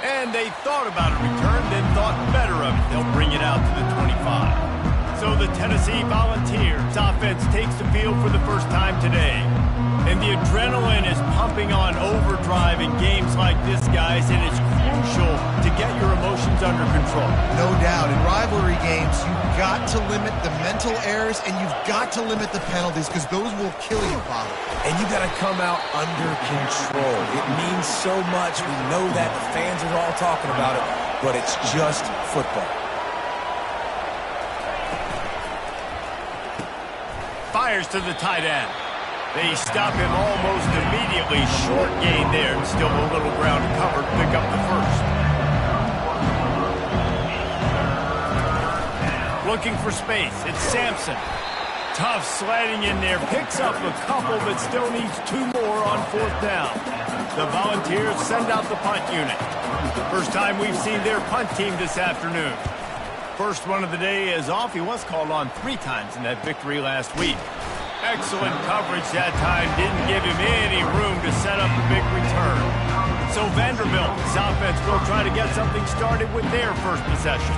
And they thought about a return, then thought better of it. They'll bring it out to the 25. So the Tennessee Volunteers offense takes the field for the first time today. And the adrenaline is pumping on overdrive in games like this, guys, and it's crucial to get your emotions under control. No doubt. In rivalry games, you've got to limit the mental errors and you've got to limit the penalties because those will kill you, Bob. And you got to come out under control. It means so much. We know that. The fans are all talking about it, but it's just football. Fired fires to the tight end. They stop him almost immediately. Short gain there, and still a little ground to cover to pick up the first. Looking for space. It's Sampson. Tough sledding in there. Picks up a couple, but still needs 2 more on 4th down. The Volunteers send out the punt unit. First time we've seen their punt team this afternoon. First one of the day is off. He was called on 3 times in that victory last week. Excellent coverage that time. Didn't give him any room to set up a big return. So Vanderbilt's offense will try to get something started with their first possession.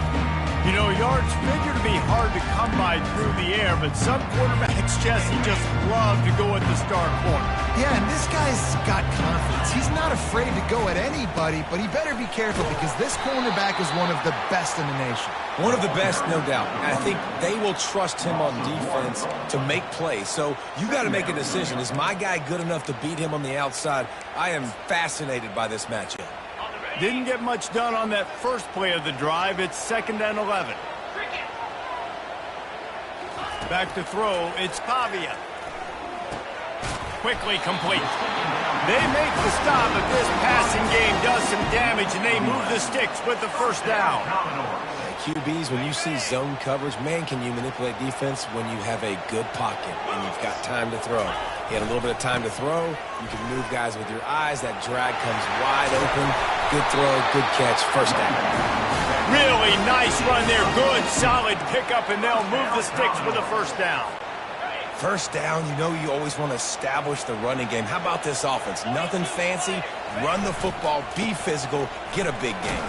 You know, yards figure to be hard to come by through the air, but some quarterbacks, Jesse, just love to go at the star corner. Yeah, and this guy's got confidence. He's not afraid to go at anybody, but he better be careful because this cornerback is one of the best in the nation. One of the best, no doubt. I think they will trust him on defense to make plays. So you got to make a decision. Is my guy good enough to beat him on the outside? I am fascinated by this matchup. Didn't get much done on that first play of the drive. It's 2nd and 11. Back to throw. It's Pavia. Quickly complete. They make the stop, but this passing game does some damage, and they move the sticks with the first down. QBs, when you see zone coverage, man, can you manipulate defense when you have a good pocket and you've got time to throw. He had a little bit of time to throw. You can move guys with your eyes. That drag comes wide open. Good throw, good catch, first down. Really nice run there. Good, solid pickup, and they'll move the sticks with a first down. First down, you know you always want to establish the running game. How about this offense? Nothing fancy. Run the football, be physical, get a big game.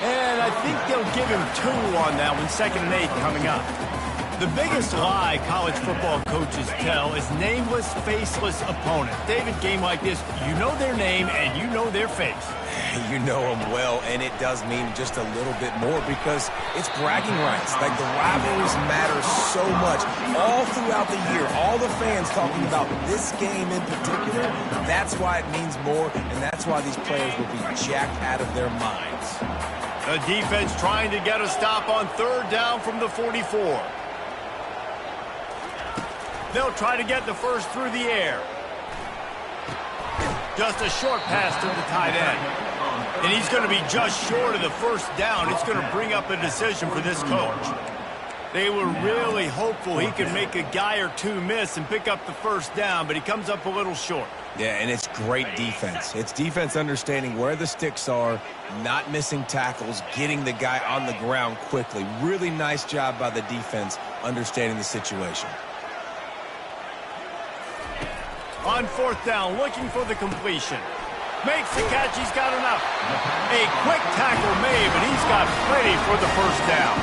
And I think they'll give him 2 on that one, 2nd and 8 coming up. The biggest lie college football coaches tell is nameless, faceless opponent. David, game like this, you know their name and you know their face. You know them well, and it does mean just a little bit more because it's bragging rights. Like, the rivalries matter so much all throughout the year. All the fans talking about this game in particular, that's why it means more, and that's why these players will be jacked out of their minds. The defense trying to get a stop on 3rd down from the 44. They'll try to get the first through the air. Just a short pass to the tight end. And he's going to be just short of the first down. It's going to bring up a decision for this coach. They were really hopeful he could make a guy or 2 miss and pick up the first down, but he comes up a little short. Yeah, and it's great defense. It's defense understanding where the sticks are, not missing tackles, getting the guy on the ground quickly. Really nice job by the defense understanding the situation. On 4th down, looking for the completion. Makes the catch, he's got enough. A quick tackle made, but he's got plenty for the first down.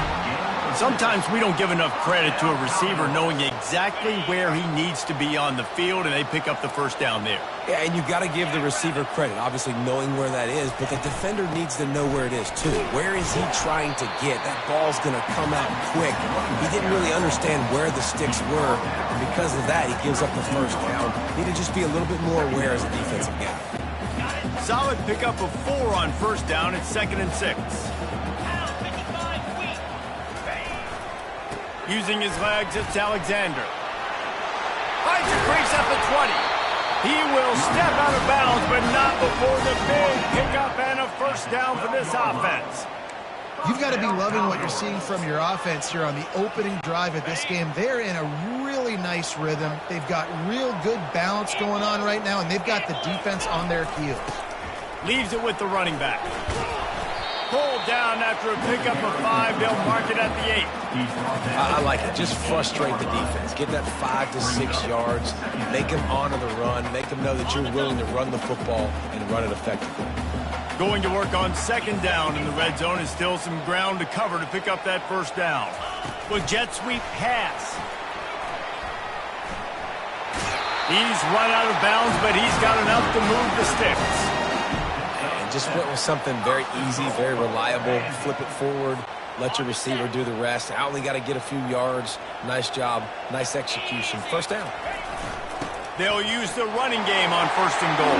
Sometimes we don't give enough credit to a receiver knowing exactly where he needs to be on the field, and they pick up the first down there. Yeah, and you've got to give the receiver credit, obviously knowing where that is, but the defender needs to know where it is too. Where is he trying to get? That ball's going to come out quick. He didn't really understand where the sticks were, and because of that, he gives up the first down. Need to just be a little bit more aware as a defensive guy. Solid pickup of 4 on first down. It's 2nd and 6. Using his legs, it's Alexander. Finds a crease at the 20. He will step out of bounds, but not before the big pickup and a first down for this offense. You've got to be loving what you're seeing from your offense here on the opening drive of this game. They're in a really nice rhythm. They've got real good balance going on right now, and they've got the defense on their heels. Leaves it with the running back. Pulled down after a pickup of 5. They'll mark it at the 8. I like it. Just frustrate the defense. Get that 5 to 6 yards. Make them honor the run. Make them know that you're willing to run the football and run it effectively. Going to work on 2nd down in the red zone is still some ground to cover to pick up that first down. With jet sweep pass. He's run out of bounds, but he's got enough to move the sticks. Just went with something very easy, very reliable. Flip it forward. Let your receiver do the rest. I only got to get a few yards. Nice job. Nice execution. First down. They'll use the running game on 1st and goal.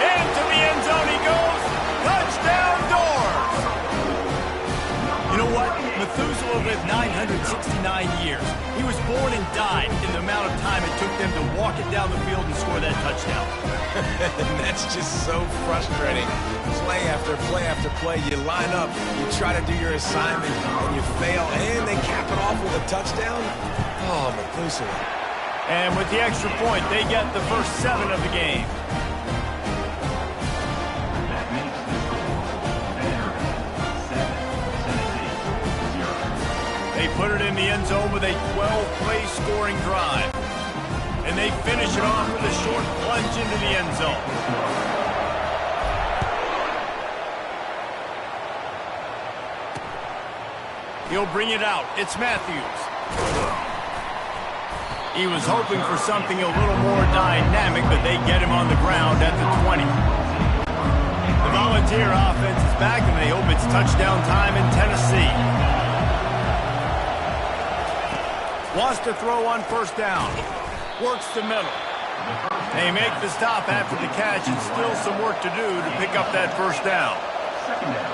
Into the end zone he goes. Touchdown, Doors! You know, what? Methuselah lived 969 years. He was born and died in the amount of time it took them to walk it down the field and score that touchdown. That's just so frustrating. Play after play after play. You line up, you try to do your assignment, and you fail, and they cap it off with a touchdown? Oh, Methuselah. And with the extra point, they get the first 7 of the game. That makes the score Vanderbilt 7, Tennessee 0. They put it in the end zone with a 12-play scoring drive. And they finish it off with a short plunge into the end zone. He'll bring it out. It's Matthews. He was hoping for something a little more dynamic, but they get him on the ground at the 20. The Volunteer offense is back, and they hope it's touchdown time in Tennessee. Wants to throw on first down. Works the middle. They make the stop after the catch, and still some work to do to pick up that first down. Second down.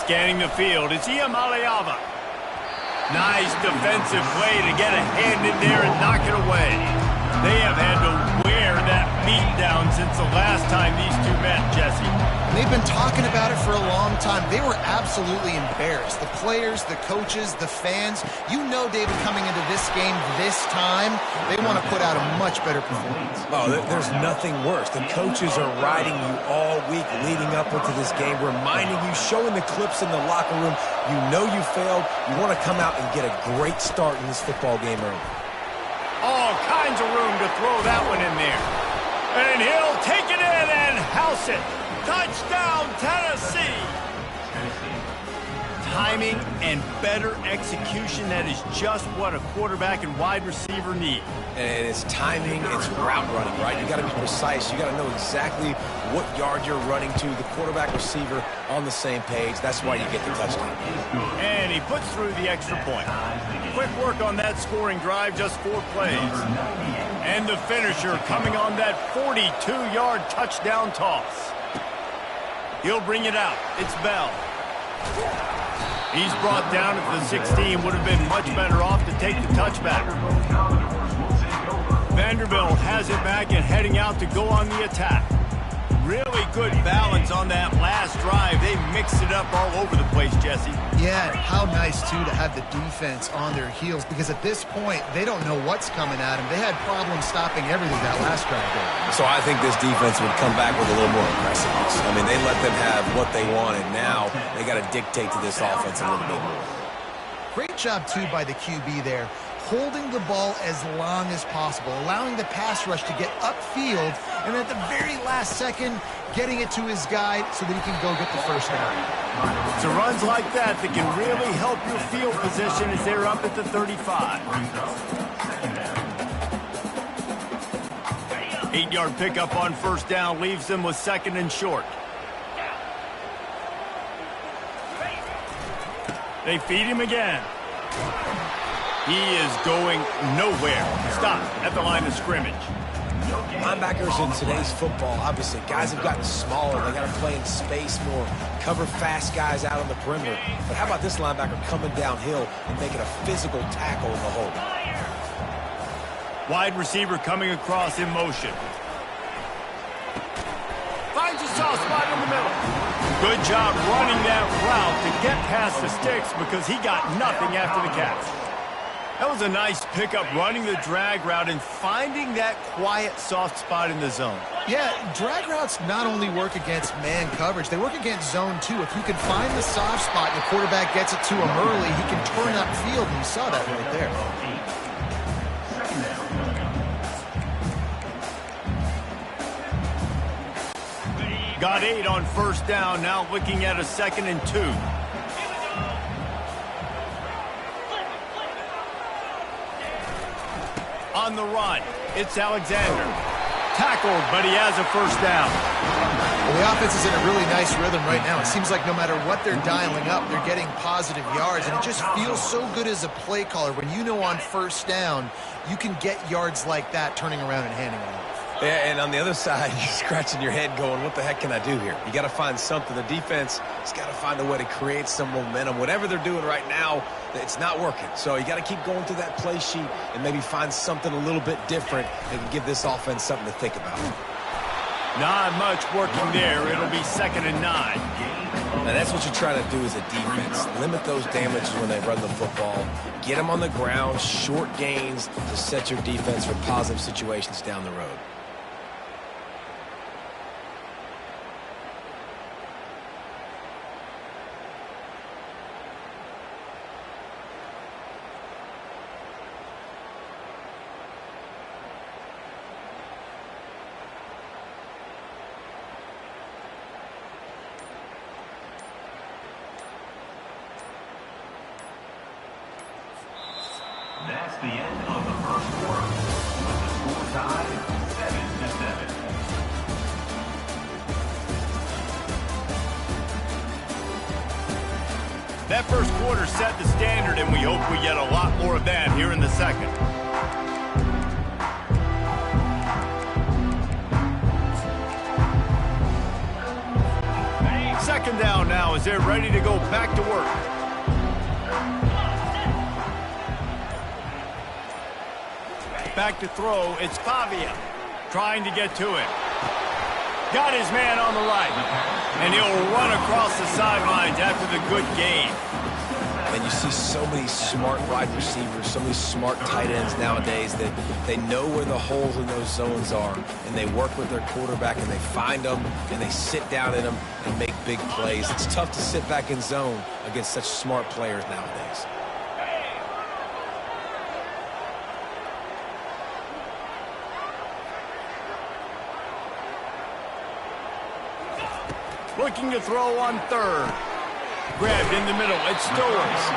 Scanning the field, it's Iamaleava. Nice defensive play to get a hand in there and knock it away. They have had to wear that beat down since the last time these two met, Jesse. They've been talking about it for a long time. They were absolutely embarrassed. The players, the coaches, the fans. You know, David, coming into this game this time, they want to put out a much better performance. Oh, there's nothing worse. The coaches are riding you all week leading up into this game, reminding you, showing the clips in the locker room. You know you failed. You want to come out and get a great start in this football game early. All kinds of room to throw that one in there. And he'll take it in and house it. Touchdown, Tennessee! Timing and better execution, that is just what a quarterback and wide receiver need. And it's timing, it's route running, right? You got to be precise. You got to know exactly what yard you're running to. The quarterback receiver on the same page. That's why you get the touchdown. And he puts through the extra point. Quick work on that scoring drive, just 4 plays. And the finisher coming on that 42-yard touchdown toss. He'll bring it out. It's Bell. He's brought down at the 16. Would have been much better off to take the touchback. Vanderbilt has it back and heading out to go on the attack. Really good balance on that last drive. They mixed it up all over the place, Jesse. Yeah, how nice, too, to have the defense on their heels, because at this point, they don't know what's coming at them. They had problems stopping everything that last drive there. So I think this defense would come back with a little more aggressiveness. I mean, they let them have what they wanted. Now they got to dictate to this offense a little bit more. Great job, too, by the QB there, holding the ball as long as possible, allowing the pass rush to get upfield, and at the very last second, getting it to his guy so that he can go get the first down. It's runs like that that can really help your field position as they're up at the 35. 8-yard pickup on first down leaves them with 2nd and short. They feed him again. He is going nowhere. Stop at the line of scrimmage. Linebackers in today's football, obviously, guys have gotten smaller. They got to play in space more, cover fast guys out on the perimeter. But how about this linebacker coming downhill and making a physical tackle in the hole? Wide receiver coming across in motion. Finds a soft spot in the middle. Good job running that route to get past the sticks because he got nothing after the catch. That was a nice pickup, running the drag route and finding that quiet, soft spot in the zone. Yeah, drag routes not only work against man coverage, they work against zone too. If you can find the soft spot and the quarterback gets it to him early, he can turn upfield, and you saw that right there. Got 8 on first down, now looking at a 2nd and 2. On the run, it's Alexander. Tackled, but he has a first down. Well, the offense is in a really nice rhythm right now. It seems like no matter what they're dialing up, they're getting positive yards, and it just feels so good as a play caller when you know on first down you can get yards like that turning around and handing it off. Yeah, and on the other side, you're scratching your head going, what the heck can I do here? You got to find something. The defense has got to find a way to create some momentum. Whatever they're doing right now, it's not working. So you got to keep going through that play sheet and maybe find something a little bit different that can give this offense something to think about. Not much working there. It'll be 2nd and 9. Now, that's what you're trying to do as a defense. Limit those damages when they run the football. Get them on the ground, short gains to set your defense for positive situations down the road. That's the end of the first quarter, with the score tied 7-7. That first quarter set the standard, and we hope we get a lot more of that here in the second. Second down now as they're ready to go back to work. Back to throw, it's Pavia trying to get to him. Got his man on the right, and he'll run across the sidelines after the good gain. And you see so many smart wide receivers, so many smart tight ends nowadays that they know where the holes in those zones are, and they work with their quarterback, and they find them, and they sit down in them and make big plays. It's tough to sit back in zone against such smart players nowadays. Looking to throw on third. Grabbed in the middle. It's Stowers.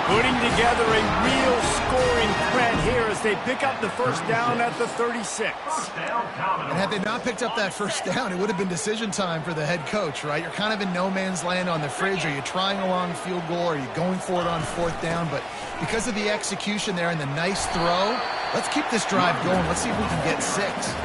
Putting together a real scoring threat here as they pick up the first down at the 36. And had they not picked up that first down, it would have been decision time for the head coach, right? You're kind of in no man's land on the fridge. Are you trying a long field goal? Are you going for it on 4th down? But because of the execution there and the nice throw, let's keep this drive going. Let's see if we can get 6.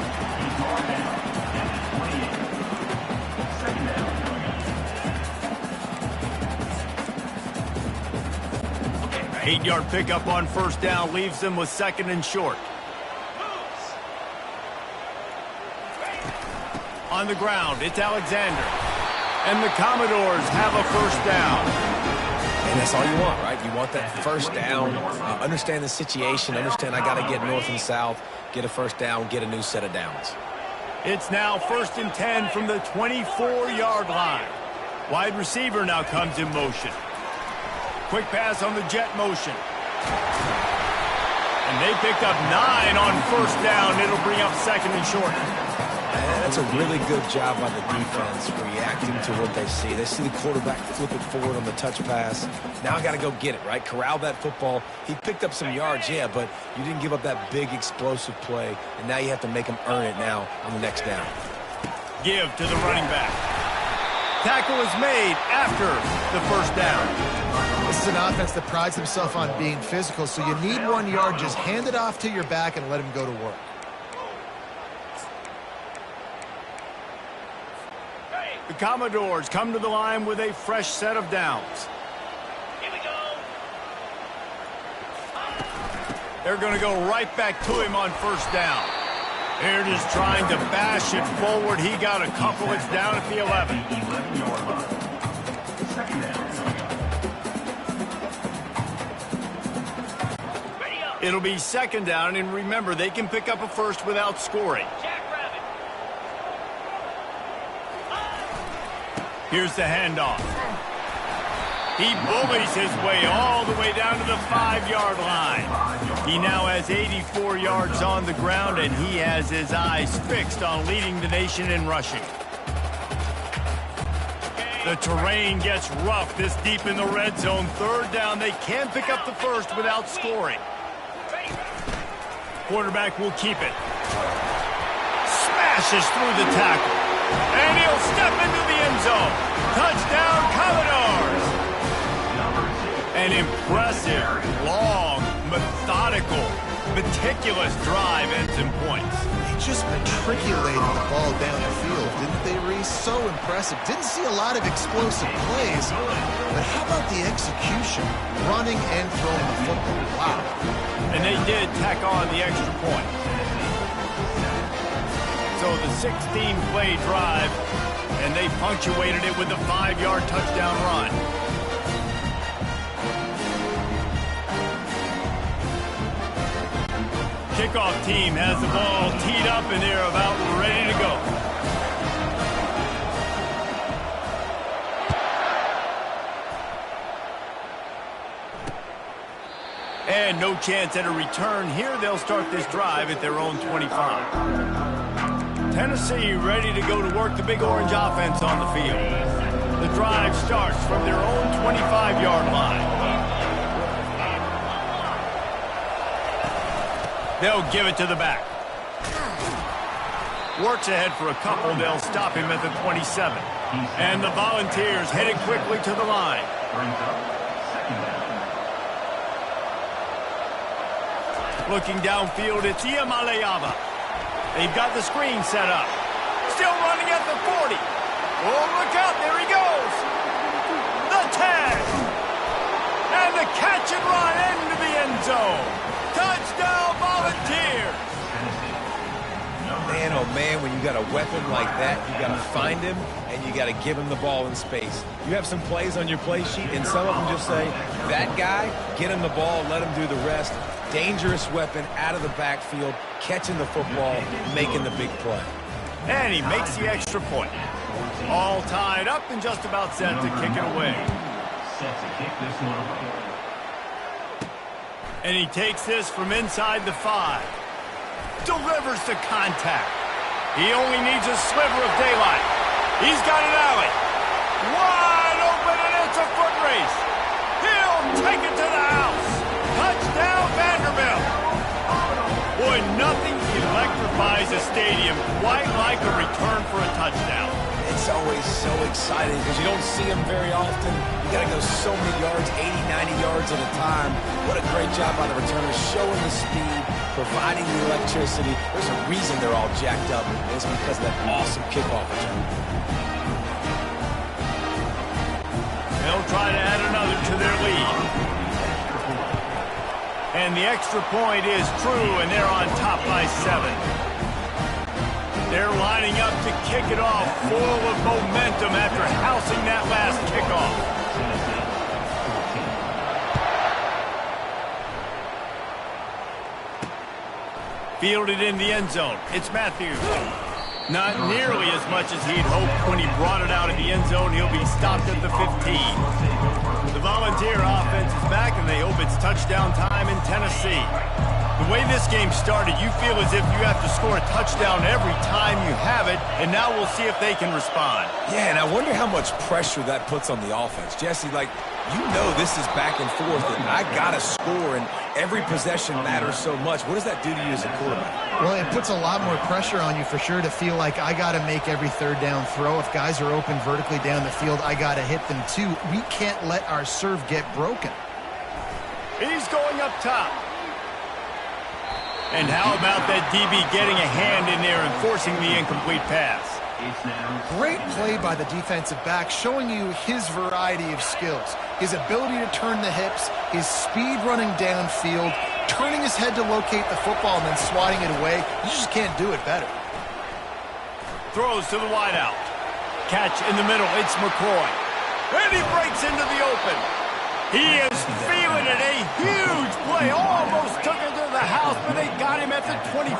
8-yard pickup on first down leaves them with 2nd and short. On the ground, it's Alexander. And the Commodores have a first down. And that's all you want, right? You want that first down. Understand the situation. Understand I got to get north and south, get a first down, get a new set of downs. It's now 1st and 10 from the 24-yard line. Wide receiver now comes in motion. Quick pass on the jet motion. And they picked up 9 on first down. It'll bring up 2nd and short. That's a really good job by the defense reacting to what they see. They see the quarterback flip it forward on the touch pass. Now I got to go get it, right? Corral that football. He picked up some yards, yeah, but you didn't give up that big explosive play, and now you have to make him earn it now on the next down. Give to the running back. Tackle is made after the first down. This is an offense that prides themselves on being physical, so you need 1 yard. Just hand it off to your back and let him go to work. The Commodores come to the line with a fresh set of downs. Here we go. They're going to go right back to him on first down. They're just trying to bash it forward. He got a couple. It's down at the 11. 11-yard line. 2nd down. Ready up. It'll be 2nd down, and remember, they can pick up a first without scoring. Jackrabbit. Here's the handoff. He bullies his way all the way down to the 5-yard line. He now has 84 yards on the ground, and he has his eyes fixed on leading the nation in rushing. The terrain gets rough this deep in the red zone. 3rd down, they can pick up the first without scoring. Quarterback will keep it. Smashes through the tackle. And he'll step into the end zone. Touchdown, Commodores! An impressive, long, methodical meticulous drive ends in points. They just matriculated the ball down the field, didn't they, Reese? So impressive. Didn't see a lot of explosive plays, but how about the execution? Running and throwing the football. Wow. And they did tack on the extra point. So the 16-play drive, and they punctuated it with a 5-yard touchdown run. Kickoff team has the ball teed up, and they're about ready to go. And no chance at a return here. They'll start this drive at their own 25. Tennessee ready to go to work the Big Orange offense on the field. The drive starts from their own 25-yard line. They'll give it to the back. Works ahead for a couple. They'll stop him at the 27. And the Volunteers headed quickly to the line. Looking downfield, it's Iamaleava. They've got the screen set up. Still running at the 40. Oh, look out, there he goes. The tag. And the catch and run into the end zone. Touchdown, Volunteers. Man, oh man, when you got a weapon like that, you got to find him and you got to give him the ball in space. You have some plays on your play sheet, and some of them just say, that guy, get him the ball, let him do the rest. Dangerous weapon out of the backfield, catching the football, making the big play. And he makes the extra point. All tied up and just about set to kick it away. Set to kick this one away. And he takes this from inside the 5. Delivers the contact. He only needs a sliver of daylight. He's got an alley. Wide open, and it's a foot race. He'll take it to the house. Touchdown, Vanderbilt. Boy, nothing electrifies a stadium quite like a return for a touchdown. It's always so exciting because you don't see them very often. You got to go so many yards, 80, 90 yards at a time. What a great job by the returners, showing the speed, providing the electricity. There's a reason they're all jacked up, and it's because of that awesome kickoff return. They'll try to add another to their lead. And the extra point is true, and they're on top by 7. They're lining up to kick it off, full of momentum after housing that last kickoff. Fielded in the end zone. It's Matthews. Not nearly as much as he'd hoped when he brought it out of the end zone. He'll be stopped at the 15. The Volunteer offense is back, and they hope it's touchdown time in Tennessee. The way this game started, you feel as if you have to score a touchdown every time you have it, and now we'll see if they can respond. Yeah, and I wonder how much pressure that puts on the offense. Jesse, like, you know this is back and forth, and I got to score, and every possession matters so much. What does that do to you as a quarterback? Well, it puts a lot more pressure on you for sure to feel like I got to make every third down throw. If guys are open vertically down the field, I got to hit them too. We can't let our serve get broken. He's going up top. And how about that DB getting a hand in there and forcing the incomplete pass? Great play by the defensive back, showing you his variety of skills. His ability to turn the hips, his speed running downfield, turning his head to locate the football and then swatting it away. You just can't do it better. Throws to the wideout. Catch in the middle. It's McCoy. And he breaks into the open. He is feeling it. A huge play. Almost took it to the house, but they got him at the 24.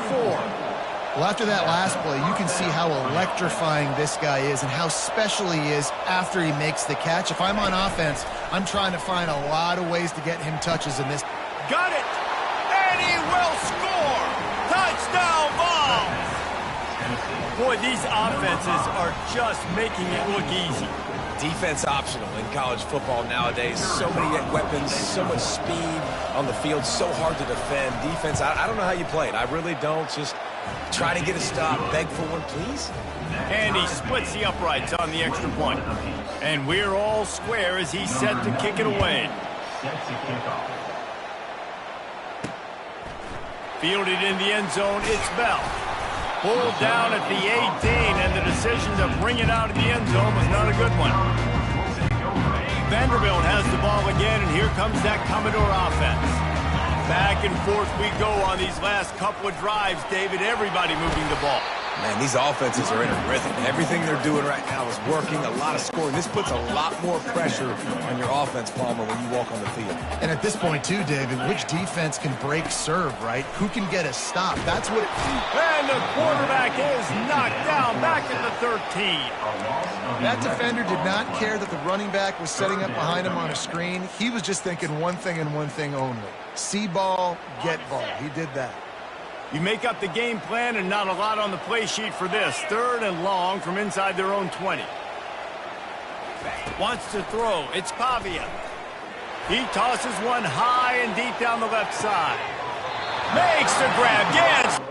Well, after that last play, you can see how electrifying this guy is and how special he is after he makes the catch. If I'm on offense, I'm trying to find a lot of ways to get him touches in this. Got it. And he will score. Touchdown, Vols. Boy, these offenses are just making it look easy. Defense optional in college football nowadays. So many weapons, so much speed on the field, so hard to defend. Defense, I don't know how you play it. I really don't. Just try to get a stop, beg for one, please. And he splits the uprights on the extra point. And we're all square as he's set to kick it away. Fielded in the end zone, it's Bell. Pulled down at the 18, and the decision to bring it out of the end zone was not a good one. Vanderbilt has the ball again, and here comes that Commodore offense. Back and forth we go on these last couple of drives, David. Everybody moving the ball. Man, these offenses are in a rhythm. Everything they're doing right now is working, a lot of scoring. This puts a lot more pressure on your offense, Palmer, when you walk on the field. And at this point, too, David, which defense can break serve, right? Who can get a stop? That's what... And the quarterback is knocked down back at the 13. That defender did not care that the running back was setting up behind him on a screen. He was just thinking one thing and one thing only. See ball, get ball. He did that. You make up the game plan and not a lot on the play sheet for this. 3rd and long from inside their own 20. Wants to throw. It's Pavia. He tosses one high and deep down the left side. Makes the grab. Yes!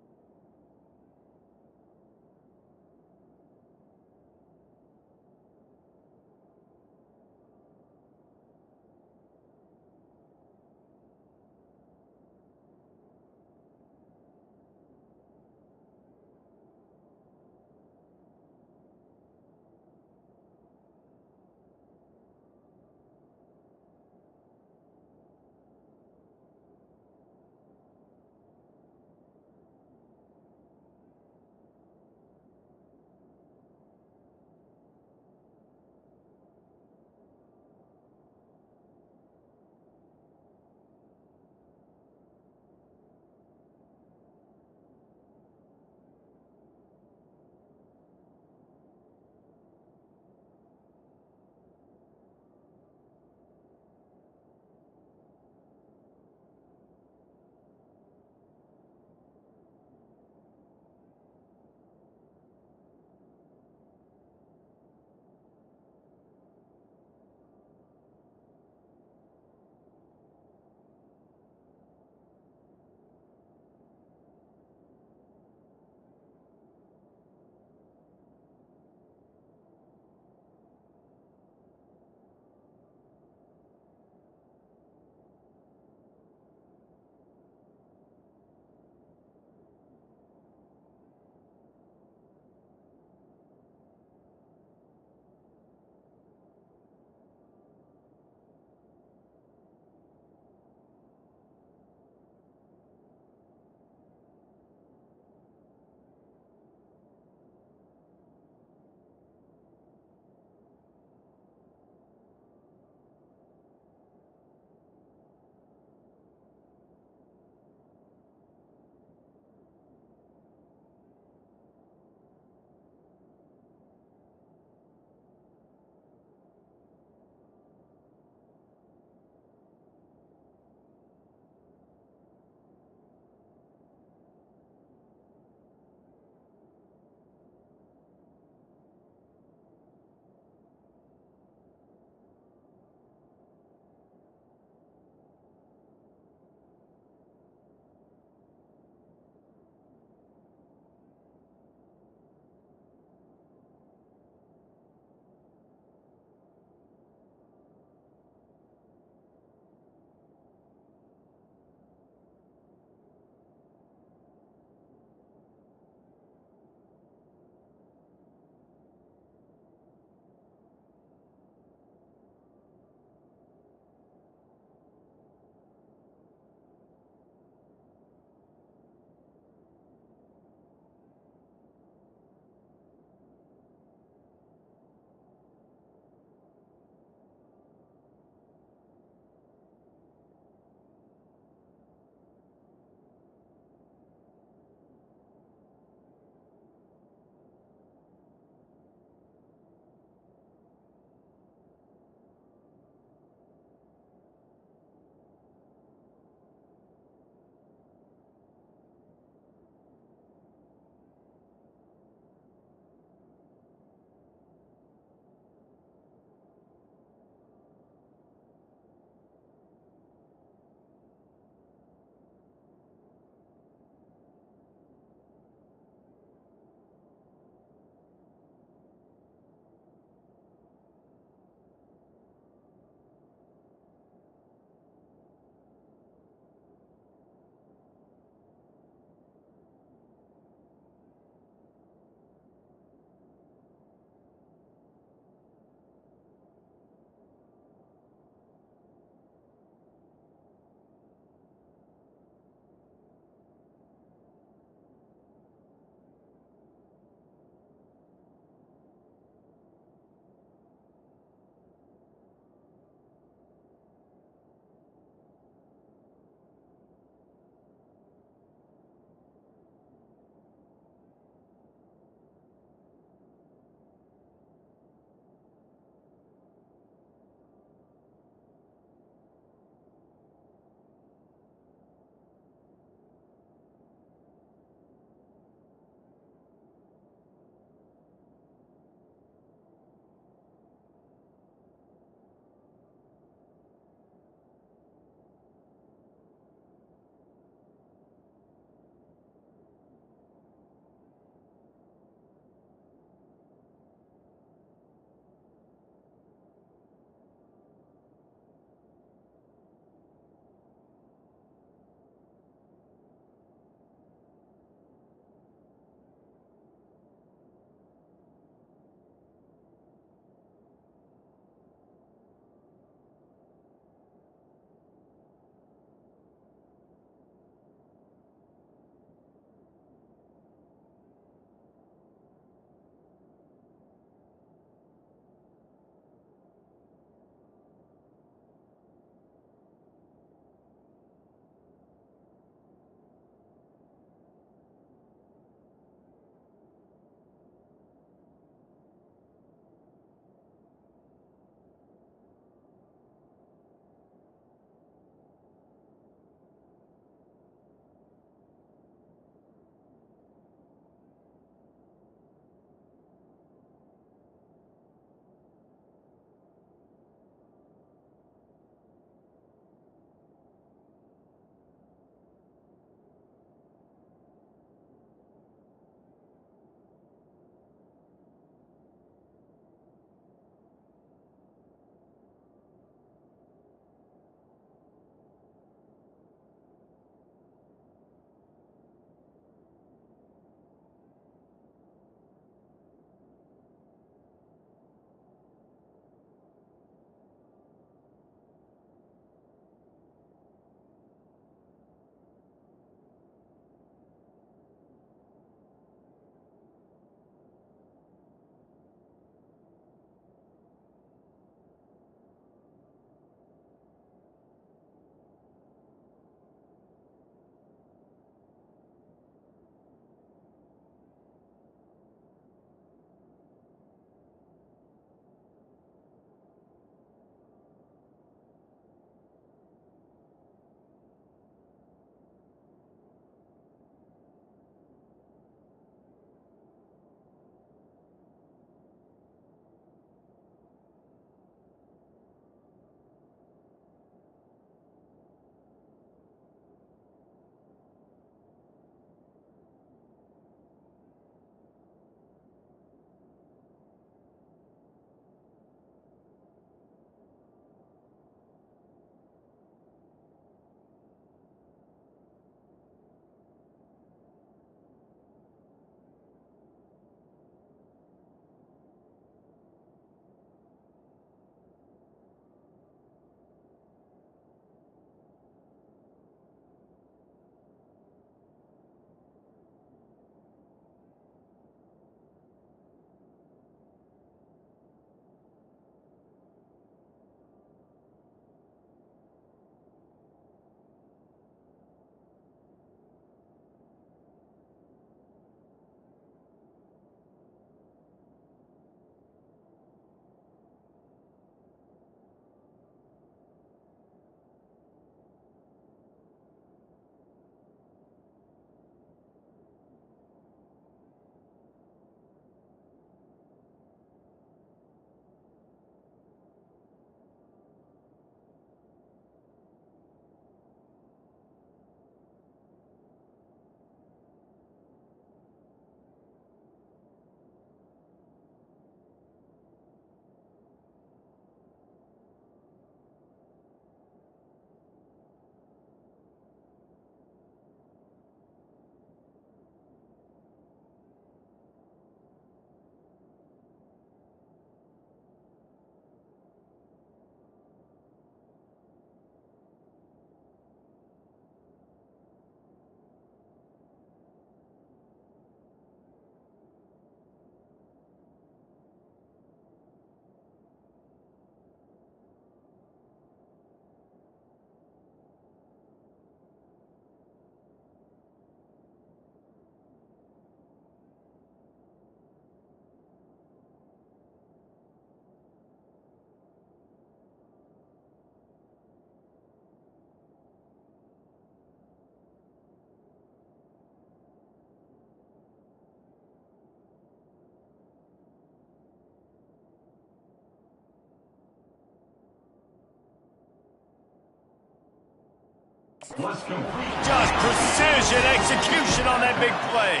was complete. Just precision execution on that big play.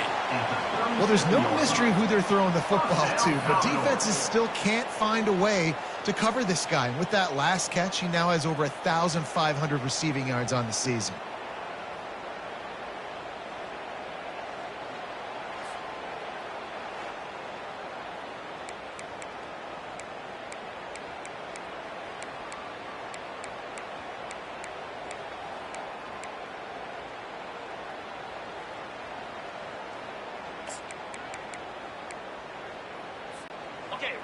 Well, there's no mystery who they're throwing the football to, but defenses still can't find a way to cover this guy. And with that last catch, he now has over 1,500 receiving yards on the season.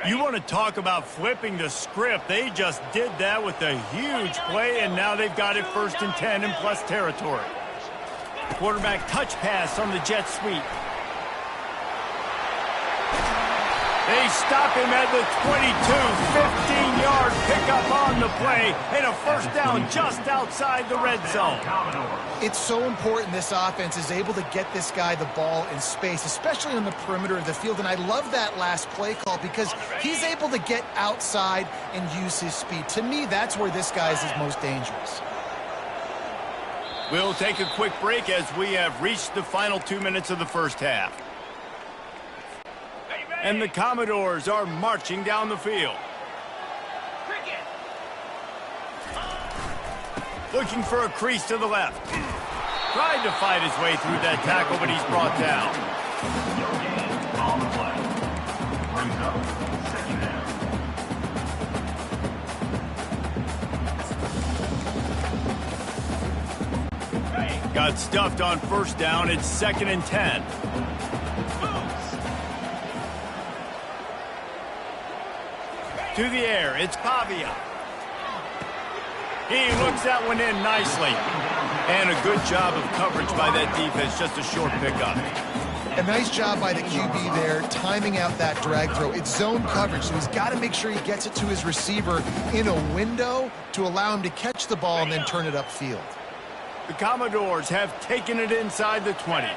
You want to talk about flipping the script. They just did that with a huge play, and now they've got it 1st and 10 in plus territory. Quarterback touch pass on the jet sweep. They stop him at the 22, 15-yard pickup on the play, and a first down just outside the red zone. It's so important this offense is able to get this guy the ball in space, especially on the perimeter of the field. And I love that last play call because he's able to get outside and use his speed. To me, that's where this guy is his most dangerous. We'll take a quick break as we have reached the final 2 minutes of the first half. And the Commodores are marching down the field. Looking for a crease to the left. Tried to fight his way through that tackle, but he's brought down. On the play. Brings up 2nd down. Got stuffed on first down. It's 2nd and 10. To the air, it's Pavia. He looks that one in nicely. And a good job of coverage by that defense, just a short pickup. A nice job by the QB there, timing out that drag throw. It's zone coverage, so he's got to make sure he gets it to his receiver in a window to allow him to catch the ball and then turn it upfield. The Commodores have taken it inside the 20.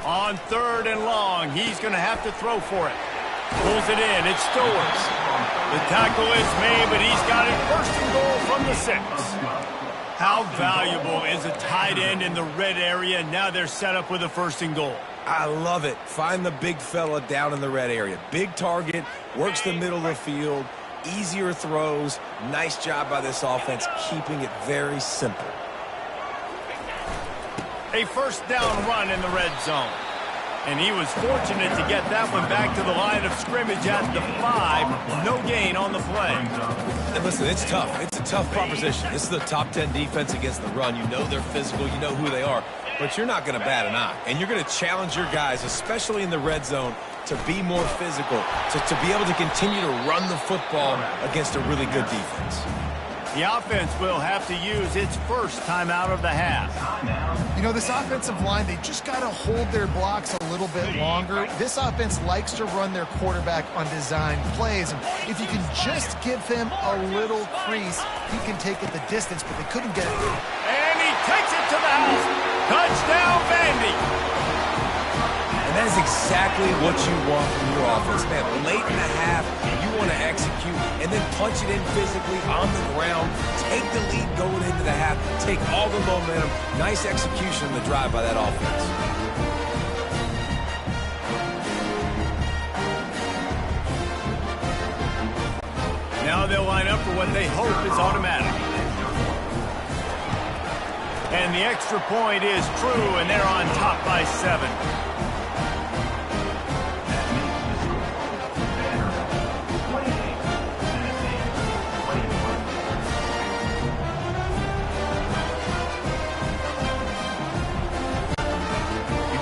On 3rd and long, he's going to have to throw for it. Pulls it in. It's Stowers. The tackle is made, but he's got it 1st and goal from the 6. How valuable is a tight end in the red area? Now they're set up with a 1st and goal. I love it. Find the big fella down in the red area. Big target, works the middle of the field, easier throws. Nice job by this offense, keeping it very simple. A 1st down run in the red zone. And he was fortunate to get that one back to the line of scrimmage at the 5. No gain on the play. And listen, it's tough. It's a tough proposition. This is the top 10 defense against the run. You know they're physical. You know who they are. But you're not going to bat an eye. And you're going to challenge your guys, especially in the red zone, to be more physical, to be able to continue to run the football against a really good defense. The offense will have to use its first timeout of the half. You know, this offensive line, they just got to hold their blocks a little bit longer. This offense likes to run their quarterback on design plays. And if you can just give him a little crease, he can take it the distance, but they couldn't get it. And he takes it to the house. Touchdown, Vandy. And that is exactly what you want from your offense, man. Late in the half, you want to execute and then punch it in physically on the ground. Take the lead going into the half. Take all the momentum. Nice execution on the drive by that offense. Now they'll line up for what they hope is automatic. And the extra point is true, and they're on top by 7.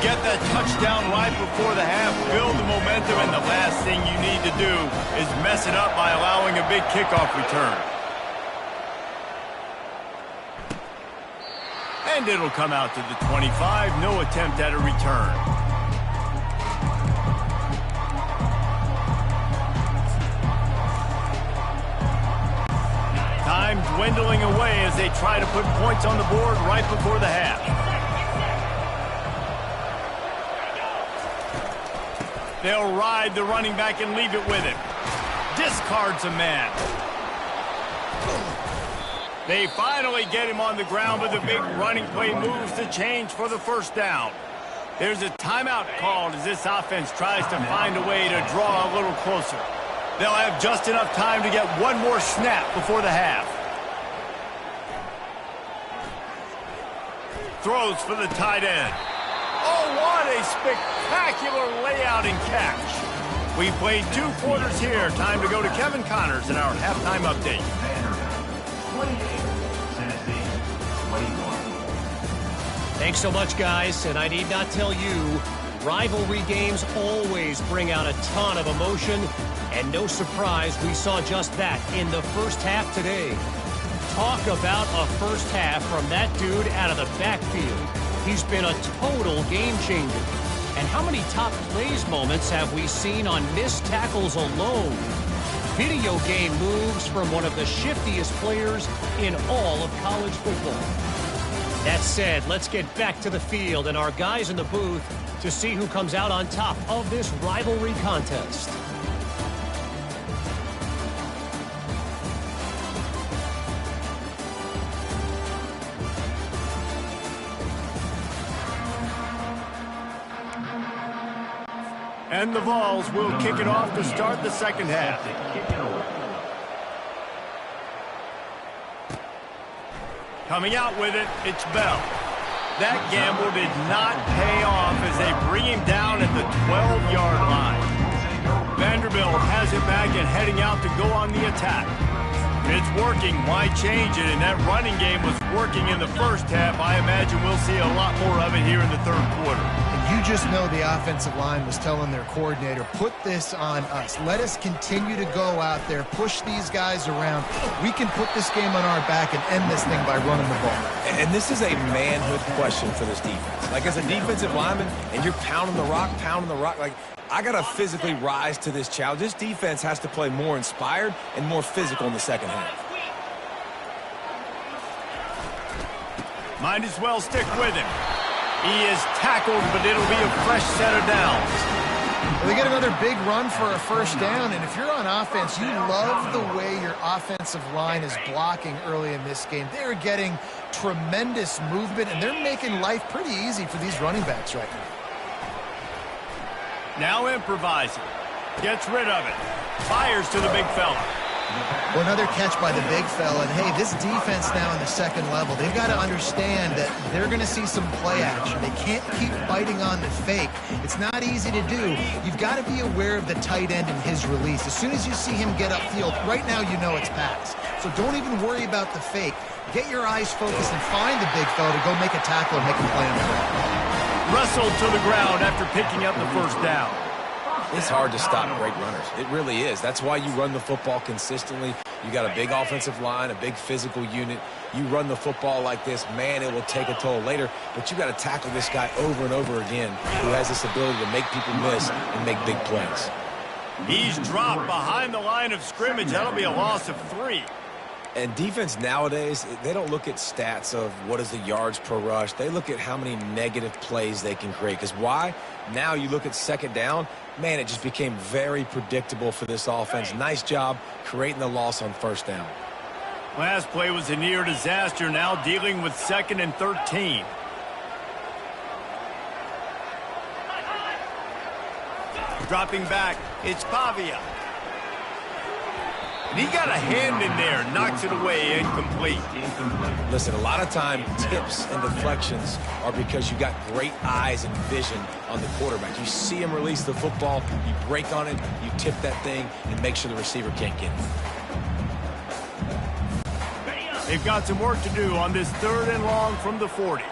Get that touchdown right before the half, build the momentum, and the last thing you need to do is mess it up by allowing a big kickoff return. And it'll come out to the 25, no attempt at a return. Timed dwindling away as they try to put points on the board right before the half. They'll ride the running back and leave it with him. Discards a man. They finally get him on the ground, but the big running play moves the change for the first down. There's a timeout called as this offense tries to find a way to draw a little closer. They'll have just enough time to get one more snap before the half. Throws for the tight end. Oh, what a spectacular layout and catch. We played 2 quarters here. Time to go to Kevin Connors in our halftime update. 28, Tennessee, 21. Thanks so much, guys. And I need not tell you, rivalry games always bring out a ton of emotion. And no surprise, we saw just that in the first half today. Talk about a first half from that dude out of the backfield. He's been a total game changer. And how many top plays moments have we seen on missed tackles alone? Video game moves from one of the shiftiest players in all of college football. That said, let's get back to the field and our guys in the booth to see who comes out on top of this rivalry contest. And the Vols will kick it off to start the second half. Coming out with it, it's Bell. That gamble did not pay off as they bring him down at the 12-yard line. Vanderbilt has it back and heading out to go on the attack. It's working. Why change it? And that running game was working in the first half. I imagine we'll see a lot more of it here in the third quarter. And you just know the offensive line was telling their coordinator, put this on us. Let us continue to go out there, push these guys around. We can put this game on our back and end this thing by running the ball. And this is a manhood question for this defense. Like, as a defensive lineman, and you're pounding the rock, like, I got to physically rise to this challenge. This defense has to play more inspired and more physical in the second half. Might as well stick with him. He is tackled, but it'll be a fresh set of downs. Well, they get another big run for a first down, and if you're on offense, you love the way your offensive line is blocking early in this game. They're getting tremendous movement, and they're making life pretty easy for these running backs right now. Now improvising. Gets rid of it. Fires to the big fella. Well, another catch by the big fella. And, hey, this defense now in the second level, they've got to understand that they're going to see some play action. They can't keep biting on the fake. It's not easy to do. You've got to be aware of the tight end and his release. As soon as you see him get upfield, right now you know it's pass. So don't even worry about the fake. Get your eyes focused and find the big fella to go make a tackle and make a play on the ground. Wrestled to the ground after picking up the first down. It's hard to stop great runners. It really is. That's why you run the football consistently. You got a big offensive line, a big physical unit. You run the football like this, man, it will take a toll later. But you got to tackle this guy over and over again who has this ability to make people miss and make big plays. He's dropped behind the line of scrimmage. That'll be a loss of 3. And defense nowadays, they don't look at stats of what is the yards per rush. They look at how many negative plays they can create. Because why? Now you look at second down, man, it just became very predictable for this offense. Nice job creating the loss on first down. Last play was a near disaster. Now dealing with 2nd and 13. Dropping back, it's Pavia. And he got a hand in there, knocks it away, incomplete. Listen, a lot of time, tips and deflections are because you got great eyes and vision on the quarterback. You see him release the football, you break on it, you tip that thing, and make sure the receiver can't get it. They've got some work to do on this 3rd and long from the 40.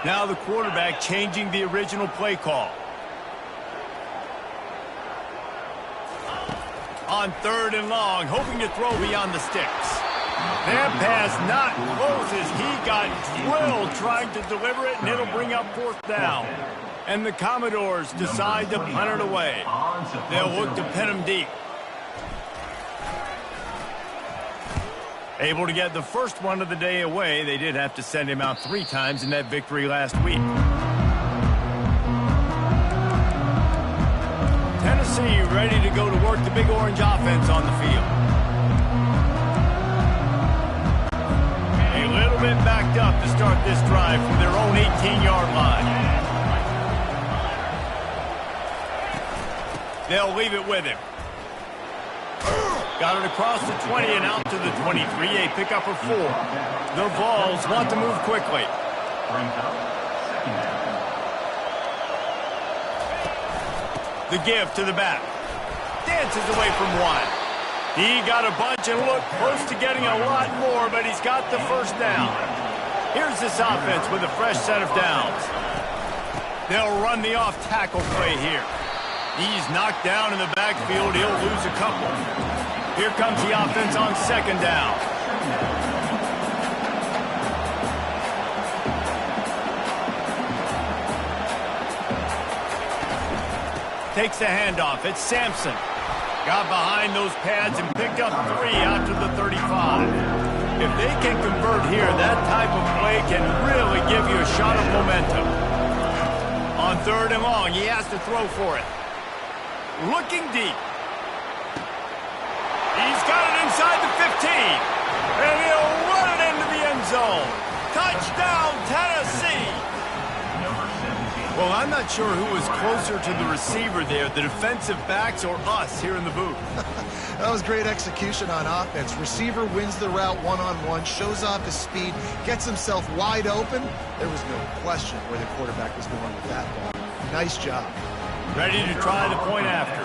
Now the quarterback changing the original play call. On 3rd and long, hoping to throw beyond the sticks. That pass not close as he got drilled trying to deliver it, and it'll bring up 4th down. And the Commodores decide to punt it away. They'll look to pin him deep. Able to get the first one of the day away. They did have to send him out 3 times in that victory last week. Tennessee ready to go to work the Big Orange offense on the field. A little bit backed up to start this drive from their own 18-yard line. They'll leave it with him. Got it across the 20 and out to the 23. A pickup of 4. The Vols want to move quickly. The give to the back. Dances away from 1. He got a bunch and looked close to getting a lot more, but he's got the first down. Here's this offense with a fresh set of downs. They'll run the off-tackle play here. He's knocked down in the backfield. He'll lose a couple. Here comes the offense on 2nd down. Takes the handoff. It's Sampson. Got behind those pads and picked up 3 out to the 35. If they can convert here, that type of play can really give you a shot of momentum. On 3rd and long, he has to throw for it. Looking deep. He's got it inside the 15. And he'll run it into the end zone. Touchdown, Tennessee. Well, I'm not sure who was closer to the receiver there, the defensive backs or us here in the booth. That was great execution on offense. Receiver wins the route one-on-one, shows off his speed, gets himself wide open. There was no question where the quarterback was going with that ball. Nice job. Ready to try the point after.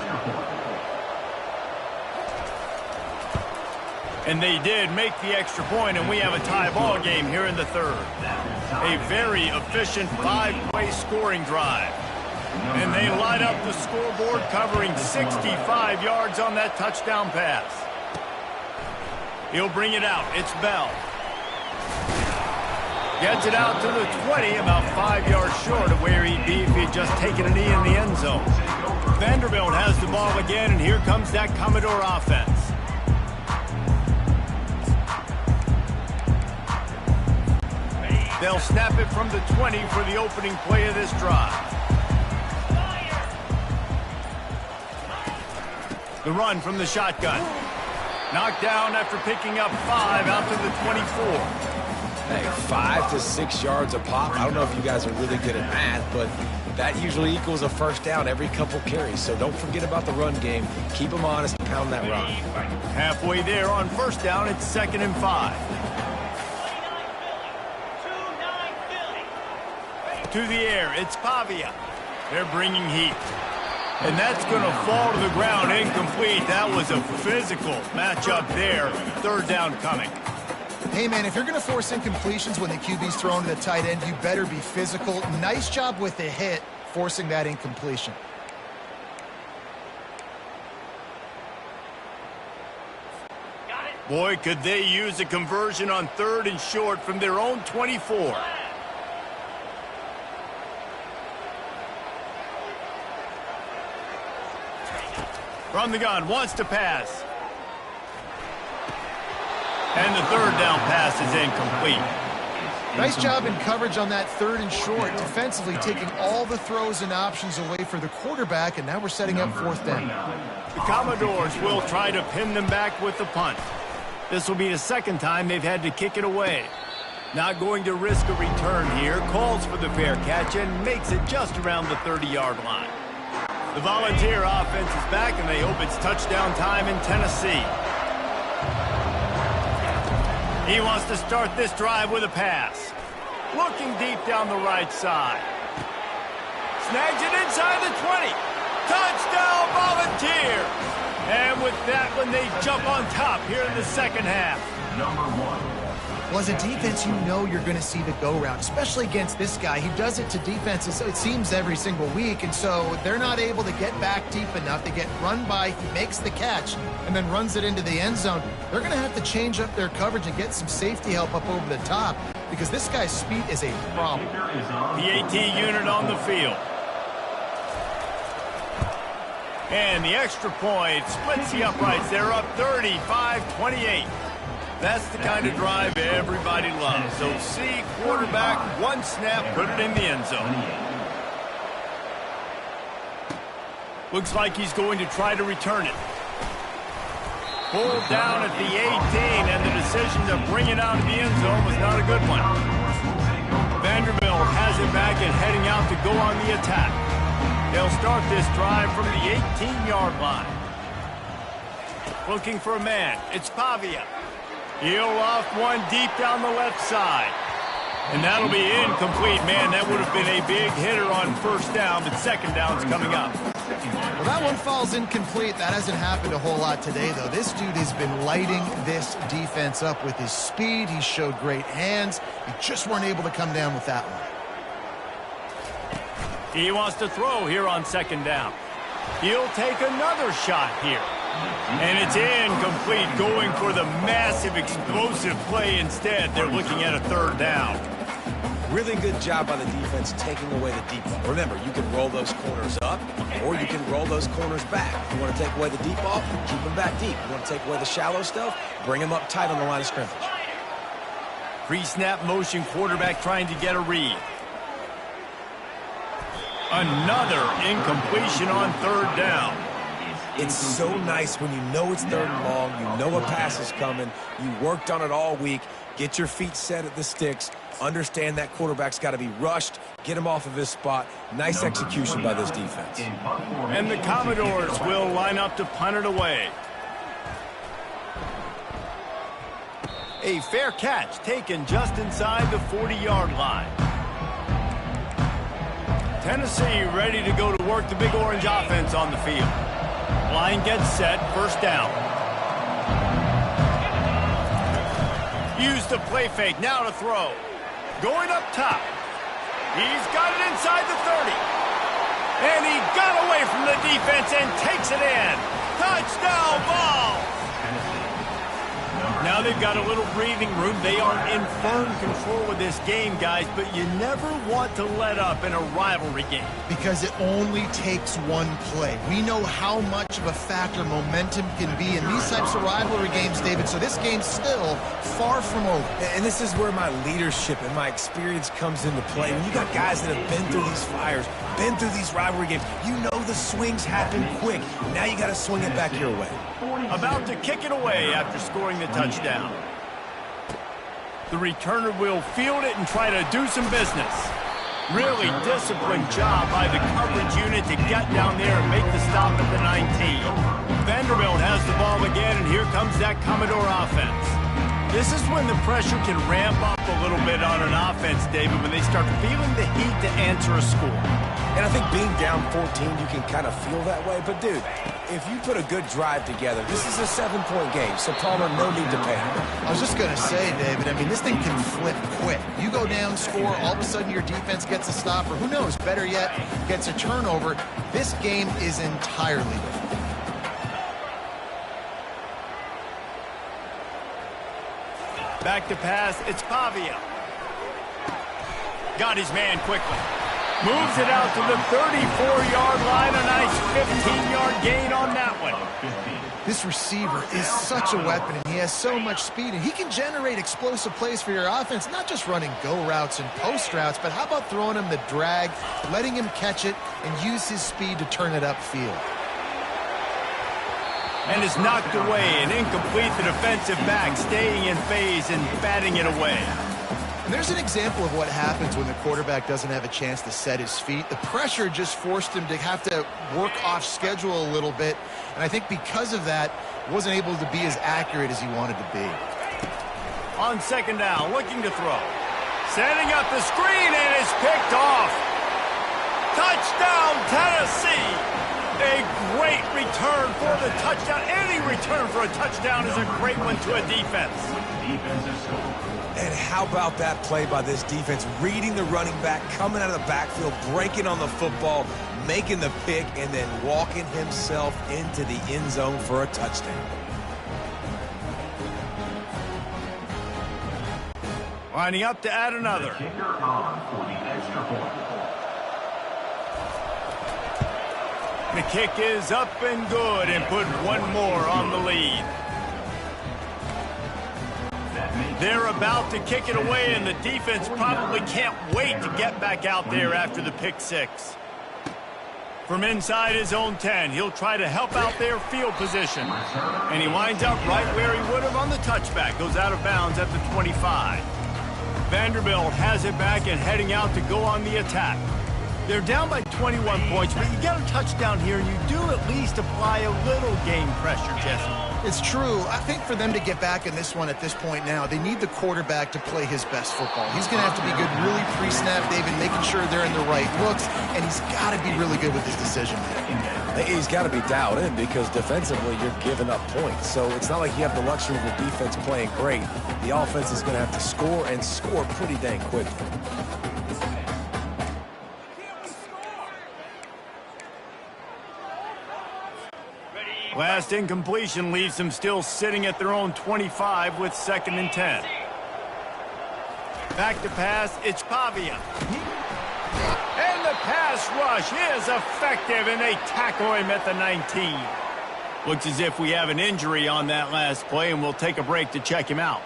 And they did make the extra point, and we have a tie ball game here in the 3rd. A very efficient 5-play scoring drive. And they light up the scoreboard, covering 65 yards on that touchdown pass. He'll bring it out. It's Bell. Gets it out to the 20, about 5 yards short of where he'd be if he had just taken a knee in the end zone. Vanderbilt has the ball again, and here comes that Commodore offense. They'll snap it from the 20 for the opening play of this drive. The run from the shotgun. Knocked down after picking up 5 out to the 24. Hey, 5 to 6 yards a pop. I don't know if you guys are really good at math, but that usually equals a first down every couple carries. So don't forget about the run game. Keep them honest and pound that rock. Halfway there on 1st down, it's 2nd and 5. To the air, it's Pavia. They're bringing heat. And that's going to fall to the ground incomplete. That was a physical matchup there. 3rd down coming. Hey, man, if you're going to force incompletions when the QB's thrown to the tight end, you better be physical. Nice job with the hit, forcing that incompletion. Boy, could they use a conversion on 3rd and short from their own 24. From the gun, wants to pass. And the 3rd down pass is incomplete. Nice job in coverage on that 3rd and short, defensively taking all the throws and options away for the quarterback, and now we're setting up 4th down. The Commodores will try to pin them back with the punt. This will be the 2nd time they've had to kick it away. Not going to risk a return here, calls for the fair catch and makes it just around the 30-yard line. The Volunteer offense is back, and they hope it's touchdown time in Tennessee. He wants to start this drive with a pass. Looking deep down the right side. Snags it inside the 20. Touchdown, Volunteer! And with that one, they jump on top here in the 2nd half. Number 1. Well, as a defense, you know you're going to see the go-route, especially against this guy. He does it to defenses, it seems, every single week, and so they're not able to get back deep enough. They get run by, he makes the catch, and then runs it into the end zone. They're going to have to change up their coverage and get some safety help up over the top because this guy's speed is a problem. The AT unit on the field. And the extra point splits the uprights. They're up 35-28. That's the kind of drive everybody loves. So see quarterback, one snap, put it in the end zone. Looks like he's going to try to return it. Pulled down at the 18, and the decision to bring it out of the end zone was not a good one. Vanderbilt has it back and heading out to go on the attack. They'll start this drive from the 18-yard line. Looking for a man. It's Pavia. He'll loft one deep down the left side. And that'll be incomplete. Man, that would have been a big hitter on first down, but second down's coming up. Well, that one falls incomplete. That hasn't happened a whole lot today, though. This dude has been lighting this defense up with his speed. He showed great hands. He just weren't able to come down with that one. He wants to throw here on second down. He'll take another shot here. And it's incomplete, going for the massive, explosive play instead. They're looking at a third down. Really good job by the defense taking away the deep ball. Remember, you can roll those corners up, or you can roll those corners back. If you want to take away the deep ball, keep them back deep. You want to take away the shallow stuff, bring them up tight on the line of scrimmage. Pre-snap motion, quarterback trying to get a read. Another incompletion on third down. It's so nice when you know it's third and long, you know a pass is coming, you worked on it all week, get your feet set at the sticks, understand that quarterback's got to be rushed, get him off of his spot. Nice execution by this defense. And the Commodores will line up to punt it away. A fair catch taken just inside the 40-yard line. Tennessee ready to go to work the Big Orange offense on the field. Line gets set, first down. Use the play fake, now to throw. Going up top. He's got it inside the 30. And he got away from the defense and takes it in. Touchdown ball! Now they've got a little breathing room. They are in firm control of this game, guys, but you never want to let up in a rivalry game. Because it only takes one play. We know how much of a factor momentum can be in these types of rivalry games, David, so this game's still far from over. And this is where my leadership and my experience comes into play. When you got guys that have been through these fires, been through these rivalry games, you know the swings happen quick. Now you got to swing it back your way. About to kick it away after scoring the touchdown. The returner will field it and try to do some business. Really disciplined job by the coverage unit to get down there and make the stop at the 19. Vanderbilt has the ball again, and here comes that Commodore offense. This is when the pressure can ramp up a little bit on an offense, David, when they start feeling the heat to answer a score. And I think being down 14, you can kind of feel that way. But, dude, if you put a good drive together, this is a 7-point game, so Palmer, no need to panic. I was just going to say, David, I mean, this thing can flip quick. You go down, score, all of a sudden your defense gets a stop, or who knows, better yet, gets a turnover. This game is entirely different. Back to pass, it's Pavia. Got his man quickly. Moves it out to the 34-yard line. A nice 15-yard gain on that one. This receiver is such a weapon, and he has so much speed, and he can generate explosive plays for your offense, not just running go routes and post routes, but how about throwing him the drag, letting him catch it, and use his speed to turn it upfield. And is knocked away and incomplete. The defensive back staying in phase and batting it away. And there's an example of what happens when the quarterback doesn't have a chance to set his feet. The pressure just forced him to have to work off schedule a little bit. And I think because of that, wasn't able to be as accurate as he wanted to be. On second down, looking to throw. Setting up the screen, and it's picked off. Touchdown, Tennessee! A great return for the touchdown. Any return for a touchdown is a great one to a defense. And how about that play by this defense? Reading the running back, coming out of the backfield, breaking on the football, making the pick, and then walking himself into the end zone for a touchdown. Lining up to add another. Kicker on for the extra point. The kick is up and good, and put one more on the lead. They're about to kick it away, and the defense probably can't wait to get back out there after the pick six. From inside his own 10, he'll try to help out their field position. And he winds up right where he would have on the touchback. Goes out of bounds at the 25. Vanderbilt has it back and heading out to go on the attack. They're down by 21 points, but you get a touchdown here, and you do at least apply a little game pressure, Jesse. It's true. I think for them to get back in this one at this point now, they need the quarterback to play his best football. He's going to have to be good really pre-snap, David, making sure they're in the right looks, and he's got to be really good with his decision making. He's got to be dialed in because defensively you're giving up points. So it's not like you have the luxury of the defense playing great. The offense is going to have to score and score pretty dang quickly. Last incompletion leaves them still sitting at their own 25 with 2nd and 10. Back to pass, it's Pavia. And the pass rush is effective, and they tackle him at the 19. Looks as if we have an injury on that last play, and we'll take a break to check him out.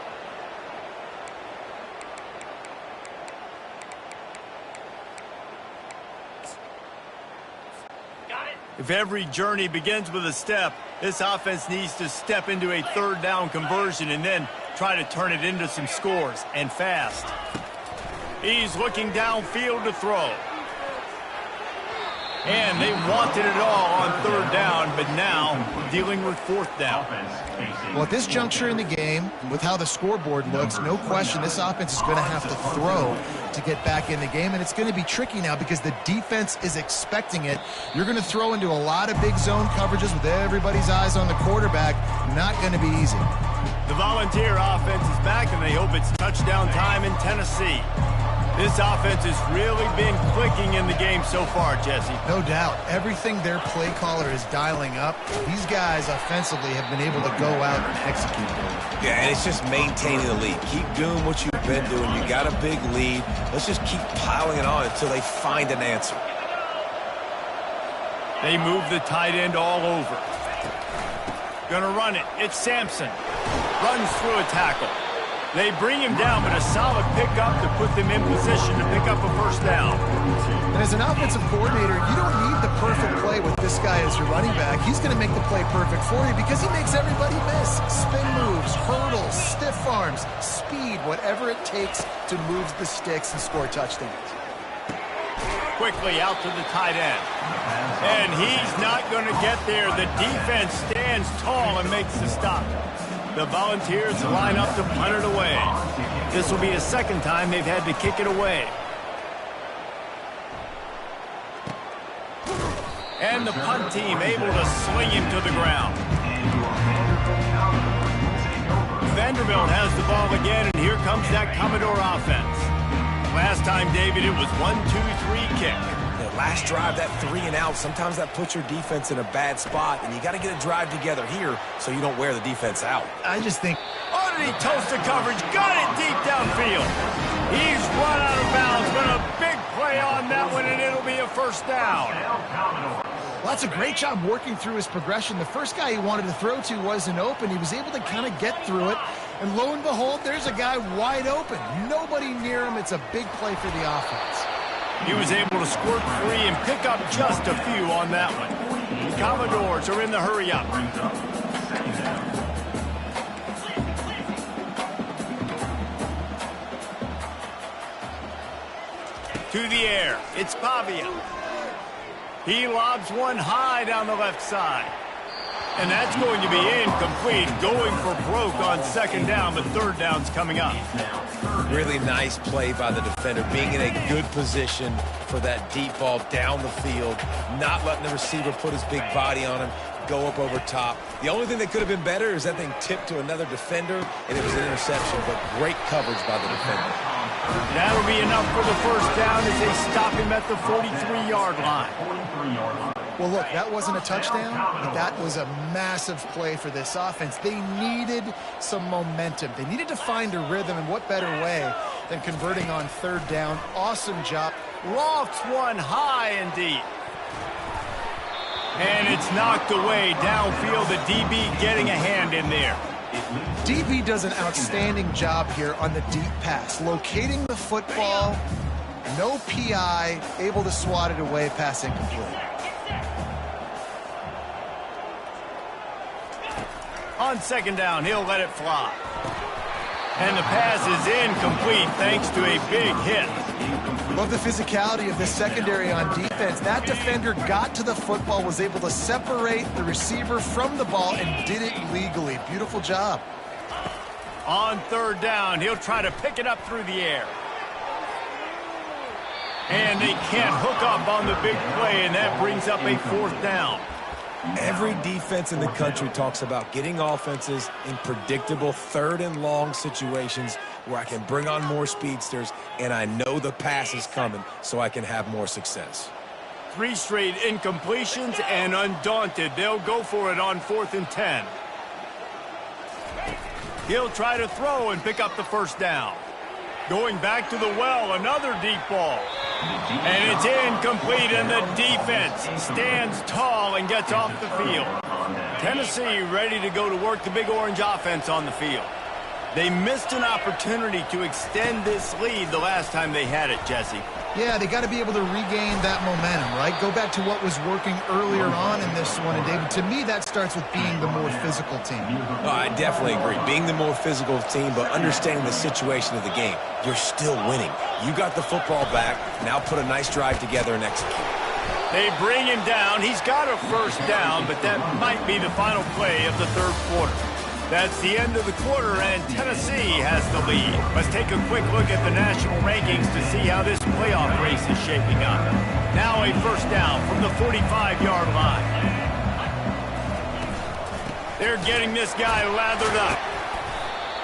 If every journey begins with a step, this offense needs to step into a 3rd down conversion and then try to turn it into some scores, and fast. He's looking downfield to throw. And they wanted it all on 3rd down, but now dealing with 4th down. Well, at this juncture in the game, with how the scoreboard looks, no question this offense is going to have to throw to get back in the game, and it's going to be tricky now because the defense is expecting it. You're going to throw into a lot of big zone coverages with everybody's eyes on the quarterback. Not going to be easy. The Volunteer offense is back, and they hope it's touchdown time in Tennessee. This offense has really been clicking in the game so far, Jesse. No doubt. Everything their play caller is dialing up, these guys offensively have been able to go out and execute. Yeah, and it's just maintaining the lead. Keep doing what you've been doing. You got a big lead. Let's just keep piling it on until they find an answer. They move the tight end all over. Gonna run it. It's Sampson. Runs through a tackle. They bring him down, but a solid pickup to put them in position to pick up a 1st down. And as an offensive coordinator, you don't need the perfect play with this guy as your running back. He's going to make the play perfect for you because he makes everybody miss. Spin moves, hurdles, stiff arms, speed, whatever it takes to move the sticks and score touchdowns. Quickly out to the tight end. And he's not going to get there. The defense stands tall and makes the stop. The Volunteers line up to punt it away. This will be a 2nd time they've had to kick it away. And the punt team able to sling him to the ground. Vanderbilt has the ball again, and here comes that Commodore offense. Last time, David, it was 1-2-3 kick. Last drive, that 3 and out, sometimes that puts your defense in a bad spot, and you got to get a drive together here so you don't wear the defense out. I just think... Oh, did he toast the coverage? Got it deep downfield. He's run out of bounds, but a big play on that one, and it'll be a 1st down. Well, that's a great job working through his progression. The first guy he wanted to throw to wasn't open. He was able to kind of get through it, and lo and behold, there's a guy wide open. Nobody near him. It's a big play for the offense. He was able to squirt free and pick up just a few on that one. The Commodores are in the hurry-up. To the air. It's Pavia. He lobs one high down the left side. And that's going to be incomplete, going for broke on 2nd down, but 3rd down's coming up. Really nice play by the defender, being in a good position for that deep ball down the field, not letting the receiver put his big body on him, go up over top. The only thing that could have been better is that thing tipped to another defender, and it was an interception, but great coverage by the defender. That'll be enough for the 1st down as they stop him at the 43-yard line. Well, look, that wasn't a touchdown, but that was a massive play for this offense. They needed some momentum. They needed to find a rhythm, and what better way than converting on 3rd down. Awesome job. Lofts one high and deep. And it's knocked away downfield. The DB getting a hand in there. DB does an outstanding job here on the deep pass, locating the football, no PI, able to swat it away, pass incomplete. On second down, he'll let it fly. And the pass is incomplete thanks to a big hit. Love the physicality of the secondary on defense. That defender got to the football, was able to separate the receiver from the ball, and did it legally. Beautiful job. On third down, he'll try to pick it up through the air. And they can't hook up on the big play, and that brings up a fourth down. Every defense in the country talks about getting offenses in predictable third and long situations where I can bring on more speedsters and I know the pass is coming so I can have more success. 3 straight incompletions, and undaunted, they'll go for it on 4th and 10. He'll try to throw and pick up the first down. Going back to the well, another deep ball. And it's incomplete, and the defense stands tall and gets off the field. Tennessee ready to go to work the Big Orange offense on the field. They missed an opportunity to extend this lead the last time they had it, Jesse. Yeah, they got to be able to regain that momentum, right? Go back to what was working earlier on in this one. And, David, to me, that starts with being the more physical team. Oh, I definitely agree. Being the more physical team, but understanding the situation of the game. You're still winning. You got the football back. Now put a nice drive together and execute. They bring him down. He's got a first down, but that might be the final play of the third quarter. That's the end of the quarter, and Tennessee has the lead. Let's take a quick look at the national rankings to see how this playoff race is shaping up. Now a first down from the 45-yard line. They're getting this guy lathered up.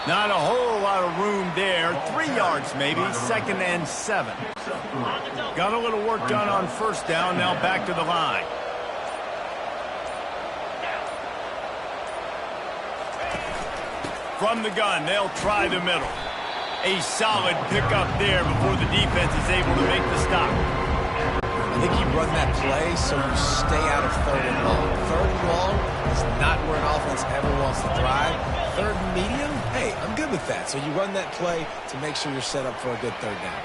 Not a whole lot of room there. 3 yards maybe, 2nd and 7. Got a little work done on first down, now back to the line. From the gun, they'll try the middle. A solid pickup there before the defense is able to make the stop. I think you run that play so you stay out of third and long. Third and long is not where an offense ever wants to thrive. Third and medium, hey, I'm good with that. So you run that play to make sure you're set up for a good third down.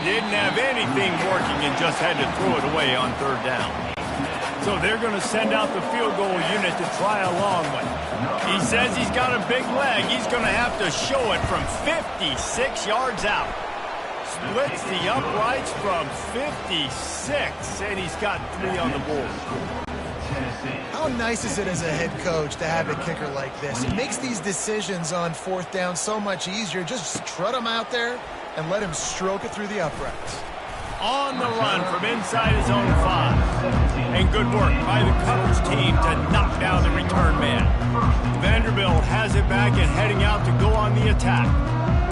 Didn't have anything working and just had to throw it away on third down. So they're going to send out the field goal unit to try a long one. He says he's got a big leg. He's going to have to show it from 56 yards out. Splits the uprights from 56, and he's got 3 on the board. How nice is it as a head coach to have a kicker like this? It makes these decisions on fourth down so much easier. Just trot him out there and let him stroke it through the uprights. On the run from inside his own 5. And good work by the coverage team to knock down the return man. Vanderbilt has it back and heading out to go on the attack.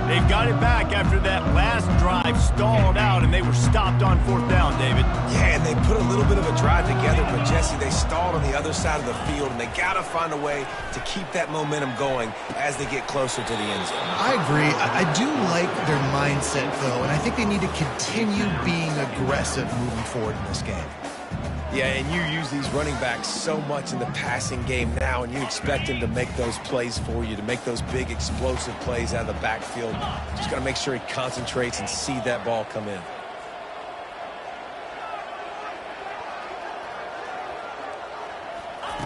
They've got it back after that last drive stalled out, and they were stopped on fourth down, David. Yeah, and they put a little bit of a drive together, but Jesse, they stalled on the other side of the field, and they got to find a way to keep that momentum going as they get closer to the end zone. I agree. I do like their mindset, though, and I think they need to continue being aggressive moving forward in this game. Yeah, and you use these running backs so much in the passing game now, and you expect him to make those plays for you, to make those big explosive plays out of the backfield. Just got to make sure he concentrates and see that ball come in.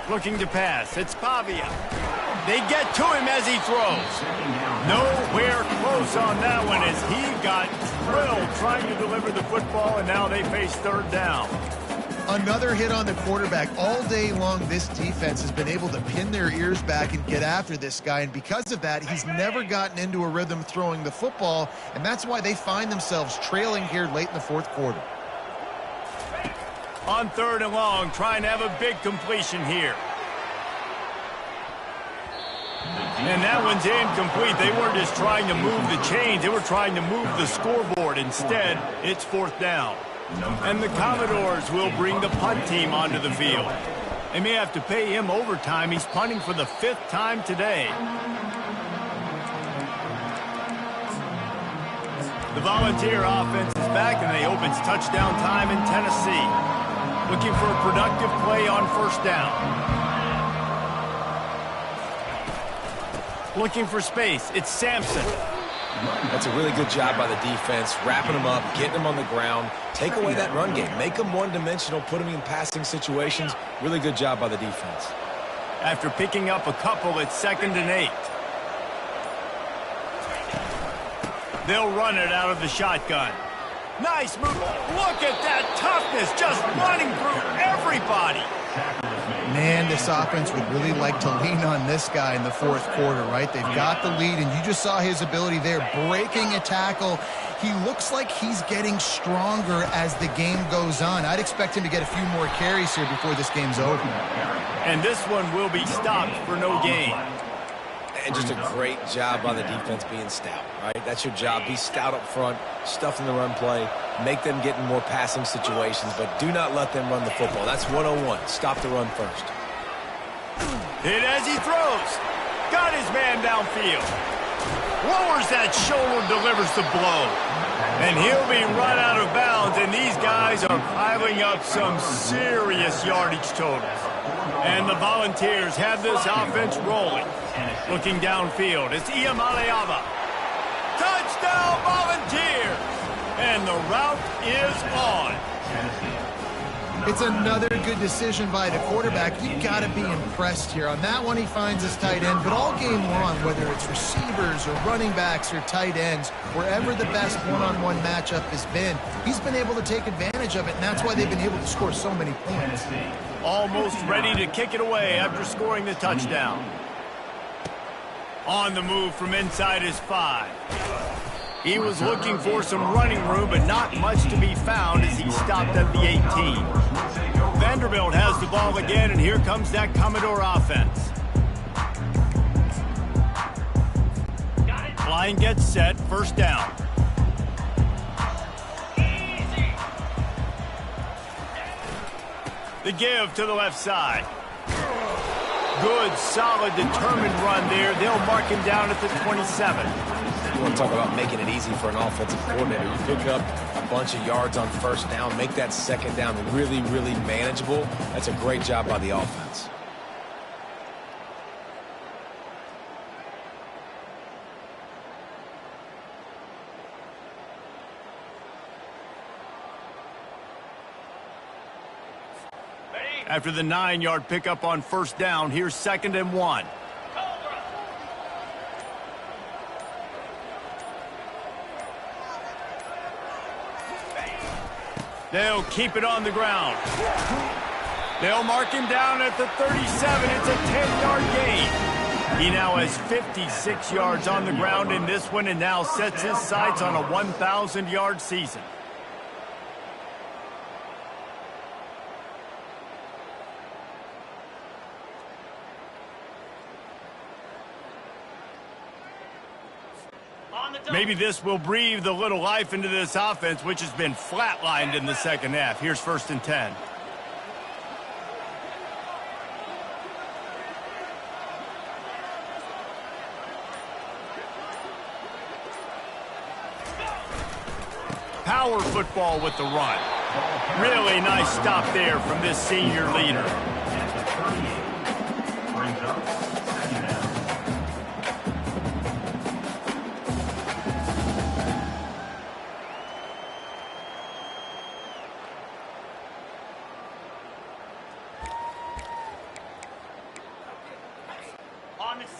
Looking to pass. It's Pavia. They get to him as he throws. Nowhere close on that one as he got drilled trying to deliver the football, and now they face third down. Another hit on the quarterback. All day long, this defense has been able to pin their ears back and get after this guy, and because of that, he's never gotten into a rhythm throwing the football, and that's why they find themselves trailing here late in the fourth quarter. On third and long, trying to have a big completion here. And that one's incomplete. They weren't just trying to move the chains, they were trying to move the scoreboard. Instead, it's fourth down. And the Commodores will bring the punt team onto the field. They may have to pay him overtime. He's punting for the 5th time today. The Volunteer offense is back, and they opens touchdown time in Tennessee. Looking for a productive play on first down. Looking for space. It's Sampson. That's a really good job by the defense, wrapping them up, getting them on the ground, take away that run game, make them one-dimensional, put them in passing situations. Really good job by the defense. After picking up a couple, it's 2nd and 8. They'll run it out of the shotgun. Nice move. Look at that toughness, just running through everybody. Man, this offense would really like to lean on this guy in the fourth quarter, right? They've got the lead, and you just saw his ability there, breaking a tackle. He looks like he's getting stronger as the game goes on. I'd expect him to get a few more carries here before this game's over. And this one will be stopped for no gain. And just a great job by the defense being stout, right? That's your job. Be stout up front, stuff in the run play, make them get in more passing situations, but do not let them run the football. That's 101. Stop the run first. Hit as he throws. Got his man downfield. Lowers that shoulder, delivers the blow. And he'll be run out of bounds, and these guys are piling up some serious yardage totals. And the Volunteers have this offense rolling. Looking downfield, it's Iamaleava. Touchdown, Volunteers! And the route is on. It's another good decision by the quarterback. You've got to be impressed here. On that one, he finds his tight end, but all game long, whether it's receivers or running backs or tight ends, wherever the best one-on-one matchup has been, he's been able to take advantage of it, and that's why they've been able to score so many points. Almost ready to kick it away after scoring the touchdown. On the move from inside his 5. He was looking for some running room, but not much to be found as he stopped at the 18. Vanderbilt has the ball again, and here comes that Commodore offense. Line gets set, 1st down. The give to the left side. Good, solid, determined run there. They'll mark him down at the 27. You want to talk about making it easy for an offensive coordinator. You pick up a bunch of yards on 1st down, make that 2nd down really, really manageable. That's a great job by the offense. After the 9-yard pickup on 1st down, here's 2nd and 1. They'll keep it on the ground. They'll mark him down at the 37. It's a 10-yard gain. He now has 56 yards on the ground in this one and now sets his sights on a 1,000-yard season. Maybe this will breathe a little life into this offense, which has been flatlined in the 2nd half. Here's 1st and 10. Power football with the run. Really nice stop there from this senior leader.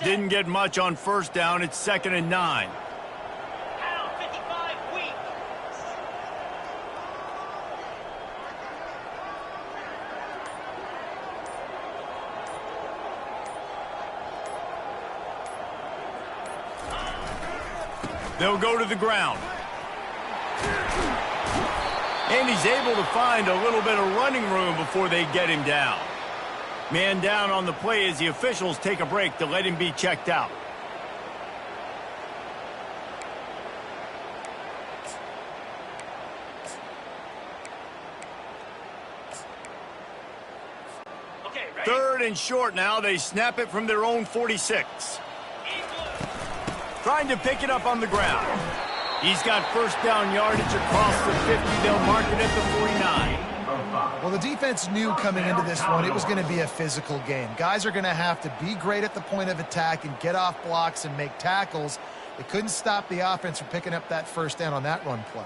Didn't get much on 1st down. It's 2nd and 9. They'll go to the ground. And he's able to find a little bit of running room before they get him down. Man down on the play as the officials take a break to let him be checked out. Okay, ready? 3rd and short now. They snap it from their own 46. Trying to pick it up on the ground. He's got 1st down yardage across the 50. They'll mark it at the 49. Well, the defense knew coming into this one it was going to be a physical game. Guys are going to have to be great at the point of attack and get off blocks and make tackles. They couldn't stop the offense from picking up that first down on that run play.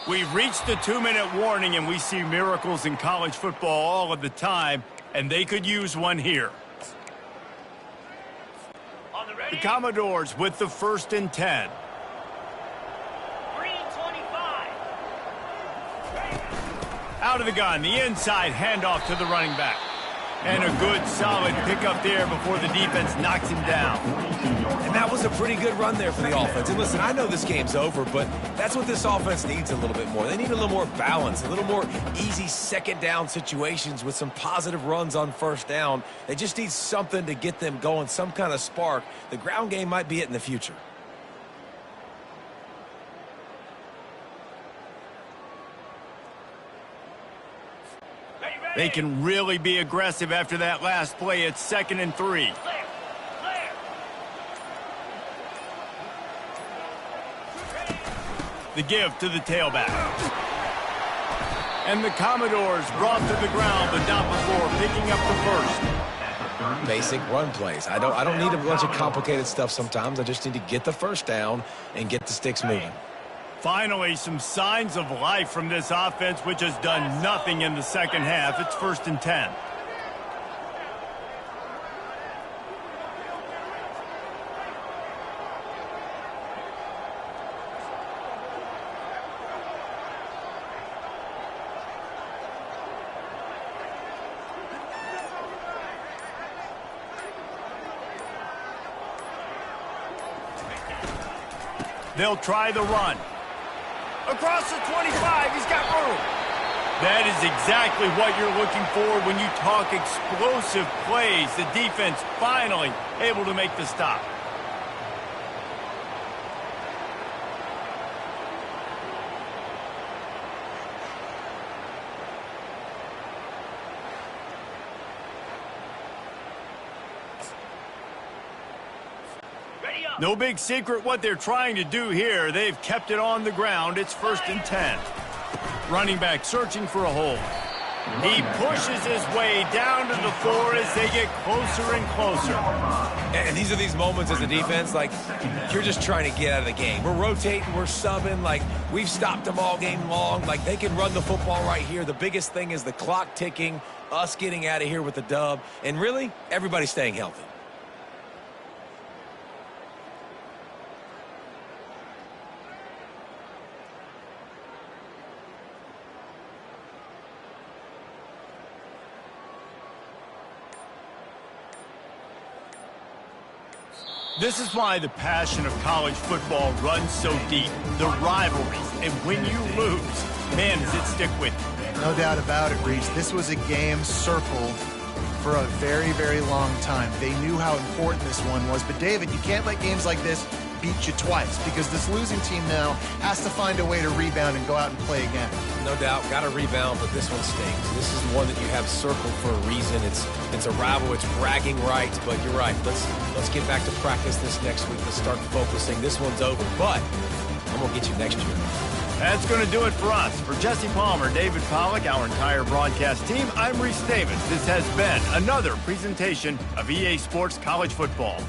We've reached the 2-minute warning, and we see miracles in college football all of the time, and they could use one here. The Commodores with the 1st and 10. 3:25. Out of the gun, the inside handoff to the running back. And a good, solid pickup there before the defense knocks him down. And that was a pretty good run there for the offense. And listen, I know this game's over, but that's what this offense needs a little bit more. They need a little more balance, a little more easy second down situations with some positive runs on first down. They just need something to get them going, some kind of spark. The ground game might be it in the future. They can really be aggressive after that last play. It's 2nd and 3. The give to the tailback. And the Commodores brought to the ground, but not before picking up the first. Basic run plays. I don't need a bunch of complicated stuff sometimes. I just need to get the first down and get the sticks moving. Finally, some signs of life from this offense, which has done nothing in the second half. It's 1st and 10. They'll try the run. Across the 25, he's got room. That is exactly what you're looking for when you talk explosive plays. The defense finally able to make the stop. No big secret what they're trying to do here. They've kept it on the ground. It's 1st and 10. Running back searching for a hole. He pushes his way down to the 4 as they get closer and closer. And these are these moments as a defense, like, you're just trying to get out of the game. We're rotating, we're subbing, like, we've stopped them all game long. Like, they can run the football right here. The biggest thing is the clock ticking, us getting out of here with the dub, and really, everybody staying healthy. This is why the passion of college football runs so deep. The rivalries. And when you lose, man, does it stick with you. No doubt about it, Reese. This was a game circled for a very, very long time. They knew how important this one was. But, David, you can't let games like this beat you twice because this losing team now has to find a way to rebound and go out and play again. No doubt, got to rebound, but this one stings. This is one that you have circled for a reason. It's a rival, it's bragging rights, but you're right. Let's get back to practice this next week. Let's start focusing. This one's over, but I'm going to get you next year. That's going to do it for us. For Jesse Palmer, David Pollack, our entire broadcast team, I'm Reese Davis. This has been another presentation of EA Sports College Football.